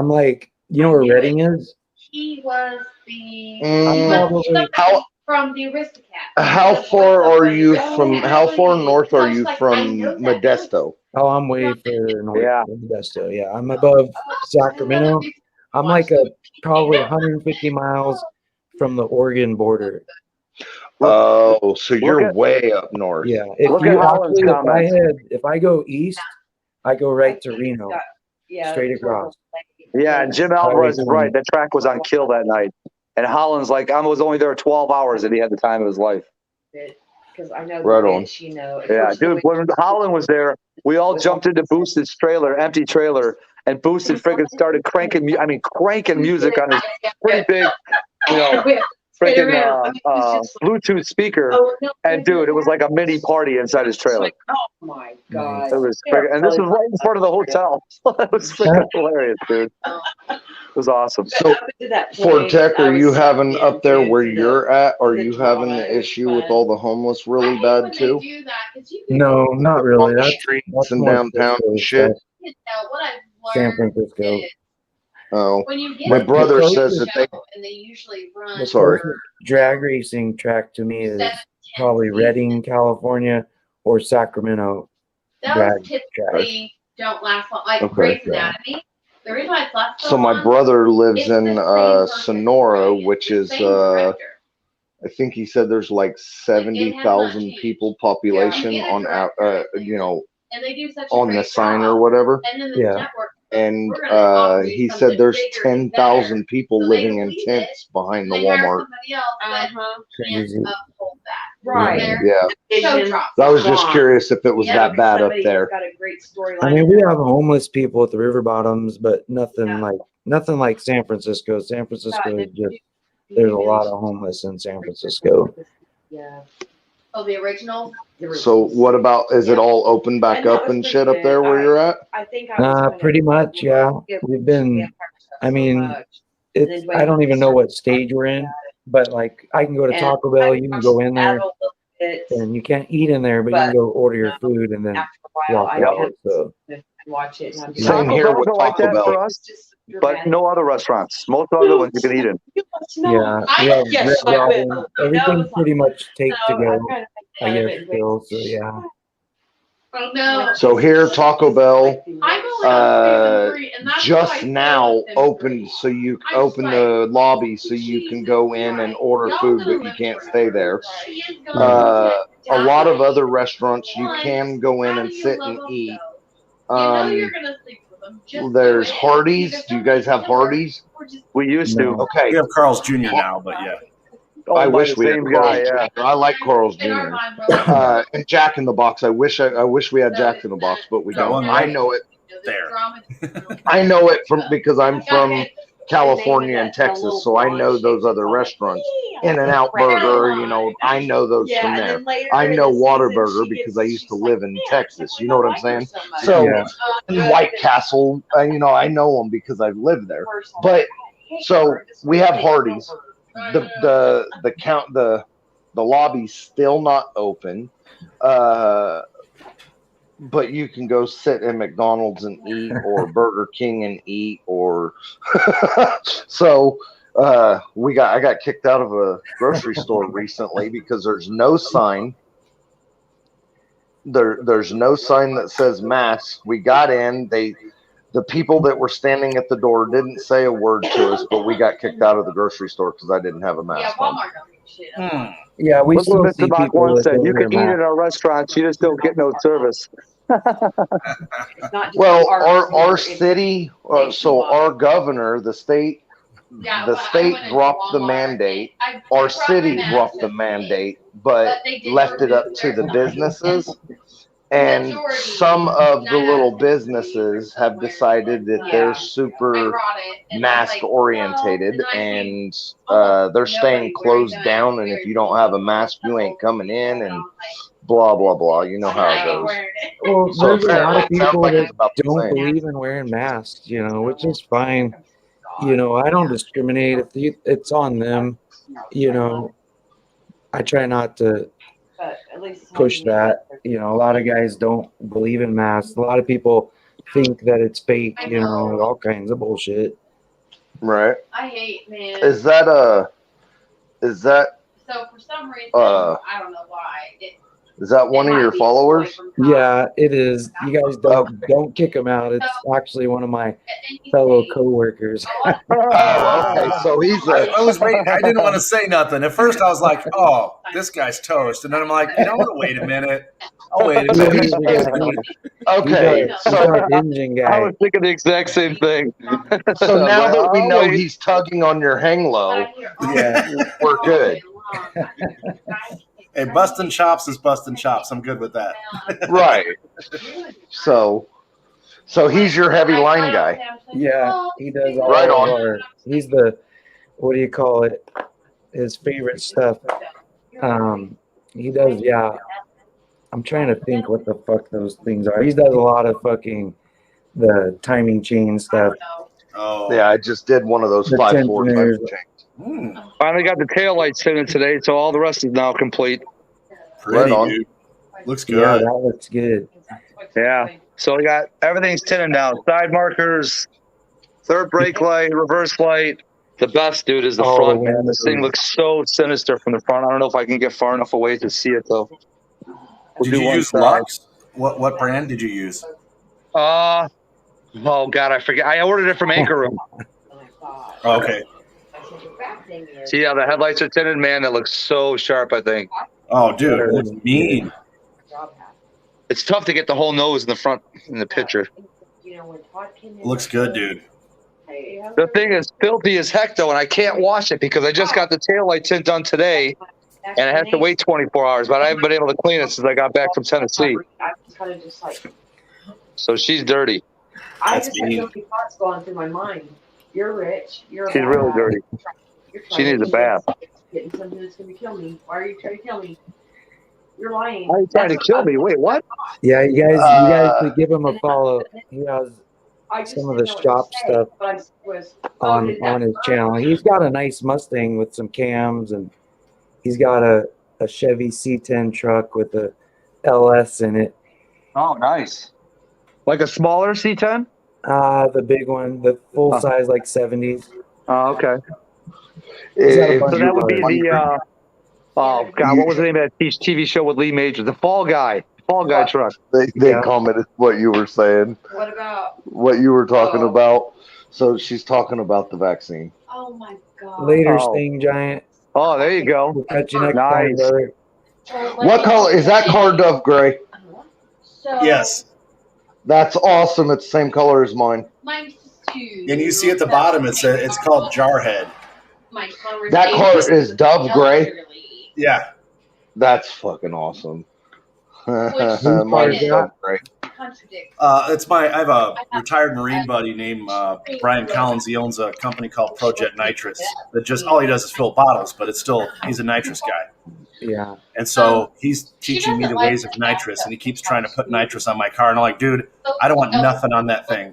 Speaker 1: like, you know where Reading is?
Speaker 3: He was the
Speaker 1: I'm probably
Speaker 3: from the Aristocats.
Speaker 2: How far are you from? How far north are you from Modesto?
Speaker 1: Oh, I'm way further north
Speaker 6: Yeah.
Speaker 1: than Modesto. Yeah, I'm above Sacramento. I'm like probably 150 miles from the Oregon border.
Speaker 2: Oh, so you're
Speaker 6: Look at-
Speaker 2: way up north.
Speaker 1: Yeah.
Speaker 6: Look at Holland's comments.
Speaker 1: If I go east, I go right to Reno, straight across.
Speaker 6: Yeah, and Jim Alvarez is right. That track was on kill that night. And Holland's like, I was only there 12 hours and he had the time of his life.
Speaker 7: Because I know
Speaker 2: Right on.
Speaker 6: Yeah, dude, when Holland was there, we all jumped into Boosted's trailer, empty trailer, and Boosted friggin' started cranking music on his pretty big, freaking Bluetooth speaker. And dude, it was like a mini party inside his trailer.
Speaker 7: Oh my god!
Speaker 6: It was friggin', and this was right in front of the hotel. It was freaking hilarious, dude. It was awesome.
Speaker 2: So Ford Tech, are you having up there where you're at? Are you having the issue with all the homeless really bad too?
Speaker 1: No, not really.
Speaker 2: On the
Speaker 1: That's
Speaker 2: streets and
Speaker 1: more
Speaker 2: downtown
Speaker 1: Frisco
Speaker 2: and shit.
Speaker 1: stuff. San Francisco.
Speaker 2: Oh, my brother says that they.
Speaker 3: and they usually run.
Speaker 1: The
Speaker 2: Sorry.
Speaker 1: closest drag racing track to me is probably Redding, California, or Sacramento.
Speaker 3: Those
Speaker 1: drag
Speaker 3: typically don't last long. Like
Speaker 2: Okay.
Speaker 3: Grey's Anatomy, the reason why it's last
Speaker 2: So my
Speaker 3: long,
Speaker 2: brother lives
Speaker 3: it's
Speaker 2: in
Speaker 3: the same person,
Speaker 2: Sonora,
Speaker 3: right?
Speaker 2: which
Speaker 3: It's
Speaker 2: is
Speaker 3: the same director.
Speaker 2: I think he said there's like 70,000 people population on
Speaker 3: And they do such a
Speaker 2: on the
Speaker 3: great
Speaker 2: sign
Speaker 3: job.
Speaker 2: or whatever.
Speaker 3: And then the
Speaker 1: Yeah.
Speaker 3: network,
Speaker 2: And
Speaker 3: we're gonna offer you
Speaker 2: he
Speaker 3: something
Speaker 2: said there's
Speaker 3: bigger and
Speaker 2: 10,000 people
Speaker 3: So they
Speaker 2: living in
Speaker 3: believe
Speaker 2: tents behind the
Speaker 3: they hire
Speaker 2: Walmart.
Speaker 3: somebody else that
Speaker 1: Crazy.
Speaker 3: can't uphold that.
Speaker 7: Right.
Speaker 3: They're
Speaker 2: Yeah.
Speaker 3: so dropped.
Speaker 2: I was just curious if it was
Speaker 3: Yeah,
Speaker 2: that bad up there.
Speaker 7: Got a great storyline.
Speaker 1: I mean, we have homeless people at the river bottoms, but nothing like San Francisco. San Francisco is just there's a lot of homeless in San Francisco.
Speaker 7: Yeah.
Speaker 3: Oh, the original?
Speaker 2: So what about, is it all open back up and shit up there where you're at?
Speaker 7: I think I was gonna-
Speaker 1: Pretty much, yeah. We've been. I mean, it's. I don't even know what stage we're in, but like I can go to Taco Bell. You can go in there. and you can't eat in there, but you can go order your food and then
Speaker 7: after a while,
Speaker 1: walk
Speaker 7: I
Speaker 1: out.
Speaker 7: kind
Speaker 1: So
Speaker 7: of watch it. And I'm just
Speaker 2: Same
Speaker 7: like,
Speaker 2: here with
Speaker 6: Bell's are like
Speaker 2: Taco
Speaker 6: that
Speaker 2: Bell.
Speaker 6: for us, but no other restaurants. Most other ones you can eat in.
Speaker 1: yeah, we have
Speaker 7: Yes,
Speaker 1: Red
Speaker 7: I
Speaker 1: Robin.
Speaker 7: will.
Speaker 1: Everything's pretty much take to
Speaker 7: So
Speaker 1: go,
Speaker 7: I'm kind of
Speaker 1: I
Speaker 7: making fun of
Speaker 1: guess,
Speaker 7: it,
Speaker 1: still. So yeah.
Speaker 3: Oh no.
Speaker 2: So here, Taco Bell
Speaker 3: I'm only on season 3, and that's why I
Speaker 2: just
Speaker 3: stay
Speaker 2: now
Speaker 3: with them
Speaker 2: opened, so you open the lobby so you can go in and order food, but you can't stay there.
Speaker 3: She is going
Speaker 2: A lot of other restaurants you can go in and sit and eat.
Speaker 3: You know you're gonna sleep with them. Just
Speaker 2: There's
Speaker 3: do it.
Speaker 2: Hardee's. Do you guys have Hardee's?
Speaker 6: We used to.
Speaker 1: No.
Speaker 2: Okay.
Speaker 5: We have Carl's Jr. now, but yeah.
Speaker 6: Oh,
Speaker 2: I
Speaker 6: by
Speaker 2: wish
Speaker 6: the
Speaker 2: we had
Speaker 6: same
Speaker 2: Carl's
Speaker 6: guy, yeah.
Speaker 2: Jr. I like Carl's
Speaker 3: In our
Speaker 2: Jr.
Speaker 3: mind, we're like,
Speaker 2: And Jack in the Box. I wish we had Jack in the Box, but we
Speaker 5: Got one
Speaker 2: don't.
Speaker 5: right
Speaker 2: I know it.
Speaker 5: there.
Speaker 2: I know it because I'm from California and Texas, so I know those other restaurants. In-N-Out Burger, you know, I know those from there. I know Whataburger because I used to live in Texas. You know what I'm saying? So,
Speaker 1: Yeah.
Speaker 2: and White Castle, you know, I know them because I've lived there. But so we have Hardee's. The lobby's still not open. But you can go sit in McDonald's and eat, or Burger King and eat, or so I got kicked out of a grocery store recently because there's no sign. There's no sign that says mask. We got in. The people that were standing at the door didn't say a word to us, but we got kicked out of the grocery store because I didn't have a
Speaker 3: yeah,
Speaker 2: mask on.
Speaker 3: Walmart don't give a shit.
Speaker 5: Hmm.
Speaker 1: Yeah, we
Speaker 6: Look what
Speaker 1: still see
Speaker 6: Mr. Bach
Speaker 1: people
Speaker 6: once
Speaker 1: that
Speaker 6: said.
Speaker 1: don't
Speaker 6: You
Speaker 1: wear
Speaker 6: can eat in
Speaker 1: masks.
Speaker 6: our restaurants, you just don't get no service.
Speaker 2: Well, our city, so our governor, the state
Speaker 3: Yeah,
Speaker 2: the
Speaker 3: when I
Speaker 2: state
Speaker 3: went into
Speaker 2: dropped the
Speaker 3: Walmart,
Speaker 2: mandate.
Speaker 3: I
Speaker 2: Our
Speaker 3: brought my
Speaker 2: city
Speaker 3: mask
Speaker 2: dropped the
Speaker 3: with me,
Speaker 2: mandate, but
Speaker 3: they did
Speaker 2: left it up
Speaker 3: remove
Speaker 2: to the
Speaker 3: their sign.
Speaker 2: businesses. And
Speaker 3: Majority,
Speaker 2: some of the
Speaker 3: 9 out
Speaker 2: little
Speaker 3: of 10
Speaker 2: businesses have decided that
Speaker 3: Yeah.
Speaker 2: they're
Speaker 3: I
Speaker 2: super
Speaker 3: brought it, and I was
Speaker 2: mask
Speaker 3: like,
Speaker 2: orientated,
Speaker 3: well,
Speaker 2: and
Speaker 3: almost
Speaker 2: they're
Speaker 3: nobody
Speaker 2: staying
Speaker 3: wearing
Speaker 2: closed
Speaker 3: them.
Speaker 2: down. And if you don't have a mask, you ain't coming in, and blah blah blah. You know how it goes.
Speaker 1: Well,
Speaker 2: So
Speaker 1: there's a lot
Speaker 2: apparently,
Speaker 1: of
Speaker 2: it sounds
Speaker 1: people
Speaker 2: like
Speaker 1: that
Speaker 2: it's about the
Speaker 1: don't
Speaker 2: same.
Speaker 1: believe in wearing masks, you know, which is fine. You know, I don't discriminate. If it's on them, you know, I try not to push that. You know, a lot of guys don't believe in masks. A lot of people think that it's fake, you know, all kinds of bullshit.
Speaker 2: Right?
Speaker 3: I hate, man.
Speaker 2: Is that
Speaker 3: So for some reason, I don't know why.
Speaker 2: is that one of your followers?
Speaker 1: Yeah, it is. You guys don't kick him out. It's actually one of my fellow coworkers.
Speaker 2: Okay, so he's
Speaker 5: I was waiting. I didn't want to say nothing. At first, I was like, "Oh, this guy's toast," and then I'm like, "You know what? Wait a minute. I'll wait a
Speaker 1: He's
Speaker 5: minute."
Speaker 2: okay.
Speaker 1: he's our engine
Speaker 6: I
Speaker 1: guy.
Speaker 6: was thinking the exact same thing.
Speaker 2: So now that we
Speaker 6: I'll
Speaker 2: know
Speaker 6: wait.
Speaker 2: he's tugging on your hang low,
Speaker 1: Yeah.
Speaker 2: we're good.
Speaker 5: Hey, busting chops is busting chops. I'm good with that.
Speaker 2: Right. So he's your heavy line guy.
Speaker 1: Yeah, he does all
Speaker 2: Right
Speaker 1: of
Speaker 2: on.
Speaker 1: our. He's the, what do you call it? His favorite stuff. He does. Yeah, I'm trying to think what the fuck those things are. He does a lot of fucking the timing chain stuff.
Speaker 5: Oh,
Speaker 2: Yeah, I just did one of those
Speaker 1: The
Speaker 2: 5/4
Speaker 1: tensioners.
Speaker 2: timing chains.
Speaker 6: Finally got the tail lights in it today, so all the rest is now complete.
Speaker 5: pretty,
Speaker 2: Right on.
Speaker 5: dude. Looks
Speaker 1: Yeah,
Speaker 5: good.
Speaker 1: that looks good.
Speaker 6: Yeah. So we got everything's tinted now. Side markers, third brake light, reverse light. The best, dude, is the
Speaker 1: All
Speaker 6: front,
Speaker 1: the
Speaker 6: man. This thing
Speaker 1: windows.
Speaker 6: looks so sinister from the front. I don't know if I can get far enough away to see it though. We'll
Speaker 5: Did
Speaker 6: do
Speaker 5: you
Speaker 6: one
Speaker 5: use
Speaker 6: side.
Speaker 5: Lux? What brand did you use?
Speaker 6: Oh God, I forget. I ordered it from Anchor Room.
Speaker 5: Oh, okay.
Speaker 6: See how the headlights are tinted, man? That looks so sharp. I think
Speaker 5: Oh, dude, it looks mean.
Speaker 6: it's tough to get the whole nose in the front in the picture.
Speaker 5: Looks good, dude.
Speaker 6: The thing is filthy as heck though, and I can't wash it because I just got the tail light tint done today, and I have to wait 24 hours. But I haven't been able to clean it since I got back from Tennessee. So she's dirty.
Speaker 7: I
Speaker 5: That's
Speaker 7: just had
Speaker 5: mean.
Speaker 7: so many thoughts going through my mind. You're rich. You're
Speaker 6: She's really dirty. She needs a bath.
Speaker 7: Getting something that's going to kill me. Why are you trying to kill me? You're lying.
Speaker 6: Why are you trying to kill me? Wait, what?
Speaker 1: Yeah, you guys should give him a follow. He has some of the shop stuff on his channel. He's got a nice Mustang with some cams, and he's got a a Chevy C10 truck with a LS in it.
Speaker 6: Oh, nice. Like a smaller C10?
Speaker 1: The big one, the full size, like 70s.
Speaker 6: Oh, okay.
Speaker 1: He's got a
Speaker 2: If
Speaker 1: bunch
Speaker 6: So that
Speaker 1: of
Speaker 6: would be
Speaker 1: cars.
Speaker 6: the oh god, what was the name of that TV show with Lee Majors? The Fall Guy truck.
Speaker 2: They
Speaker 1: Yeah.
Speaker 2: commented what you were saying,
Speaker 3: What about?
Speaker 2: what you were talking
Speaker 3: Oh.
Speaker 2: about. So she's talking about the vaccine.
Speaker 3: Oh my god.
Speaker 1: Later,
Speaker 6: Oh.
Speaker 1: Sting Giant.
Speaker 6: Oh, there you go.
Speaker 1: We'll catch you next time,
Speaker 6: Nice.
Speaker 1: brother.
Speaker 2: What color is that car? Dove gray.
Speaker 3: So
Speaker 5: Yes.
Speaker 2: That's awesome. It's the same color as mine.
Speaker 3: mine's two.
Speaker 5: And you see at the bottom, it's called Jarhead.
Speaker 3: My
Speaker 2: That car is Dove gray.
Speaker 5: Yeah.
Speaker 2: That's fucking awesome.
Speaker 3: Which
Speaker 2: Mine's
Speaker 1: is
Speaker 2: Dove gray.
Speaker 3: contradicts.
Speaker 5: I have a retired Marine buddy named Brian Collins. He owns a company called Project Nitrous that just all he does is fill bottles, but he's a nitrous guy.
Speaker 1: Yeah.
Speaker 5: And so he's teaching me the ways of nitrous, and he keeps trying to put nitrous on my car. And I'm like, dude, I don't want nothing on that thing.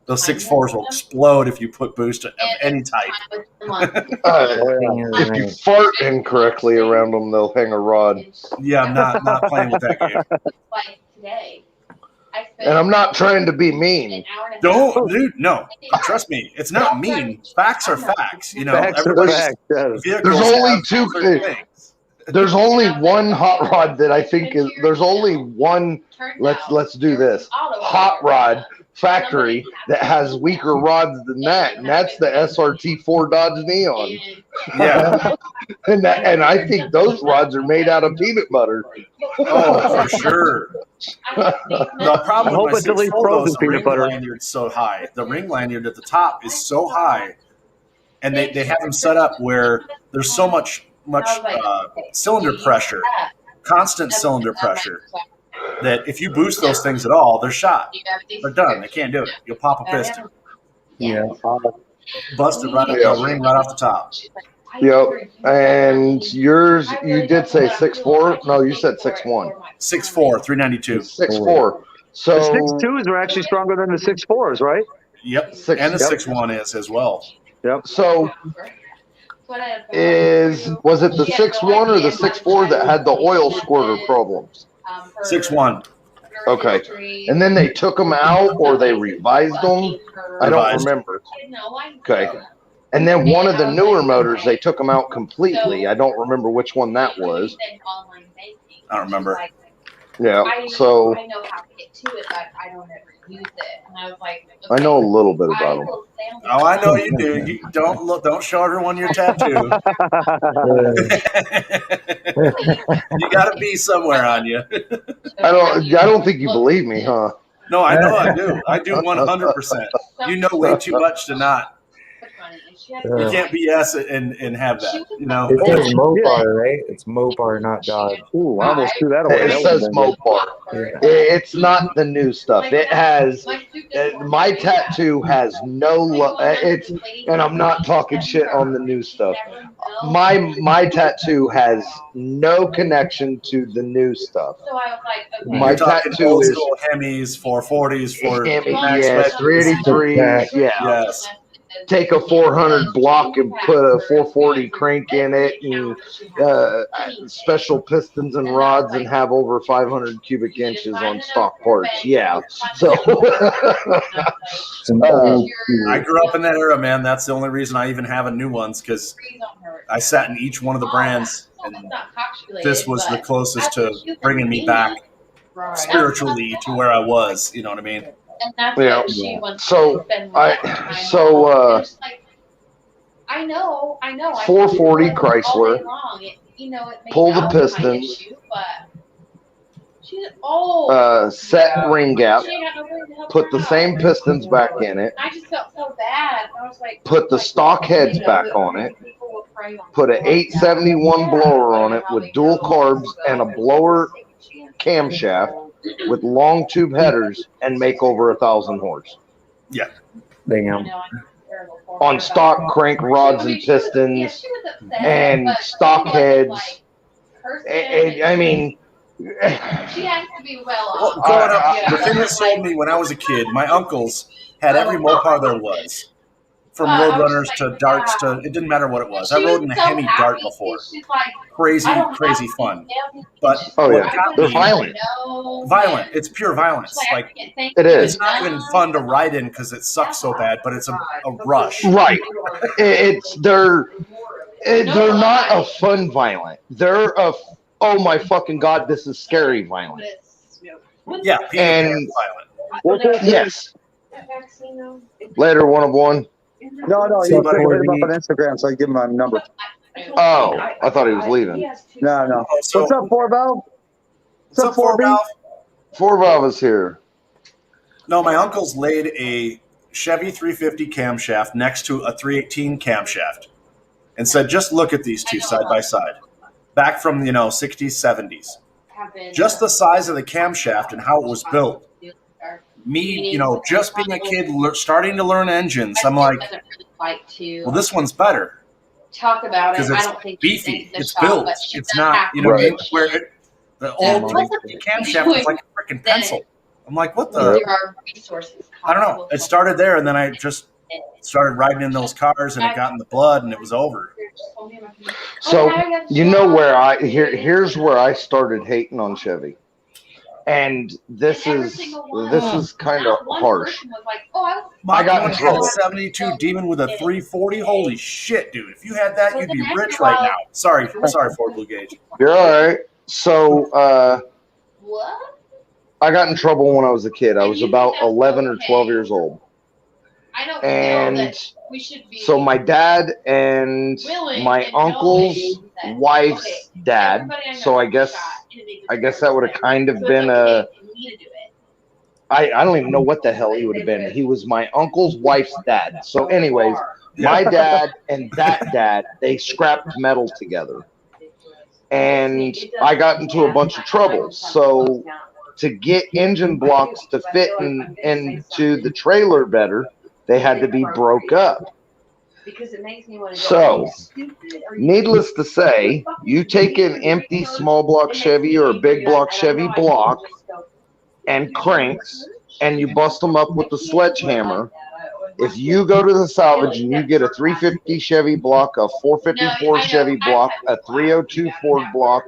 Speaker 5: Those 6.4s will explode if you put boost of any type.
Speaker 2: If you fart incorrectly around them, they'll hang a rod.
Speaker 5: Yeah, I'm not playing with that game.
Speaker 3: Like today.
Speaker 2: And I'm not trying to be mean.
Speaker 5: Don't, dude, no. Trust me, it's not mean. Facts are facts. You know,
Speaker 6: Facts are
Speaker 5: everybody's
Speaker 6: facts, yes.
Speaker 5: vehicles
Speaker 2: There's only
Speaker 5: have
Speaker 2: two
Speaker 5: certain things.
Speaker 2: There's only one hot rod that I think is. There's only one. Let's do this. Hot rod factory that has weaker rods than that, and that's the SRT 4 Dodge Neon.
Speaker 5: Yeah.
Speaker 2: and I think those rods are made out of peanut butter.
Speaker 5: Oh, for sure. The problem
Speaker 6: I hope
Speaker 5: with
Speaker 6: it's
Speaker 5: my
Speaker 6: at least
Speaker 5: 6.4
Speaker 6: frozen
Speaker 5: though is the
Speaker 6: peanut
Speaker 5: ring
Speaker 6: butter.
Speaker 5: lanyard's so high. The ring lanyard at the top is so high, and they have them set up where there's so much cylinder pressure, constant cylinder pressure, that if you boost those things at all, they're shot. They're done. They can't do it. You'll pop a piston.
Speaker 1: Yeah.
Speaker 5: Busted right up the ring right off the top.
Speaker 2: Yep. And yours, you did say 6.4. No, you said 6.1.
Speaker 5: 6.4, 392.
Speaker 2: 6.4.
Speaker 6: The
Speaker 2: So
Speaker 6: 6.2s are actually stronger than the 6.4s, right?
Speaker 5: Yep.
Speaker 2: Six-
Speaker 5: And the
Speaker 2: yep.
Speaker 5: 6.1 is as well.
Speaker 6: Yep.
Speaker 2: So was it the 6.1 or the 6.4 that had the oil squirter problems?
Speaker 5: 6.1.
Speaker 2: Okay. And then they took them out or they revised them? I don't
Speaker 5: Revised.
Speaker 2: remember. Okay. And then one of the newer motors, they took them out completely. I don't remember which one that was.
Speaker 5: I don't remember.
Speaker 2: Yeah. So
Speaker 3: I know how to get to it, but I don't ever use it. And I was like,
Speaker 2: I know a little bit about them.
Speaker 5: Oh, I know you do. You don't show everyone your tattoo. You got to be somewhere on you.
Speaker 2: I don't think you believe me, huh?
Speaker 5: No, I know I do. I do 100%. You know way too much to not. You can't BS it and have that. You know.
Speaker 1: It says Mopar, right? It's Mopar, not Dodge.
Speaker 6: Ooh, I almost threw that away.
Speaker 2: It
Speaker 6: That
Speaker 2: says
Speaker 6: would've been good.
Speaker 2: Mopar.
Speaker 1: Yeah.
Speaker 2: It's not the new stuff. It has my tattoo has no. It's and I'm not talking shit on the new stuff. My tattoo has no connection to the new stuff.
Speaker 3: So I was like, okay.
Speaker 2: My
Speaker 5: You're talking
Speaker 2: tattoo
Speaker 5: old
Speaker 2: is
Speaker 5: school Hemis, 440s, for
Speaker 2: yes, 383s, yeah.
Speaker 5: Yes.
Speaker 2: Take a 400 block and put a 440 crank in it, and special pistons and rods, and have over 500 cubic inches on stock parts. Yeah, so
Speaker 1: Some old
Speaker 5: I grew up in that era, man. That's the only reason I even have a new ones, because I sat in each one of the brands, and this was the closest to bringing me back spiritually to where I was. You know what I mean?
Speaker 3: And that's
Speaker 2: Yeah.
Speaker 3: what she wants
Speaker 2: So,
Speaker 3: to spend
Speaker 2: I-
Speaker 3: more time
Speaker 2: so,
Speaker 3: on. It's like, I know.
Speaker 2: 440
Speaker 3: I can do it all
Speaker 2: Chrysler.
Speaker 3: day long. It may
Speaker 2: Pull the
Speaker 3: not be my
Speaker 2: pistons.
Speaker 3: issue, but she's old.
Speaker 2: Set ring gap,
Speaker 3: She ain't got nobody to help
Speaker 2: put
Speaker 3: her
Speaker 2: the
Speaker 3: out.
Speaker 2: same pistons back in it,
Speaker 3: I just felt so bad. I was like,
Speaker 2: put the stock heads back on it, put an 871 blower on it with dual carbs and a blower camshaft with long tube headers, and make over 1,000 horse
Speaker 1: damn.
Speaker 2: on stock crank rods and pistons and stock heads. I mean,
Speaker 3: she has to be well
Speaker 5: Well,
Speaker 3: off.
Speaker 5: growing up,
Speaker 3: Yeah.
Speaker 5: the thing that sold me when I was a kid, my uncles had every Mopar there was. from Roadrunners to darts to it didn't matter what it was. I rode in a Hemi dart before. Crazy fun. But
Speaker 8: Oh,
Speaker 5: what
Speaker 8: yeah.
Speaker 5: got
Speaker 8: They're
Speaker 5: me
Speaker 8: violent.
Speaker 5: It's pure violence. Like
Speaker 8: It is.
Speaker 5: it's not even fun to ride in because it sucks so bad, but it's a rush.
Speaker 8: Right. They're not a fun violent. They're a oh my fucking god, this is scary violent.
Speaker 5: Yeah,
Speaker 8: And
Speaker 5: violent.
Speaker 8: yes. Later, one of one.
Speaker 6: No,
Speaker 1: What's
Speaker 6: you
Speaker 1: up,
Speaker 6: better hit him up
Speaker 1: Corby?
Speaker 6: on Instagram so I give him my number.
Speaker 8: Oh, I thought he was leaving.
Speaker 6: No.
Speaker 5: So-
Speaker 6: What's up, 4Valve?
Speaker 5: What's up,
Speaker 6: 4B?
Speaker 5: Valve?
Speaker 8: 4Valve is here.
Speaker 5: No, my uncle's laid a Chevy 350 camshaft next to a 318 camshaft and said, just look at these two side by side. Back from, 60s, 70s. Just the size of the camshaft and how it was built. Me, just being a kid starting to learn engines, I'm like, well, this one's better.
Speaker 3: Talk about it.
Speaker 5: Because
Speaker 3: I
Speaker 5: it's
Speaker 3: don't think
Speaker 5: beefy. It's built. It's not,
Speaker 8: Right.
Speaker 5: where the old 350 camshaft is like a freaking pencil. I'm like, what the?
Speaker 3: There are resources.
Speaker 5: I don't know. It started there, and then I just started riding in those cars, and it got in the blood, and it was over.
Speaker 8: So here's where I started hating on Chevy. And this is kind of harsh. I got in
Speaker 5: Mach 1 had a
Speaker 8: trouble.
Speaker 5: 72 Demon with a 340. Holy shit, dude! If you had that, you'd be rich right now. Sorry, Ford Blue Gauge.
Speaker 8: You're all right. So
Speaker 3: What?
Speaker 8: I got in trouble when I was a kid. I was about 11 or 12 years old.
Speaker 3: I don't know
Speaker 8: And
Speaker 3: that we should be
Speaker 8: so my dad and my uncle's wife's dad. So I guess that would have kind of been a. I don't even know what the hell he would have been. He was my uncle's wife's dad. So, anyways, my dad and that dad, they scrapped metal together. And I got into a bunch of trouble. So, to get engine blocks to fit into the trailer better, they had to be broke up. So, needless to say, you take an empty small block Chevy or a big block Chevy block and cranks, and you bust them up with a sledgehammer. If you go to the salvage and you get a 350 Chevy block, a 454 Chevy block, a 302 Ford block,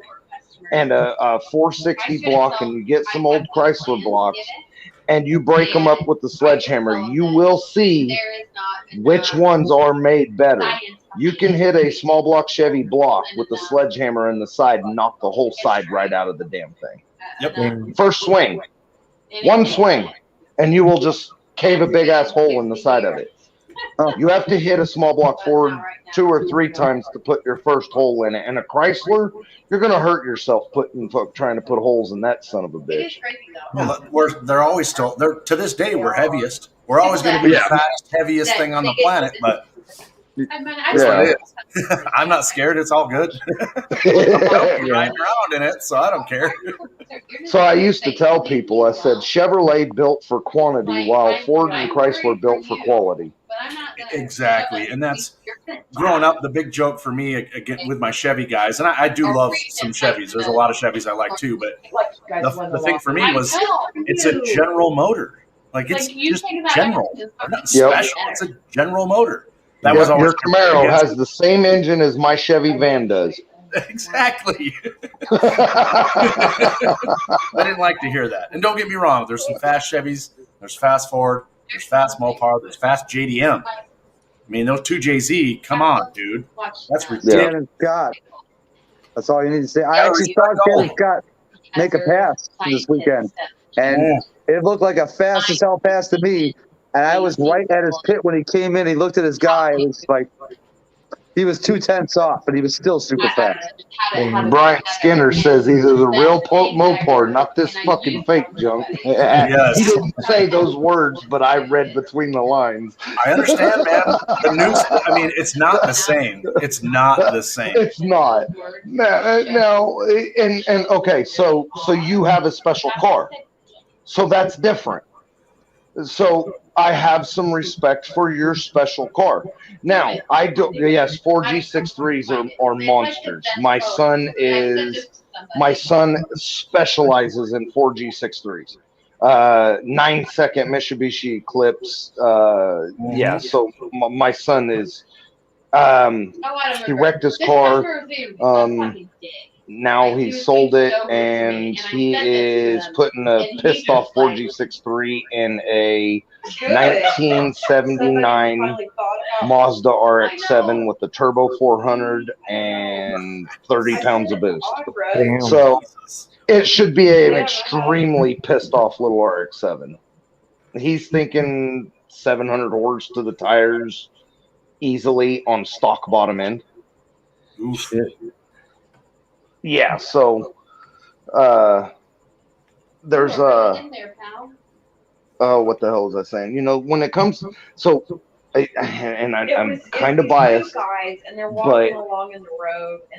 Speaker 8: and a 460 block, and you get some old Chrysler blocks, and you break them up with the sledgehammer, you will see which ones are made better. You can hit a small block Chevy block with a sledgehammer in the side and knock the whole side right out of the damn thing.
Speaker 5: Yep.
Speaker 8: First swing. One swing, and you will just cave a big ass hole in the side of it. You have to hit a small block Ford 2 or 3 times to put your first hole in it. And a Chrysler, you're going to hurt yourself trying to put holes in that son of a bitch.
Speaker 5: Well, they're always still to this day we're heaviest. We're always going to be the fattest, heaviest thing on the planet, but that's what it is. I'm not scared. It's all good. I'm riding around in it, so I don't care.
Speaker 8: So I used to tell people, I said, Chevrolet built for quantity while Ford and Chrysler built for quality.
Speaker 5: Exactly. And that's growing up, the big joke for me, again, with my Chevy guys, and I do love some Chevys. There's a lot of Chevys I like too, but the thing for me was it's a General motor. Like it's just general. They're not special. It's a General motor. That was always
Speaker 8: your Camaro has the same engine as my Chevy van does.
Speaker 5: Exactly. I didn't like to hear that. And don't get me wrong, there's some fast Chevys, there's fast Ford, there's fast Mopar, there's fast JDM. I mean, those 2 JZ, come on, dude. That's ridiculous.
Speaker 6: Shannon Scott. That's all you need to say. I actually saw Shannon Scott make a pass this weekend. And it looked like a fast as hell pass to me. And I was right at his pit when he came in. He looked at his guy. It was like he was 2/10 off, but he was still super fast.
Speaker 8: And Brian Skinner says he's a real Mopar, not this fucking fake junk.
Speaker 5: Yes.
Speaker 8: He didn't say those words, but I read between the lines.
Speaker 5: I understand, man. The news, I mean, it's not the same. It's not the same.
Speaker 8: It's not. No. And okay, so you have a special car. So that's different. So I have some respect for your special car. Now, I do. Yes, 4G63s are monsters. My son specializes in 4G63s. 9-second Mitsubishi Eclipse. Yeah, so my son is he wrecked his car. Now he sold it, and he is putting a pissed off 4G63 in a 1979 Mazda RX-7 with a turbo 400 and 30 pounds of boost.
Speaker 1: Damn.
Speaker 8: So it should be an extremely pissed off little RX-7. He's thinking 700 horse to the tires easily on stock bottom end.
Speaker 5: Oof.
Speaker 8: Yeah, so there's what the hell was I saying? You know, when it comes, so I'm kind of biased, but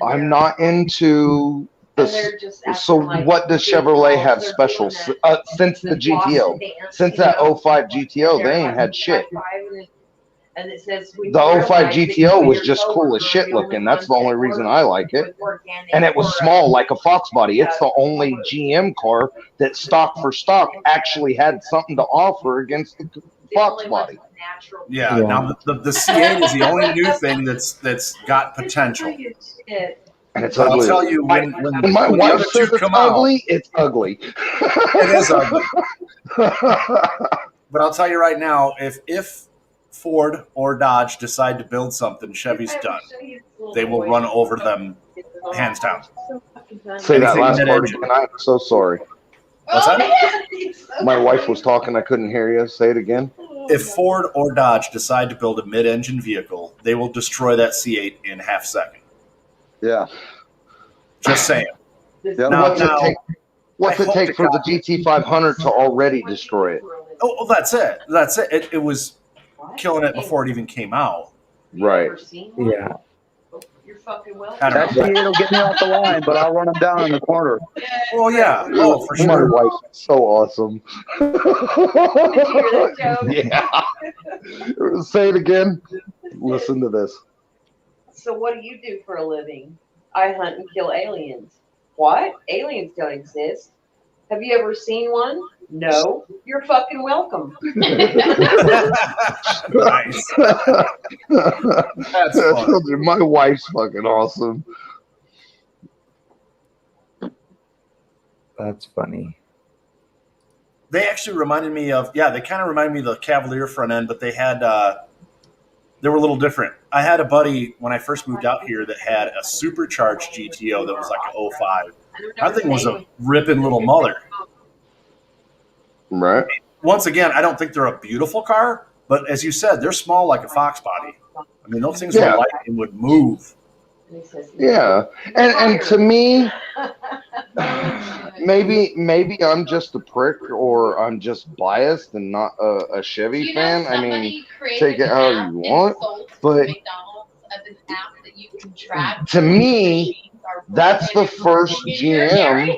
Speaker 8: I'm not into this. So what does Chevrolet have special since the GTO? Since that 05 GTO, they ain't had shit. The 05 GTO was just cool as shit looking. That's the only reason I like it. And it was small like a Fox body. It's the only GM car that stock for stock actually had something to offer against the Fox body.
Speaker 5: Yeah. Now the C8 is the only new thing that's got potential.
Speaker 8: And it's
Speaker 5: But
Speaker 8: ugly.
Speaker 5: I'll tell you, when
Speaker 8: my
Speaker 5: the
Speaker 8: wife
Speaker 5: other
Speaker 8: says
Speaker 5: two
Speaker 8: it's
Speaker 5: come out,
Speaker 8: ugly, it's ugly.
Speaker 5: it is ugly. But I'll tell you right now, if Ford or Dodge decide to build something, Chevy's done. They will run over them hands down.
Speaker 8: Say that
Speaker 5: Anything
Speaker 8: last
Speaker 5: that
Speaker 8: part
Speaker 5: engine.
Speaker 8: again. I'm so sorry.
Speaker 5: What's that?
Speaker 8: My wife was talking. I couldn't hear you. Say it again.
Speaker 5: If Ford or Dodge decide to build a mid-engine vehicle, they will destroy that C8 in half second.
Speaker 6: Yeah.
Speaker 5: Just saying.
Speaker 6: Yep.
Speaker 8: What's it take for the GT500 to already destroy it?
Speaker 5: Oh, that's it. That's it. It was killing it before it even came out.
Speaker 8: Right.
Speaker 1: Yeah.
Speaker 7: You're fucking welcome.
Speaker 5: I
Speaker 6: That
Speaker 5: don't know.
Speaker 6: C8 will get me off the line, but I'll run him down in the corner.
Speaker 5: Oh yeah. Oh, for
Speaker 8: My
Speaker 5: sure.
Speaker 8: wife is so awesome.
Speaker 7: Did you hear that joke?
Speaker 8: Yeah. Say it again. Listen to this.
Speaker 7: So what do you do for a living? I hunt and kill aliens. What? Aliens don't exist. Have you ever seen one? No. You're fucking welcome.
Speaker 5: Nice. That's fun.
Speaker 8: My wife's fucking awesome.
Speaker 1: That's funny.
Speaker 5: They actually reminded me of, they kind of reminded me of the Cavalier front end, but they had, they were a little different. I had a buddy when I first moved out here that had a supercharged GTO that was like an 05. That thing was a ripping little mother.
Speaker 8: Right.
Speaker 5: Once again, I don't think they're a beautiful car, but as you said, they're small like a Fox body. I mean, those things were light and would move.
Speaker 8: Yeah. And to me, maybe I'm just a prick or I'm just biased and not a Chevy fan. I mean, take it how you want, but to me, that's the first GM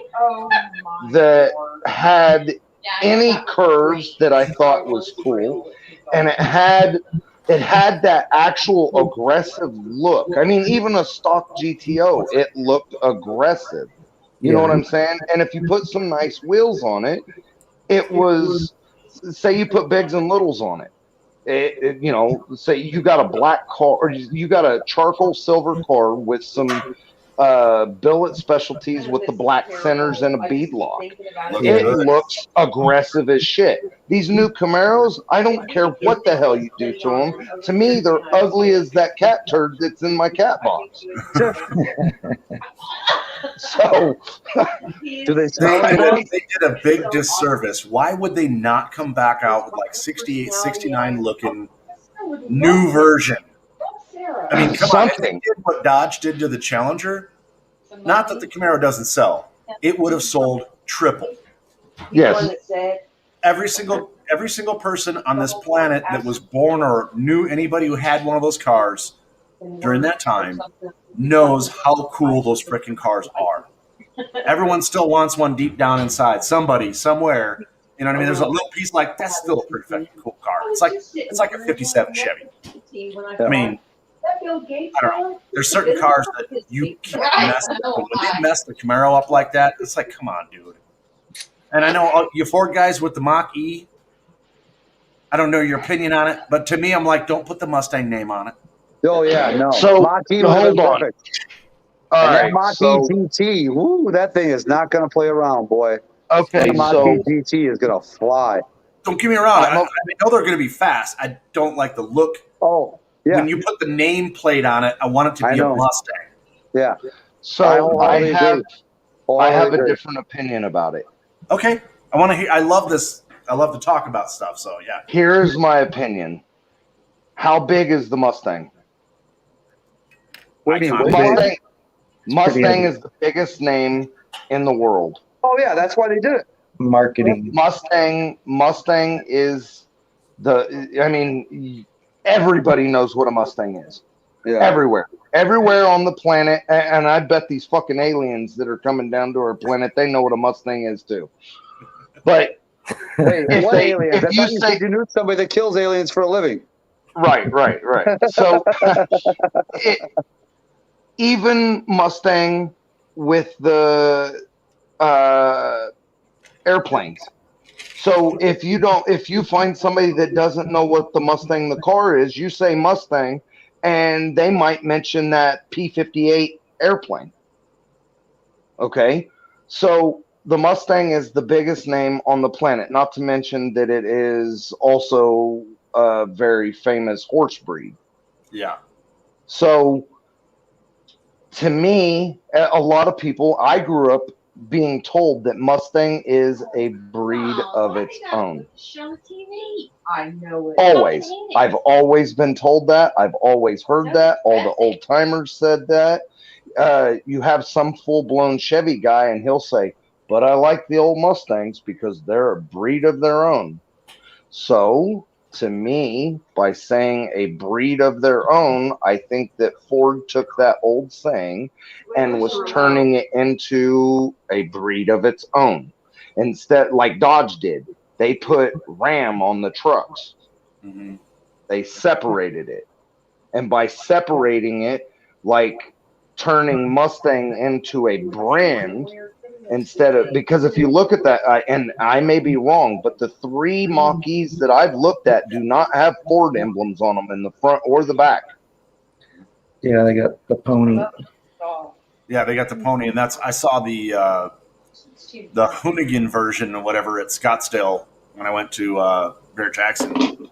Speaker 8: that had any curves that I thought was cool, and it had that actual aggressive look. I mean, even a stock GTO, it looked aggressive. You know what I'm saying? And if you put some nice wheels on it, it was, say you put bigs and littles on it. You know, say you got a black car or you got a charcoal silver car with some billet specialties with the black centers and a bead lock. It looks aggressive as shit. These new Camaros, I don't care what the hell you do to them. To me, they're ugly as that cat turd that's in my cat box. So,
Speaker 6: do they smell
Speaker 5: They
Speaker 6: good?
Speaker 5: did a big disservice. Why would they not come back out with like 68, 69 looking new version? I mean, come on, if they did what Dodge did to the Challenger, not that the Camaro doesn't sell, it would have sold triple.
Speaker 8: yes.
Speaker 5: Every single person on this planet that was born or knew anybody who had one of those cars during that time knows how cool those freaking cars are. Everyone still wants one deep down inside. Somebody, somewhere, you know what I mean? There's a little piece like, that's still a pretty fucking cool car. It's like a 57 Chevy. I mean, I don't know. There's certain cars that you can't mess with. But when they mess the Camaro up like that, it's like, come on, dude. And I know all you Ford guys with the Mach E. I don't know your opinion on it, but to me, I'm like, don't put the Mustang name on it.
Speaker 6: Oh yeah, no.
Speaker 8: So,
Speaker 6: Mach-E would've
Speaker 8: hold
Speaker 6: been
Speaker 8: on.
Speaker 6: perfect.
Speaker 8: All
Speaker 6: And that
Speaker 8: right.
Speaker 6: Mach-E
Speaker 8: So,
Speaker 6: GT, woo, that thing is not going to play around, boy.
Speaker 8: okay.
Speaker 6: That Mach-E
Speaker 8: So,
Speaker 6: GT is going to fly.
Speaker 5: Don't get me wrong.
Speaker 8: I'm
Speaker 5: I
Speaker 8: a-
Speaker 5: know they're going to be fast. I don't like the look.
Speaker 6: Oh, yeah,
Speaker 5: When you put the name plate on it, I want it to
Speaker 6: I
Speaker 5: be a
Speaker 6: know.
Speaker 5: Mustang.
Speaker 6: yeah.
Speaker 8: so
Speaker 6: I
Speaker 8: I
Speaker 6: wholeheartedly
Speaker 8: have
Speaker 6: agree. Wholeheartedly
Speaker 8: a
Speaker 6: agree.
Speaker 8: different opinion about it.
Speaker 5: Okay. I want to hear. I love this. I love to talk about stuff. So yeah.
Speaker 8: Here's my opinion. How big is the Mustang?
Speaker 6: What do you mean,
Speaker 5: Iconic.
Speaker 6: way big?
Speaker 8: Mustang, Mustang
Speaker 1: pretty
Speaker 8: is the biggest name in the world.
Speaker 6: Oh, yeah, that's why they did it.
Speaker 1: marketing.
Speaker 8: Mustang is I mean, everybody knows what a Mustang is.
Speaker 6: Yeah.
Speaker 8: Everywhere on the planet, and I bet these fucking aliens that are coming down to our planet, they know what a Mustang is too. But
Speaker 6: Wait,
Speaker 8: if
Speaker 6: what
Speaker 8: they-
Speaker 6: aliens?
Speaker 8: if
Speaker 6: I
Speaker 8: you
Speaker 6: thought you
Speaker 8: say-
Speaker 6: said you knew somebody that kills aliens for a living.
Speaker 8: right. So even Mustang with the airplanes. So if you find somebody that doesn't know what the Mustang the car is, you say Mustang, and they might mention that P-58 airplane. Okay, so the Mustang is the biggest name on the planet. Not to mention that it is also a very famous horse breed.
Speaker 5: Yeah.
Speaker 8: So to me, a lot of people, I grew up being told that Mustang is a breed of its own.
Speaker 3: Show TV.
Speaker 7: I know it.
Speaker 8: Always. I've always been told that. I've always heard that. All the old timers said that. You have some full blown Chevy guy, and he'll say, "But I like the old Mustangs because they're a breed of their own." So, to me, by saying a breed of their own, I think that Ford took that old saying and was turning it into a breed of its own. Instead, like Dodge did, they put Ram on the trucks.
Speaker 5: Mm-hmm.
Speaker 8: They separated it. And by separating it, like turning Mustang into a brand instead of, because if you look at that, and I may be wrong, but the three Mach-E's that I've looked at do not have Ford emblems on them in the front or the back.
Speaker 1: Yeah, they got the pony.
Speaker 5: Yeah, they got the pony, and I saw the Hoonigan version or whatever at Scottsdale when I went to Bear Jackson.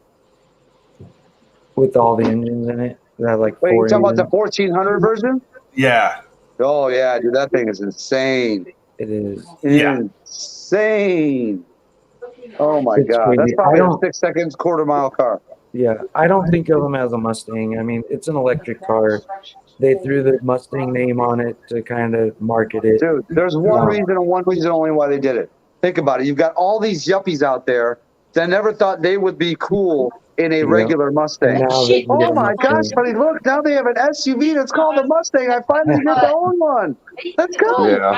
Speaker 1: With all the engines in it. That like
Speaker 6: Wait, you
Speaker 1: four
Speaker 6: talking about the
Speaker 1: engines.
Speaker 6: 1400 version?
Speaker 5: Yeah.
Speaker 6: Oh, yeah, dude, that thing is insane.
Speaker 1: It is.
Speaker 5: Yeah.
Speaker 6: Insane. Oh, my
Speaker 1: It's
Speaker 6: God. That's
Speaker 1: crazy.
Speaker 6: probably
Speaker 1: I
Speaker 6: a
Speaker 1: don't-
Speaker 6: 6 seconds, quarter-mile car.
Speaker 1: Yeah, I don't think of them as a Mustang. I mean, it's an electric car. They threw the Mustang name on it to kind of market it.
Speaker 6: Dude, there's one
Speaker 1: Wow.
Speaker 6: reason and one reason only why they did it. Think about it. You've got all these yuppies out there that never thought they would be cool in a
Speaker 1: Yeah.
Speaker 6: regular Mustang.
Speaker 1: Now they can get
Speaker 6: Oh
Speaker 1: a
Speaker 6: my
Speaker 1: Mustang.
Speaker 6: gosh, honey, look, now they have an SUV that's called a Mustang. I finally get to own one. Let's go.
Speaker 8: Yeah.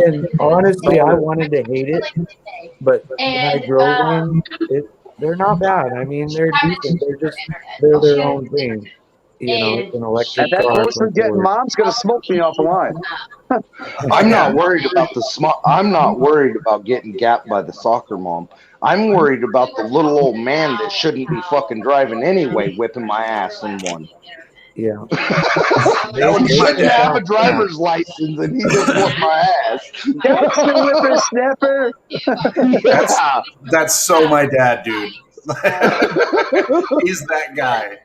Speaker 1: And honestly, I wanted to hate it, but when I drove in, they're not bad. I mean, they're decent. They're their own thing. You know, it's an electric
Speaker 6: And that
Speaker 1: car.
Speaker 6: person
Speaker 1: from
Speaker 6: getting
Speaker 1: Ford.
Speaker 6: mom's going to smoke me off the line.
Speaker 8: I'm not worried about I'm not worried about getting gapped by the soccer mom. I'm worried about the little old man that shouldn't be fucking driving anyway, whipping my ass in one.
Speaker 1: Yeah.
Speaker 5: That would
Speaker 8: He
Speaker 5: be my
Speaker 8: shouldn't
Speaker 5: dad.
Speaker 8: have a driver's license, and he just whooped my ass.
Speaker 6: That's the whippersnapper.
Speaker 8: Yeah.
Speaker 5: That's so my dad, dude. He's that guy.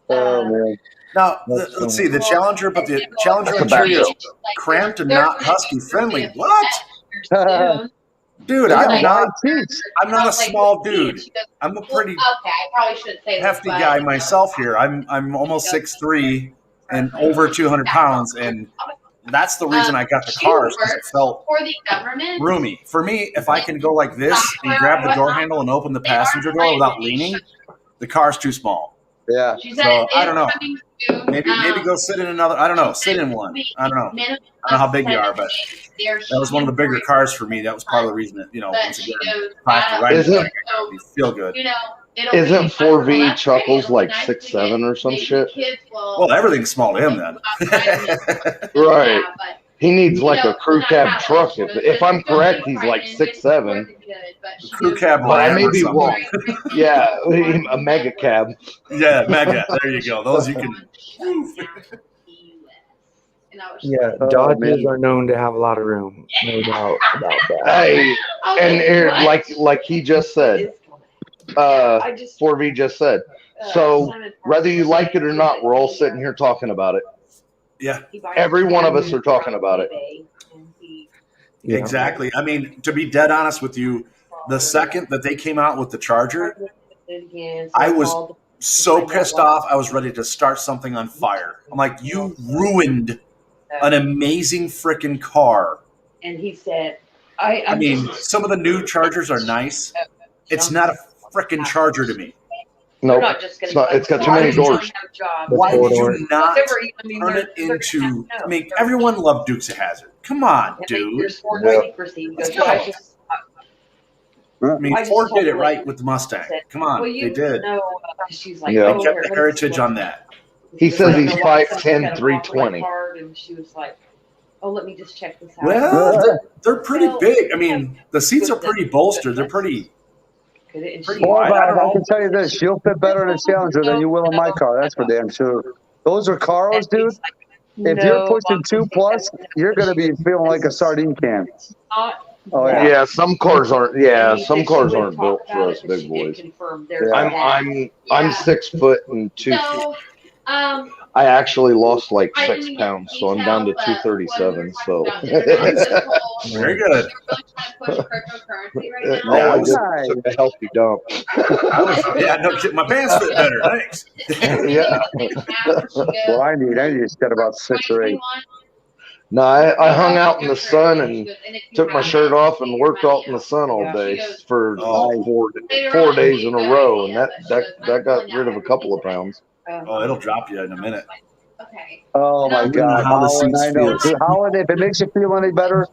Speaker 6: Oh, man.
Speaker 5: Now,
Speaker 1: That's
Speaker 5: let's
Speaker 1: so
Speaker 5: see the Challenger, but the Challenger
Speaker 8: That's a bad
Speaker 5: interior is
Speaker 8: joke.
Speaker 5: cramped and not husky friendly. What? Dude,
Speaker 6: They got
Speaker 5: I'm not.
Speaker 6: wide seats.
Speaker 5: I'm not a small dude. I'm a pretty
Speaker 3: Okay, I probably shouldn't say this,
Speaker 5: hefty
Speaker 3: but-
Speaker 5: guy myself here. I'm almost 6'3" and over 200 pounds, and that's the reason I got the cars, because it felt
Speaker 3: For the government,
Speaker 5: roomy. For me, if I can go like this and grab the door handle and open the passenger door without leaning, the car's too small.
Speaker 6: Yeah.
Speaker 3: she said
Speaker 5: So, I don't
Speaker 3: it's
Speaker 5: know.
Speaker 3: coming soon.
Speaker 5: Maybe go sit in another. I don't know. Sit in one. I don't know. I don't know how big you are, but that was one of the bigger cars for me. That was part of the reason that, once again, if I have to ride it,
Speaker 8: Isn't-
Speaker 5: you feel good.
Speaker 8: Isn't 4V Chuckles like 6'7" or some shit?
Speaker 5: Well, everything's small to him then.
Speaker 8: Right. He needs like a crew cab truck. If I'm correct, he's like 6'7".
Speaker 5: Crew cab
Speaker 8: But I
Speaker 5: ram
Speaker 8: may
Speaker 5: or
Speaker 8: be
Speaker 5: something.
Speaker 8: wrong. Yeah, a mega cab.
Speaker 5: Yeah, mega. There you go. Those you can.
Speaker 1: Yeah,
Speaker 6: Oh,
Speaker 1: Dodges
Speaker 6: man.
Speaker 1: are known to have a lot of room, no doubt about that.
Speaker 8: Hey, and here, like he just said, 4V just said. So whether you like it or not, we're all sitting here talking about it.
Speaker 5: Yeah,
Speaker 8: Every one of us are talking about it.
Speaker 1: Yeah.
Speaker 5: exactly. I mean, to be dead honest with you, the second that they came out with the Charger, I was so pissed off. I was ready to start something on fire. I'm like, you ruined an amazing freaking car.
Speaker 7: And he said,
Speaker 5: I mean, some of the new Chargers are nice. It's not a freaking Charger to me.
Speaker 8: No, it's not. It's got too many doors.
Speaker 5: Why did
Speaker 1: four-door.
Speaker 5: you not turn it into? I mean, everyone loved Dukes of Hazzard. Come on, dude. I mean, Ford did it right with the Mustang. Come on, they did.
Speaker 8: Yeah.
Speaker 5: They kept the heritage on that.
Speaker 8: He says he's 5'10", 320.
Speaker 7: And she was like, "Oh, let me just check this out."
Speaker 5: Well, they're pretty big. I mean, the seats are pretty bolstered. They're pretty
Speaker 6: Boy,
Speaker 5: wide. I don't
Speaker 6: I
Speaker 5: know.
Speaker 6: can tell you this: you'll fit better in a Challenger than you will in my car. That's for damn sure. Those are Caros, dude. If you're pushing 2+, you're going to be feeling like a sardine can. Oh yeah.
Speaker 8: Yeah, some cars aren't. Yeah, some cars aren't built for us big boys. I'm 6 foot and 2.
Speaker 3: So,
Speaker 8: I actually lost like 6 pounds, so I'm down to 237. So.
Speaker 5: Very good.
Speaker 8: Oh,
Speaker 5: Yeah,
Speaker 8: I just took a healthy dump.
Speaker 5: Yeah, no kidding. My pants fit better. Thanks.
Speaker 8: Yeah.
Speaker 6: Well, I need to get about 6 or 8.
Speaker 8: No, I hung out in the sun and took my shirt off and worked out in the sun all day for 4 days in a row, and that got rid of a couple of pounds.
Speaker 5: Oh, it'll drop you in a minute.
Speaker 3: Okay.
Speaker 6: Oh my God,
Speaker 5: how the
Speaker 6: Howard!
Speaker 5: seats
Speaker 6: I know,
Speaker 5: feel.
Speaker 6: Howard. If it makes you feel any better,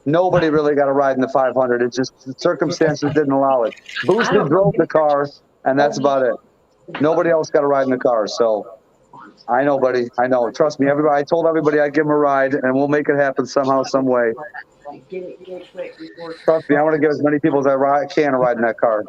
Speaker 6: nobody really got a ride in the 500. It's just the circumstances didn't allow it. Boosted drove the car, and that's about it. Nobody else got a ride in the car. So I know, buddy. I know. Trust me. Everybody. I told everybody I'd give them a ride, and we'll make it happen somehow, some way. Trust me. I want to give as many people as I can a ride in that car.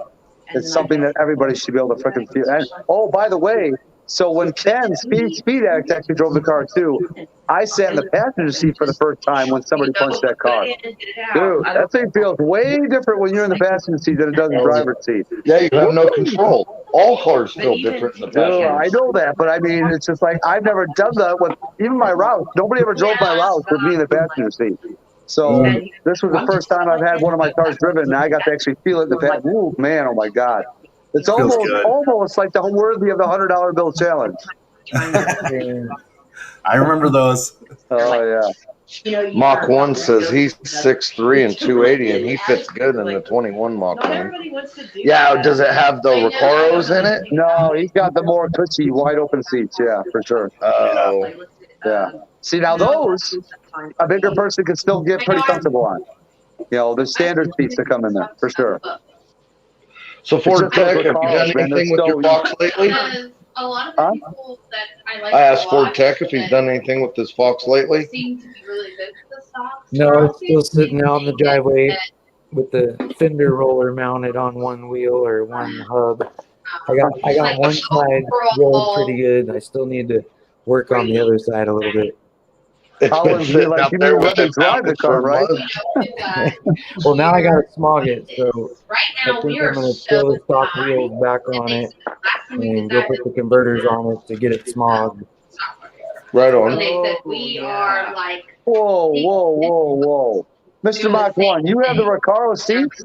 Speaker 6: It's something that everybody should be able to freaking feel. And oh, by the way, so when Ken Speed Addict actually drove the car too, I sat in the passenger seat for the first time when somebody punched that car. Dude, that thing feels way different when you're in the passenger seat than it does in the driver's seat.
Speaker 8: Yeah, you have no control. All cars feel different in the
Speaker 6: Dude,
Speaker 8: passenger.
Speaker 6: I know that, but I mean, it's just like I've never done that with even my route. Nobody ever drove my route with me in the passenger seat. So this was the first time I've had one of my cars driven, and I got to actually feel it in the passenger. Ooh, man, oh my God. It's almost like the worthy of the $100 bill challenge.
Speaker 5: I remember those.
Speaker 6: Oh yeah.
Speaker 8: Mach 1 says he's 6'3" and 280, and he fits good in the 21 Mach 1. Yeah, does it have the Recaros in it?
Speaker 6: No, he's got the more cushy, wide open seats. Yeah, for sure.
Speaker 8: Oh.
Speaker 6: Yeah. See, now those, a bigger person can still get pretty comfortable on. You know, the standard seats that come in there, for sure.
Speaker 8: So Ford Tech, have you done anything with your Fox lately?
Speaker 3: A lot of the people that I like.
Speaker 8: I asked Ford Tech if he's done anything with this Fox lately.
Speaker 3: Seem to be really good with the stocks.
Speaker 1: No, it's still sitting out in the driveway with the fender roller mounted on one wheel or one hub. I got one side rolled pretty good. I still need to work on the other side a little bit.
Speaker 8: It's
Speaker 6: How
Speaker 8: been
Speaker 6: would you
Speaker 8: sitting
Speaker 6: like
Speaker 8: out
Speaker 6: you
Speaker 8: there
Speaker 6: need
Speaker 8: with
Speaker 6: to
Speaker 8: it
Speaker 6: drive the
Speaker 8: mounted
Speaker 6: car,
Speaker 8: for
Speaker 6: right?
Speaker 8: months.
Speaker 1: Well, now I got to smog it, so
Speaker 3: Right
Speaker 1: I
Speaker 3: now
Speaker 1: think
Speaker 3: we
Speaker 1: I'm
Speaker 3: are
Speaker 1: gonna
Speaker 3: so
Speaker 1: throw the stock
Speaker 3: behind.
Speaker 1: wheels back on it and go put the converters on it to get it smogged.
Speaker 8: Right
Speaker 3: So
Speaker 8: on.
Speaker 3: they said we are like.
Speaker 6: Whoa. Mr. Mach 1, you have the Recaro seats?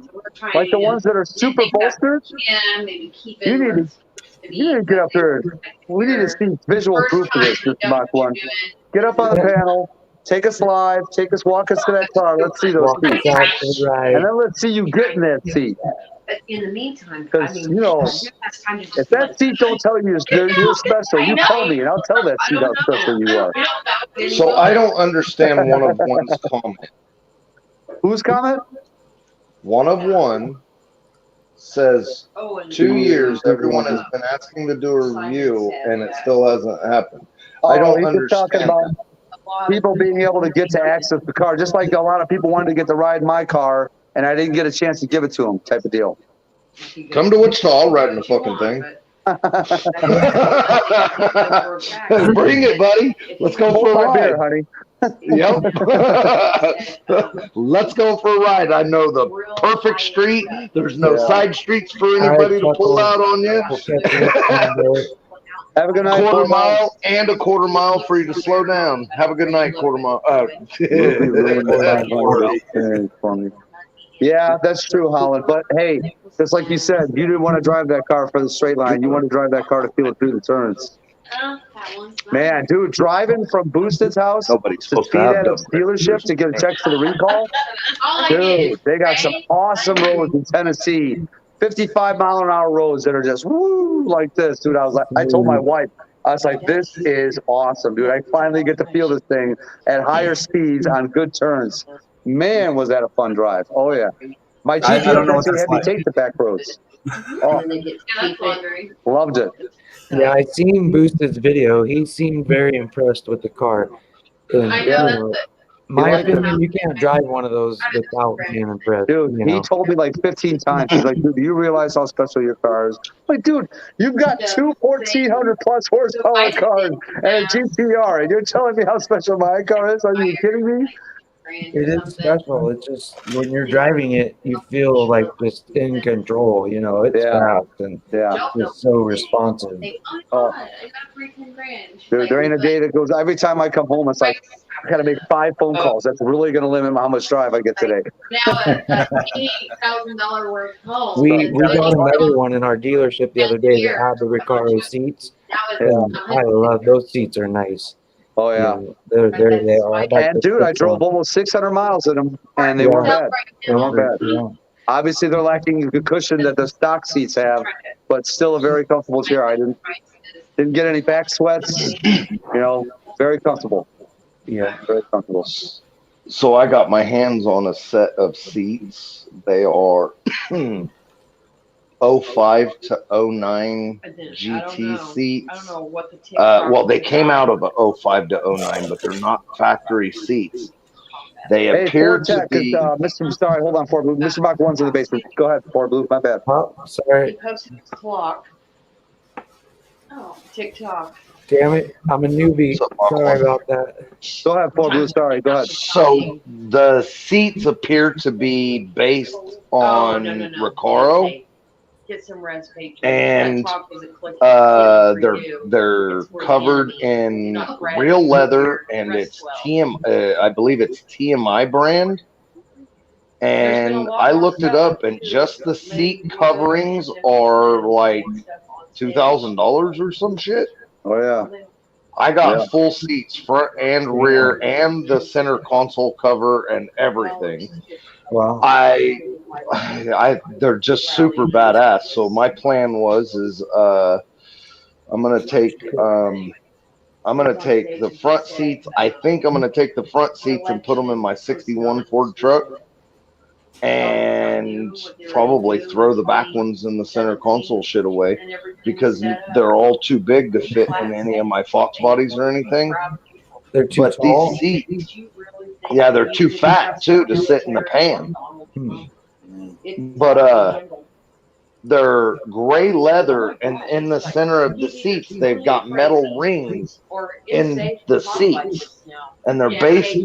Speaker 6: Like the ones that are super bolstered?
Speaker 3: Yeah, maybe keep it.
Speaker 6: You need to get up there. We need to see visual proof of this, Mr. Mach 1. Get up on the panel, take us live, walk us to that car. Let's see those
Speaker 1: Walk
Speaker 6: seats.
Speaker 1: us out to the right.
Speaker 6: And then let's see you get in that seat.
Speaker 7: But in the meantime,
Speaker 6: Because, you know, if that seat don't tell you you're special, you tell me, and I'll tell that seat how special you are.
Speaker 8: So I don't understand one of one's comment.
Speaker 6: Whose comment?
Speaker 8: One of one says 2 years everyone has been asking to do a review and it still hasn't happened. I don't
Speaker 6: He's just talking
Speaker 8: understand.
Speaker 6: about people being able to get to access the car, just like a lot of people wanted to get to ride my car, and I didn't get a chance to give it to them, type of deal.
Speaker 8: Come to Wichita, I'll ride in the fucking thing. Bring it, buddy. Let's go for a ride.
Speaker 6: Beer, honey.
Speaker 8: Yep. Let's go for a ride. I know the perfect street. There's no side streets for anybody to pull out on you.
Speaker 6: Have a good night.
Speaker 8: Quarter mile and a quarter mile for you to slow down. Have a good night, quarter mile.
Speaker 6: Yeah, that's true, Holland. But hey, just like you said, you didn't want to drive that car for the straight line. You want to drive that car to feel it through the turns. Man, dude, driving from Boosted's house to Speed Addict's dealership to get a check for the recall, dude, they got some awesome roads in Tennessee. 55-mile-an-hour roads that are just woo like this, dude. I told my wife, I was like, this is awesome, dude. I finally get to feel this thing at higher speeds on good turns. Man, was that a fun drive. Oh, yeah. My GPS actually had me take the back roads. Oh, loved it.
Speaker 1: Yeah, I seen Boosted's video. He seemed very impressed with the car. And,
Speaker 3: I know, that's
Speaker 1: my opinion, you can't drive one of those without being impressed.
Speaker 6: Dude, he told me like 15 times. He's like, dude, do you realize how special your car is? I'm like, dude, you've got two 1,400 plus horsepower cars and a GTR, and you're telling me how special my car is? Are you kidding me?
Speaker 1: It is special. It's just when you're driving it, you feel like just in control. You know, it's fast and just so responsive.
Speaker 6: Oh. Dude, there ain't a day that goes. Every time I come home, it's like I got to make 5 phone calls. That's really going to limit how much drive I get today.
Speaker 3: now $88,000 worth home.
Speaker 1: We got another one in our dealership the other day that had the Recaro seats. And I love those seats. Are nice.
Speaker 6: Oh yeah,
Speaker 1: they are.
Speaker 6: And dude, I drove almost 600 miles in them, and they weren't bad. They weren't bad.
Speaker 1: Yeah.
Speaker 6: Obviously, they're lacking the cushion that the stock seats have, but still a very comfortable chair. I didn't get any back sweats. You know, very comfortable.
Speaker 1: Yeah,
Speaker 6: very comfortable.
Speaker 8: So I got my hands on a set of seats. They are 05 to 09 GT seats.
Speaker 7: I don't know what the
Speaker 8: well, they came out of a 05 to 09, but they're not factory seats. They appear to be.
Speaker 6: Mr. Sorry, hold on, Ford Blue. Mr. Mach 1's in the basement. Go ahead, Ford Blue. My bad.
Speaker 1: Oh, sorry.
Speaker 7: He posted his clock. Oh, TikTok.
Speaker 1: Damn it, I'm a newbie. Sorry about that.
Speaker 6: Go ahead, Ford Blue. Sorry, go ahead.
Speaker 8: So the seats appear to be based on Recaro.
Speaker 7: Get some res page.
Speaker 8: And they're covered in real leather, and it's I believe it's TMI brand. And I looked it up, and just the seat coverings are like $2,000 or some shit.
Speaker 6: Oh yeah.
Speaker 8: I got full seats, front and rear, and the center console cover and everything.
Speaker 1: Wow.
Speaker 8: They're just super badass. So my plan is I'm gonna take the front seats. I think I'm gonna take the front seats and put them in my '61 Ford truck, and probably throw the back ones in the center console shit away because they're all too big to fit in any of my Fox bodies or anything.
Speaker 1: They're too tall.
Speaker 8: These seats, yeah, they're too fat too to sit in the pan. But they're gray leather, and in the center of the seats they've got metal rings in the seats, and they're based.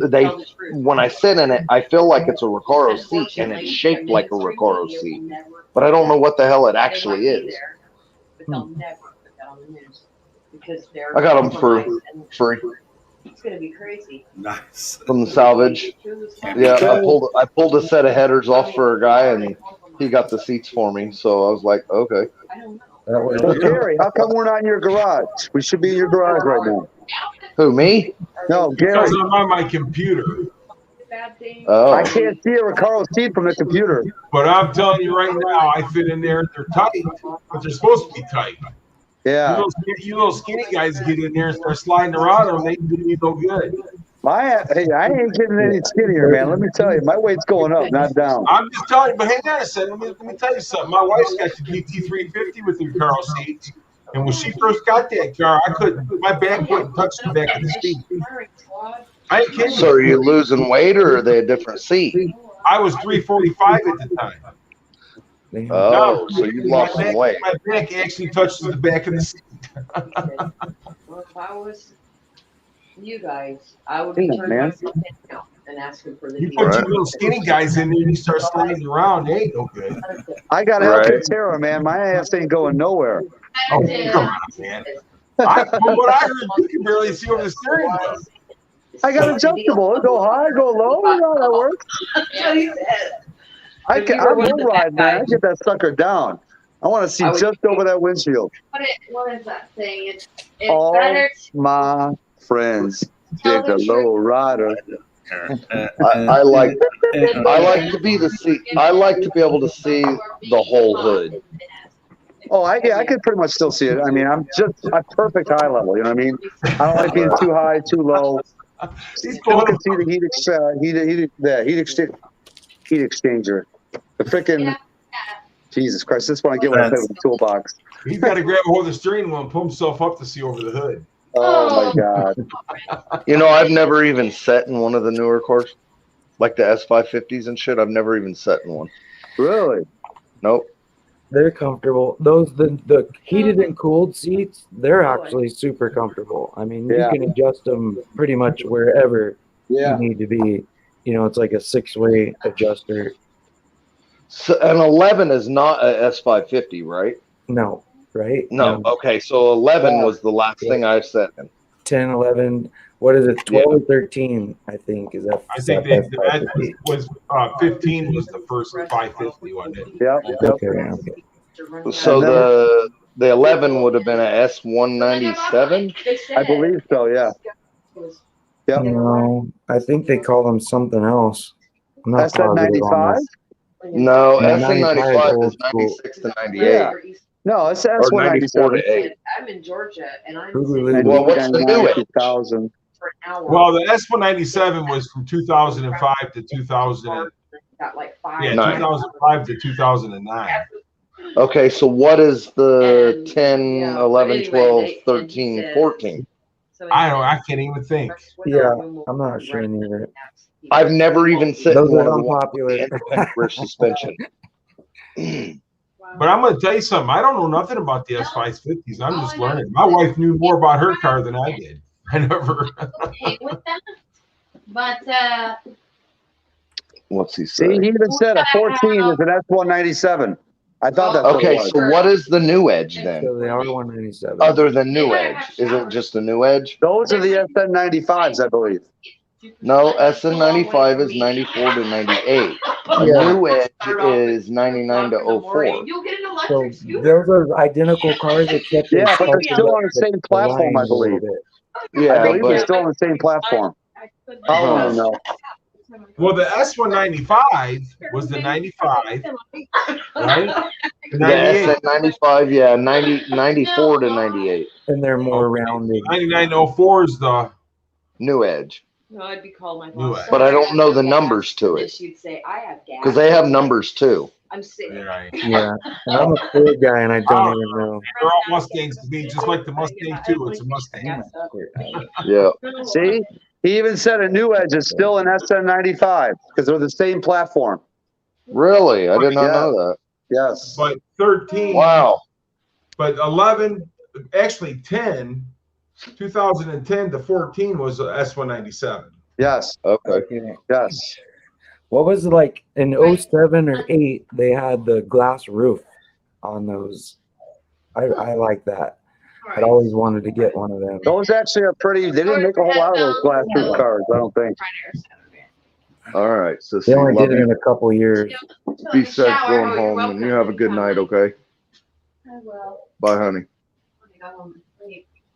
Speaker 8: When I sit in it, I feel like it's a Recaro seat, and it's shaped like a Recaro seat, but I don't know what the hell it actually is. I got them for free.
Speaker 7: It's gonna be crazy.
Speaker 5: Nice.
Speaker 8: From the salvage. Yeah, I pulled a set of headers off for a guy, and he got the seats for me. So I was like, okay.
Speaker 6: So Gary, how come we're not in your garage? We should be in your garage right now.
Speaker 8: Who, me?
Speaker 6: No, Gary.
Speaker 9: Because I'm on my computer.
Speaker 8: Oh.
Speaker 6: I can't see a Recaro seat from the computer.
Speaker 9: But I'm telling you right now, I fit in there. They're tight, but they're supposed to be tight.
Speaker 6: Yeah.
Speaker 9: You little skinny guys get in there and start sliding around them, they do me no good.
Speaker 6: Hey, I ain't getting any skinnier, man. Let me tell you, my weight's going up, not down.
Speaker 9: I'm just telling you, but hang on a second. Let me tell you something. My wife's got the GT350 with the Recaro seats, and when she first got that car, my back wouldn't touch the back of the seat. I ain't kidding
Speaker 8: So
Speaker 9: you.
Speaker 8: are you losing weight, or are they a different seat?
Speaker 9: I was 345 at the time.
Speaker 1: Damn.
Speaker 8: Oh, so you lost some weight.
Speaker 9: My back actually touches the back of the seat.
Speaker 7: Well, if I was you guys, I would be
Speaker 6: Yeah,
Speaker 7: turning
Speaker 6: man.
Speaker 7: myself in now and asking for the
Speaker 9: You
Speaker 7: deal.
Speaker 9: put two little skinny guys in there and you start sliding around, they ain't no good.
Speaker 6: I got
Speaker 8: Right.
Speaker 6: Alcantara, Terra, man. My ass ain't going nowhere.
Speaker 9: Oh, come on, man. From what I heard, you can barely see over the steering wheel.
Speaker 6: I got adjustable. It'll go high, go low. You know how that works.
Speaker 7: So he said,
Speaker 6: I'll go ride, man. I get that sucker down. I want to see
Speaker 7: I would-
Speaker 6: just over that windshield.
Speaker 3: What is that thing? It's
Speaker 6: All
Speaker 3: better
Speaker 6: my friends
Speaker 3: Tell
Speaker 6: did
Speaker 3: the
Speaker 6: the
Speaker 3: truth.
Speaker 6: low rider.
Speaker 8: I like to be the seat. I like to be able to see the whole hood.
Speaker 6: Oh, I could pretty much still see it. I mean, I'm perfect eye level. You know what I mean? I don't like being too high, too low.
Speaker 9: He's
Speaker 6: Still
Speaker 9: pulling
Speaker 6: can see the heat exchanger. The freaking Jesus Christ! This one I get when I play with the toolbox.
Speaker 9: He's got to grab a hold of the steering wheel and pull himself up to see over the hood.
Speaker 6: Oh my God!
Speaker 8: You know, I've never even sat in one of the newer cars, like the S550s and shit. I've never even sat in one.
Speaker 6: Really?
Speaker 8: Nope.
Speaker 1: They're comfortable. The heated and cooled seats, they're actually super comfortable. I mean,
Speaker 6: Yeah.
Speaker 1: you can adjust them pretty much wherever
Speaker 6: Yeah.
Speaker 1: you need to be. You know, it's like a 6-way adjuster.
Speaker 8: So an 11 is not a S550, right?
Speaker 1: No, right?
Speaker 8: No. Okay, so 11
Speaker 6: Yeah.
Speaker 8: was the last thing I sat in.
Speaker 1: 10, 11, what is it? 12 or 13, I think, is that.
Speaker 9: I think that was 15 was the first 550 one.
Speaker 6: Yep.
Speaker 1: Okay.
Speaker 8: So the 11 would have been a S197.
Speaker 6: I believe so. Yeah. Yep.
Speaker 1: No, I think they call them something else. I'm not positive on
Speaker 6: SN95?
Speaker 1: this.
Speaker 8: No,
Speaker 1: Yeah,
Speaker 8: SN95
Speaker 1: old
Speaker 8: is
Speaker 1: school.
Speaker 8: 96 to 98.
Speaker 6: Yeah. No, it's
Speaker 8: Or 94
Speaker 6: S197.
Speaker 8: to 8.
Speaker 7: I'm in Georgia and I'm
Speaker 1: Who
Speaker 7: sitting
Speaker 1: really-
Speaker 8: Well, what's the new age?
Speaker 6: 2000.
Speaker 7: for an hour.
Speaker 9: Well, the S197 was from 2005 to 2000.
Speaker 7: Got like 5.
Speaker 9: Yeah,
Speaker 8: Nine.
Speaker 9: 2005 to 2009.
Speaker 8: Okay, so what is the
Speaker 7: And,
Speaker 8: 10,
Speaker 7: yeah,
Speaker 8: 11,
Speaker 7: anyway,
Speaker 8: 12,
Speaker 7: they-
Speaker 8: 13,
Speaker 7: and he
Speaker 8: 14?
Speaker 7: So he
Speaker 9: I don't.
Speaker 7: said,
Speaker 9: I can't even think.
Speaker 1: Yeah, I'm not sure neither.
Speaker 8: I've never even sit
Speaker 1: Those
Speaker 8: in one
Speaker 1: are
Speaker 8: of the ones with
Speaker 1: unpopular.
Speaker 8: the independent rear suspension.
Speaker 9: But I'm going to tell you something. I don't know nothing about the S550s. I'm just learning. My wife knew more about her car than I did. I never.
Speaker 3: okay with that. But
Speaker 8: What's he
Speaker 6: See,
Speaker 8: saying?
Speaker 6: he even said a 14 is an S197. I thought that's
Speaker 8: Okay,
Speaker 6: what it was.
Speaker 8: so what is the new edge then?
Speaker 1: So they are 197.
Speaker 8: Other than new edge, is it just the new edge?
Speaker 6: Those are the SN95s, I believe.
Speaker 8: No, SN95 is 94 to 98.
Speaker 1: Yeah.
Speaker 8: New edge is 99 to 04.
Speaker 3: you'll get an
Speaker 1: So
Speaker 3: electric scooter.
Speaker 1: those are identical cars, except they
Speaker 6: Yeah, but they're
Speaker 1: sculpted
Speaker 6: still
Speaker 1: up
Speaker 6: on the same platform,
Speaker 1: line
Speaker 6: I
Speaker 1: a little
Speaker 6: believe.
Speaker 1: bit.
Speaker 8: Yeah,
Speaker 6: I believe they're
Speaker 8: but
Speaker 6: still on the same platform. I don't really know.
Speaker 9: Well, the S195 was the 95, right? The
Speaker 8: the
Speaker 9: 98.
Speaker 8: SN95, yeah, 94 to 98.
Speaker 1: And they're more
Speaker 9: Okay.
Speaker 1: rounded.
Speaker 9: 9904 is the.
Speaker 8: New edge.
Speaker 7: No, I'd be called my
Speaker 9: New
Speaker 7: boss.
Speaker 9: Edge.
Speaker 8: But I don't know the numbers to
Speaker 7: And
Speaker 8: it.
Speaker 7: she'd say, I have gas.
Speaker 8: Because they have numbers too.
Speaker 7: I'm sitting.
Speaker 9: Yeah, right.
Speaker 1: Yeah. And I'm a Ford guy and I don't even know.
Speaker 9: They're all Mustangs to me, just like the Mustang too. It's a Mustang.
Speaker 8: Yeah.
Speaker 6: See, he even said a new edge is still an SN95 because they're the same platform.
Speaker 8: Really? I did not
Speaker 6: Yeah.
Speaker 8: know that.
Speaker 6: Yes.
Speaker 9: But 13.
Speaker 8: Wow.
Speaker 9: But 11, actually 10, 2010 to 14 was a S197.
Speaker 6: Yes.
Speaker 8: Okay.
Speaker 6: Yes.
Speaker 1: What was it like in 07 or 8? They had the glass roof on those. I like that. I'd always wanted to get one of them.
Speaker 6: Those actually are pretty. They didn't make a whole lot of those glass roof cars, I don't think.
Speaker 8: All right. So
Speaker 1: They only
Speaker 8: love
Speaker 1: did it
Speaker 8: you.
Speaker 1: in a couple years.
Speaker 8: Be safe going home, and you have a good night, okay?
Speaker 3: I will.
Speaker 8: Bye, honey.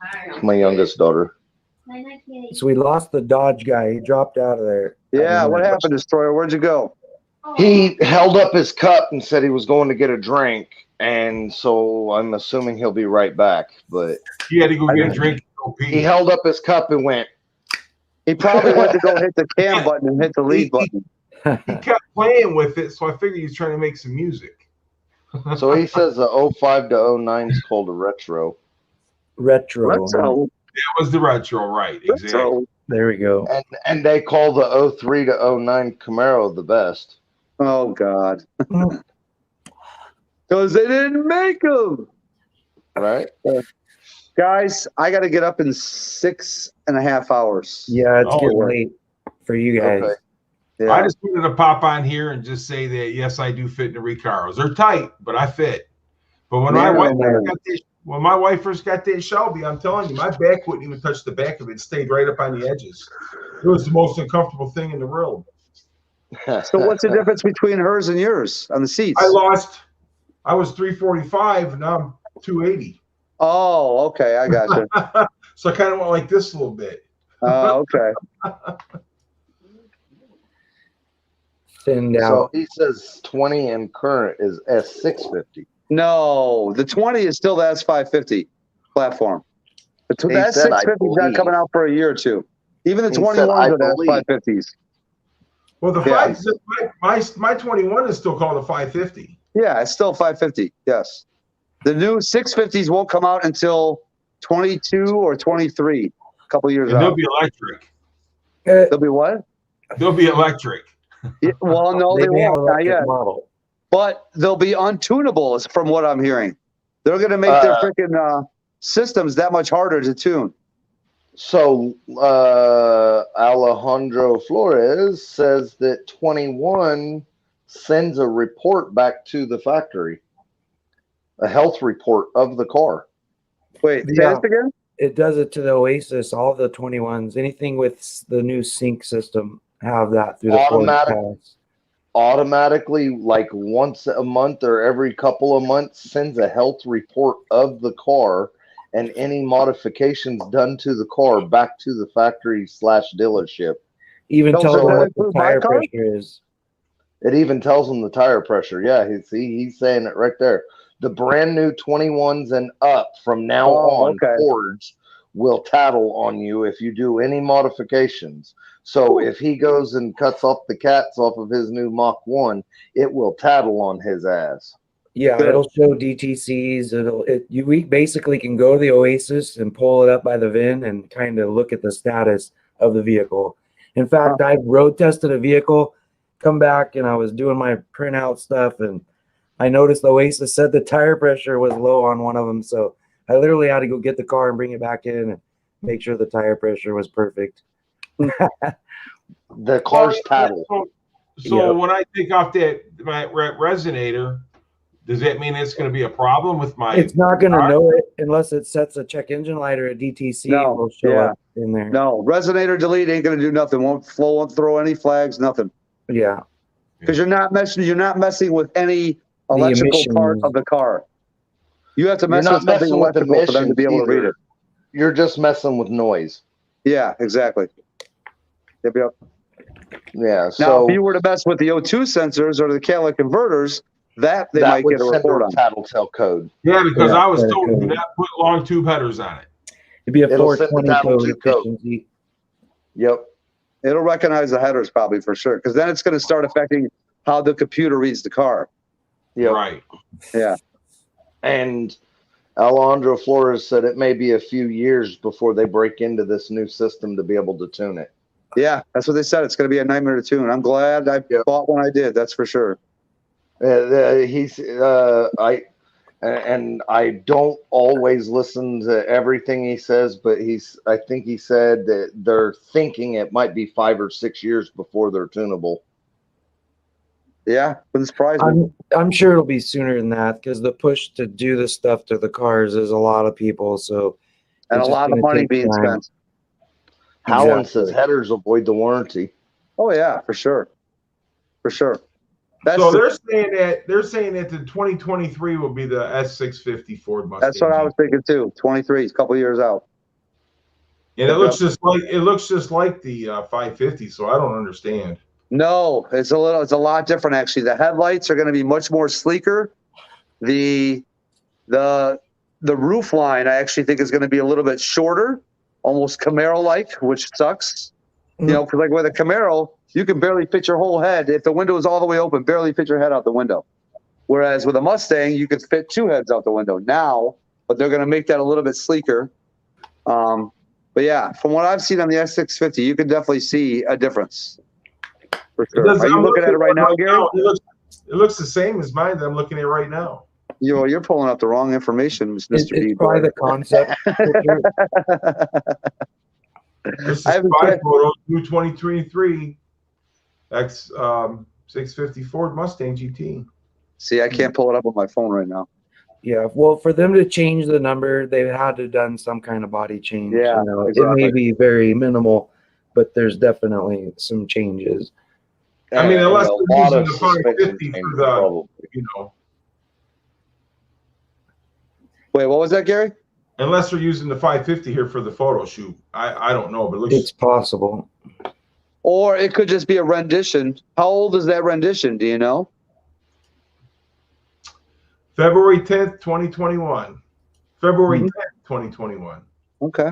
Speaker 3: Alright.
Speaker 8: My youngest daughter.
Speaker 1: So we lost the Dodge guy. He dropped out of there.
Speaker 6: Yeah. What happened, Destroyer? Where'd you go?
Speaker 8: He held up his cup and said he was going to get a drink, and so I'm assuming he'll be right back. But
Speaker 9: You had to go get a drink. And go
Speaker 8: he
Speaker 9: pee.
Speaker 8: held up his cup and went.
Speaker 6: He probably went to go hit the cam button and hit the lead button.
Speaker 9: He kept playing with it, so I figured he was trying to make some music.
Speaker 8: So he says the 05 to 09 is called a retro.
Speaker 1: Retro.
Speaker 6: Retro.
Speaker 9: It was the retro, right? Exactly.
Speaker 6: Retro.
Speaker 1: There we go.
Speaker 8: And they call the 03 to 09 Camaro the best.
Speaker 6: Oh God. Because they didn't make them.
Speaker 8: Right?
Speaker 6: Guys, I got to get up in 6.5 hours.
Speaker 1: Yeah, it's
Speaker 9: Oh,
Speaker 1: getting
Speaker 6: yeah.
Speaker 1: late for you guys.
Speaker 8: Okay.
Speaker 6: Yeah.
Speaker 9: I just wanted to pop on here and just say that yes, I do fit in the Recaros. They're tight, but I fit. But when my wife first got that Shelby, I'm telling you, my back wouldn't even touch the back of it. It stayed right up on the edges. It was the most uncomfortable thing in the world.
Speaker 6: So what's the difference between hers and yours on the seats?
Speaker 9: I was 345, and now I'm 280.
Speaker 6: Oh, okay. I got you.
Speaker 9: So I kind of went like this a little bit.
Speaker 6: Okay.
Speaker 1: Thinned
Speaker 8: So
Speaker 1: out.
Speaker 8: he says 20 and current is S650.
Speaker 6: No, the 20 is still the S550 platform. The
Speaker 8: He said,
Speaker 6: S650
Speaker 8: I
Speaker 6: is not
Speaker 8: believe.
Speaker 6: coming out for a year or two. Even the
Speaker 8: He said,
Speaker 6: 21s
Speaker 8: I
Speaker 6: are the
Speaker 8: believe.
Speaker 6: S550s.
Speaker 9: Well, the
Speaker 6: Yeah.
Speaker 9: my 21 is still called a 550.
Speaker 6: Yeah, it's still 550. Yes. The new 650s won't come out until 22 or 23, a couple years
Speaker 9: And they'll
Speaker 6: out.
Speaker 9: be electric.
Speaker 6: They'll be what?
Speaker 9: They'll be electric.
Speaker 6: Yeah, well, no, they
Speaker 1: may have
Speaker 6: won't.
Speaker 1: an
Speaker 6: Not
Speaker 1: electric
Speaker 6: yet.
Speaker 1: model.
Speaker 6: But they'll be untunable, from what I'm hearing. They're going to make their freaking systems that much harder to tune.
Speaker 8: So Alejandro Flores says that 21 sends a report back to the factory, a health report of the car.
Speaker 6: Wait, say
Speaker 1: Yeah.
Speaker 6: this again?
Speaker 1: It does it to the Oasis, all the 21s. Anything with the new sync system have that through the
Speaker 8: Automatic.
Speaker 1: pass.
Speaker 8: Automatically, like once a month or every couple of months, sends a health report of the car and any modifications done to the car back to the factory / dealership.
Speaker 1: Even
Speaker 6: Those
Speaker 1: tell
Speaker 6: are
Speaker 1: them
Speaker 6: gonna
Speaker 1: what the
Speaker 6: include my
Speaker 1: tire
Speaker 6: car?
Speaker 1: pressure is.
Speaker 8: It even tells them the tire pressure. Yeah, he's saying it right there. The brand new 21s and up from now on,
Speaker 6: okay.
Speaker 8: Fords will tattle on you if you do any modifications. So if he goes and cuts off the cats off of his new Mach 1, it will tattle on his ass.
Speaker 1: Yeah,
Speaker 6: Good.
Speaker 1: it'll show DTCs. We basically can go to the Oasis and pull it up by the VIN and kind of look at the status of the vehicle. In fact, I road tested a vehicle, come back, and I was doing my printout stuff, and I noticed the Oasis said the tire pressure was low on one of them. So I literally had to go get the car and bring it back in and make sure the tire pressure was perfect.
Speaker 8: The car's tattle.
Speaker 9: So
Speaker 1: Yep.
Speaker 9: when I take off my resonator, does that mean it's going to be a problem with my?
Speaker 1: It's not going to know it unless it sets a check engine light or a DTC will show up in there.
Speaker 6: No, resonator delete ain't going to do nothing. Won't throw any flags, nothing.
Speaker 1: Yeah.
Speaker 6: Because you're not messing with any electrical part of the car. You have to mess with something electrical for them to be able to read it.
Speaker 8: You're just messing with noise.
Speaker 6: Yeah, exactly. Yep.
Speaker 8: Yeah.
Speaker 6: Now,
Speaker 8: So
Speaker 6: if you were to mess with the O2 sensors or the cali converters, they might get a report on.
Speaker 8: Tattletale code.
Speaker 9: Yeah, because I was told do not put long tube headers on it.
Speaker 1: It'd be a
Speaker 8: It'll send the
Speaker 1: 420 code
Speaker 8: tattletale code.
Speaker 1: efficiency.
Speaker 8: Yep.
Speaker 6: It'll recognize the headers probably for sure, because then it's going to start affecting how the computer reads the car.
Speaker 8: Yep.
Speaker 9: Right.
Speaker 6: Yeah.
Speaker 8: And Alejandro Flores said it may be a few years before they break into this new system to be able to tune it.
Speaker 6: Yeah, that's what they said. It's going to be a nightmare to tune. I'm glad I bought when I did. That's for sure.
Speaker 8: I don't always listen to everything he says, but I think he said that they're thinking it might be 5 or 6 years before they're tunable.
Speaker 6: Yeah, wouldn't surprise me.
Speaker 1: I'm sure it'll be sooner than that because the push to do this stuff to the cars is a lot of people. So
Speaker 6: and a lot of money being spent.
Speaker 8: Howland says headers avoid the warranty.
Speaker 6: Oh yeah, for sure. For sure.
Speaker 9: So they're saying that the 2023 will be the S650 Ford Mustang.
Speaker 6: That's what I was thinking too. 23, a couple years out.
Speaker 9: And it looks just like the 550. So I don't understand.
Speaker 6: No, it's a lot different actually. The headlights are going to be much more sleeker. The roof line I actually think is going to be a little bit shorter, almost Camaro-like, which sucks. You know, because like with a Camaro, you can barely fit your whole head. If the window is all the way open, barely fit your head out the window. Whereas with a Mustang, you could fit 2 heads out the window now, but they're going to make that a little bit sleeker. But yeah, from what I've seen on the S650, you can definitely see a difference. For
Speaker 9: It
Speaker 6: sure.
Speaker 9: does.
Speaker 6: Are you
Speaker 9: I'm
Speaker 6: looking at it right now, Gary?
Speaker 9: It looks the same as mine that I'm looking at right now.
Speaker 6: You're pulling up the wrong information, Mr.
Speaker 1: It's
Speaker 6: B.
Speaker 1: probably the concept picture.
Speaker 9: This is
Speaker 6: I haven't
Speaker 9: 5
Speaker 6: checked.
Speaker 9: photos, new 23.3 X 650 Ford Mustang GT.
Speaker 6: See, I can't pull it up on my phone right now.
Speaker 1: Yeah, well, for them to change the number, they had to done some kind of body change.
Speaker 6: Yeah,
Speaker 1: you know, it
Speaker 6: exactly.
Speaker 1: may be very minimal, but there's definitely some changes.
Speaker 9: I mean,
Speaker 8: And
Speaker 9: unless
Speaker 8: a
Speaker 9: they're
Speaker 8: lot
Speaker 9: using
Speaker 8: of
Speaker 9: the
Speaker 8: suspension
Speaker 9: 550
Speaker 8: changes,
Speaker 9: for the,
Speaker 8: probably.
Speaker 9: you know,
Speaker 6: Wait, what was that, Gary?
Speaker 9: unless they're using the 550 here for the photo shoot. I don't know, but it looks.
Speaker 1: It's possible.
Speaker 6: Or it could just be a rendition. How old is that rendition? Do you know?
Speaker 9: February 10th, 2021. February
Speaker 6: Mhm.
Speaker 9: 10th, 2021.
Speaker 6: Okay.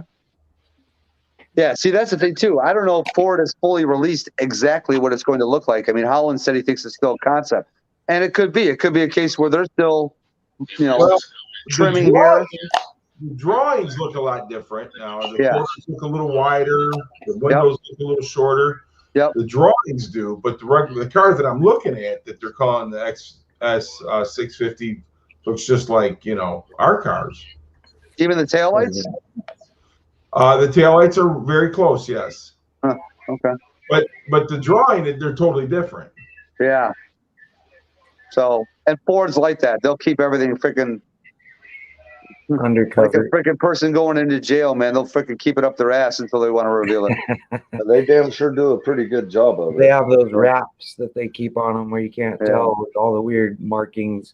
Speaker 6: Yeah, see, that's the thing, too. I don't know if Ford has fully released exactly what it's going to look like. I mean, Holland said he thinks it's still a concept. And it could be. It could be a case where they're still,
Speaker 9: Well,
Speaker 6: trimming here.
Speaker 9: The drawings look a lot different now. The
Speaker 6: Yeah.
Speaker 9: corners look a little wider. The windows look a little shorter.
Speaker 6: Yep.
Speaker 9: The drawings do, but the cars that I'm looking at that they're calling the XS 650 looks just like, you know, our cars.
Speaker 6: Even the taillights?
Speaker 9: The taillights are very close, yes.
Speaker 6: Huh. Okay.
Speaker 9: But the drawing, they're totally different.
Speaker 6: Yeah. So, and Ford's like that. They'll keep everything freaking
Speaker 1: Undercover.
Speaker 6: like a freaking person going into jail, man. They'll freaking keep it up their ass until they want to reveal it.
Speaker 8: They damn sure do a pretty good job of
Speaker 1: They
Speaker 8: it.
Speaker 1: have those wraps that they keep on them where you can't
Speaker 6: Yeah.
Speaker 1: tell with all the weird markings.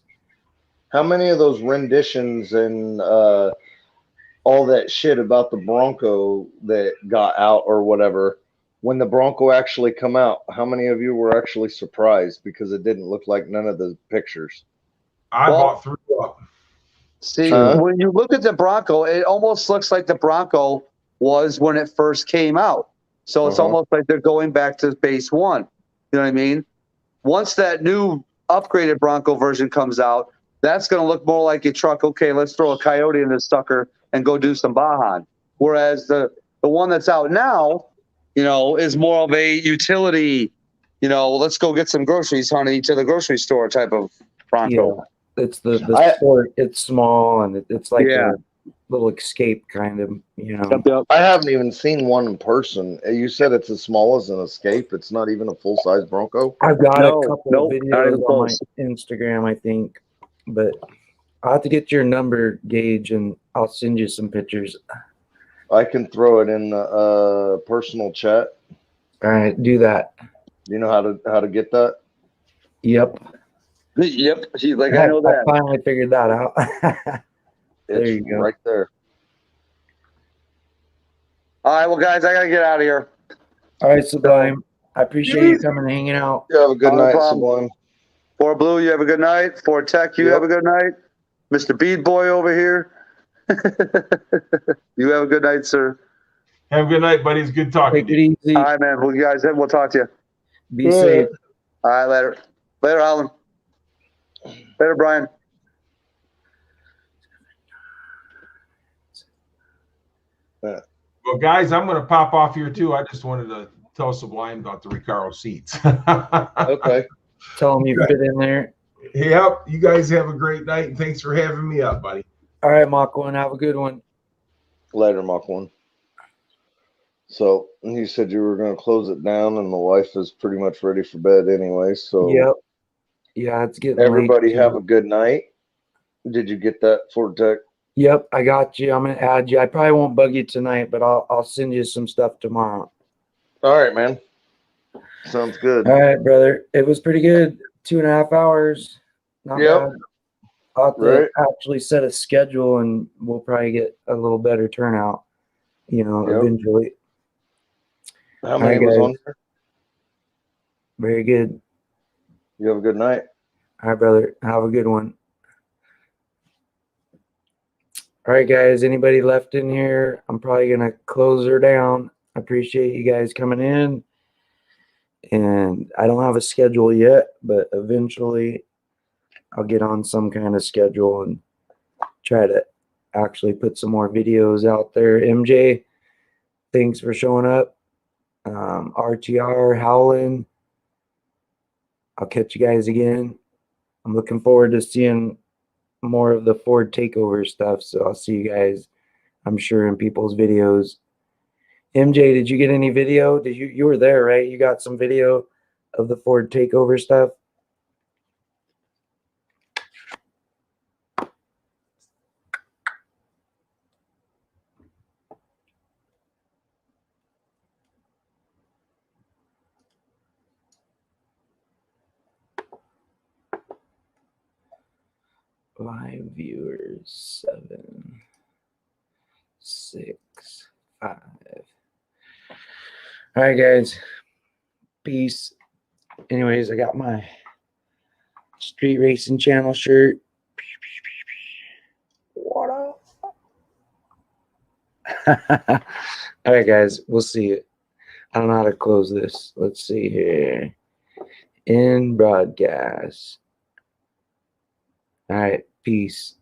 Speaker 8: How many of those renditions and all that shit about the Bronco that got out or whatever, when the Bronco actually come out, how many of you were actually surprised because it didn't look like none of the pictures?
Speaker 9: I bought 3 up.
Speaker 6: See,
Speaker 8: Huh?
Speaker 6: when you look at the Bronco, it almost looks like the Bronco was when it first came out. So it's almost like they're going back to base one. You know what I mean? Once that new upgraded Bronco version comes out, that's going to look more like a truck. Okay, let's throw a Coyote in this sucker and go do some Bajan. Whereas the one that's out now, you know, is more of a utility, you know, let's go get some groceries, honey, to the grocery store type of Bronco.
Speaker 1: Yeah. It's the sport. It's small and it's like
Speaker 6: Yeah.
Speaker 1: a little escape kind of, you know.
Speaker 6: Yep.
Speaker 8: I haven't even seen one in person. You said it's as small as an Escape. It's not even a full-size Bronco.
Speaker 1: I've got
Speaker 6: No,
Speaker 1: a couple
Speaker 6: nope,
Speaker 1: of
Speaker 6: not even
Speaker 1: videos on my
Speaker 6: close.
Speaker 1: Instagram, I think, but I'll have to get your number, Gage, and I'll send you some pictures.
Speaker 8: I can throw it in the personal chat.
Speaker 1: All right, do that.
Speaker 8: Do you know how to get that?
Speaker 1: Yep.
Speaker 6: Yep. She's like, I know
Speaker 1: I
Speaker 6: that.
Speaker 1: finally figured that out. There
Speaker 8: It's
Speaker 1: you go.
Speaker 8: right there.
Speaker 6: All right, well, guys, I got to get out of here.
Speaker 1: All right, Sublime. I appreciate you coming and hanging out.
Speaker 8: You have a good
Speaker 6: No
Speaker 8: night,
Speaker 6: problem.
Speaker 8: Sublime.
Speaker 6: Fort Blue, you have a good night. Fort Tech, you
Speaker 8: Yep.
Speaker 6: have a good night. Mr. Bead Boy over here. You have a good night, sir.
Speaker 9: Have a good night, buddy. It's good talking
Speaker 1: Take
Speaker 9: to
Speaker 1: it
Speaker 9: you.
Speaker 1: easy.
Speaker 6: All right, man. Well, you guys, we'll talk to you.
Speaker 1: Be safe.
Speaker 6: All right, later. Later, Alan. Later, Brian.
Speaker 9: Well, guys, I'm going to pop off here too. I just wanted to tell Sublime about the Recaro seats.
Speaker 8: Okay.
Speaker 1: Tell them you fit in there.
Speaker 9: Yep. You guys have a great night, and thanks for having me up, buddy.
Speaker 1: All right, Mach 1. Have a good one.
Speaker 8: Later, Mach 1. So you said you were going to close it down, and the wife is pretty much ready for bed anyway. So
Speaker 1: Yep. Yeah, it's getting
Speaker 8: everybody
Speaker 1: late.
Speaker 8: have a good night. Did you get that, Ford Tech?
Speaker 1: Yep, I got you. I'm gonna add you. I probably won't bug you tonight, but I'll send you some stuff tomorrow.
Speaker 8: All right, man. Sounds good.
Speaker 1: All right, brother. It was pretty good. 2.5 hours. Not
Speaker 8: Yep.
Speaker 1: bad. I'll have to
Speaker 8: Right.
Speaker 1: actually set a schedule, and we'll probably get a little better turnout. You know,
Speaker 8: Yep.
Speaker 1: eventually.
Speaker 8: How many
Speaker 1: All right,
Speaker 8: was
Speaker 1: guys.
Speaker 8: on there?
Speaker 1: Very good.
Speaker 8: You have a good night.
Speaker 1: All right, brother. Have a good one. All right, guys. Anybody left in here? I'm probably gonna close her down. I appreciate you guys coming in. And I don't have a schedule yet, but eventually I'll get on some kind of schedule and try to actually put some more videos out there. MJ, thanks for showing up. RTR, Howlin'. I'll catch you guys again. I'm looking forward to seeing more of the Ford takeover stuff. So I'll see you guys, I'm sure, in people's videos. MJ, did you get any video? Did you were there, right? You got some video of the Ford takeover stuff? Live viewers, 7, 6, 5. All right, guys. Peace. Anyways, I got my Street Racing Channel shirt. What up? All right, guys. We'll see you. I don't know how to close this. Let's see here. In broadcast. All right. Peace.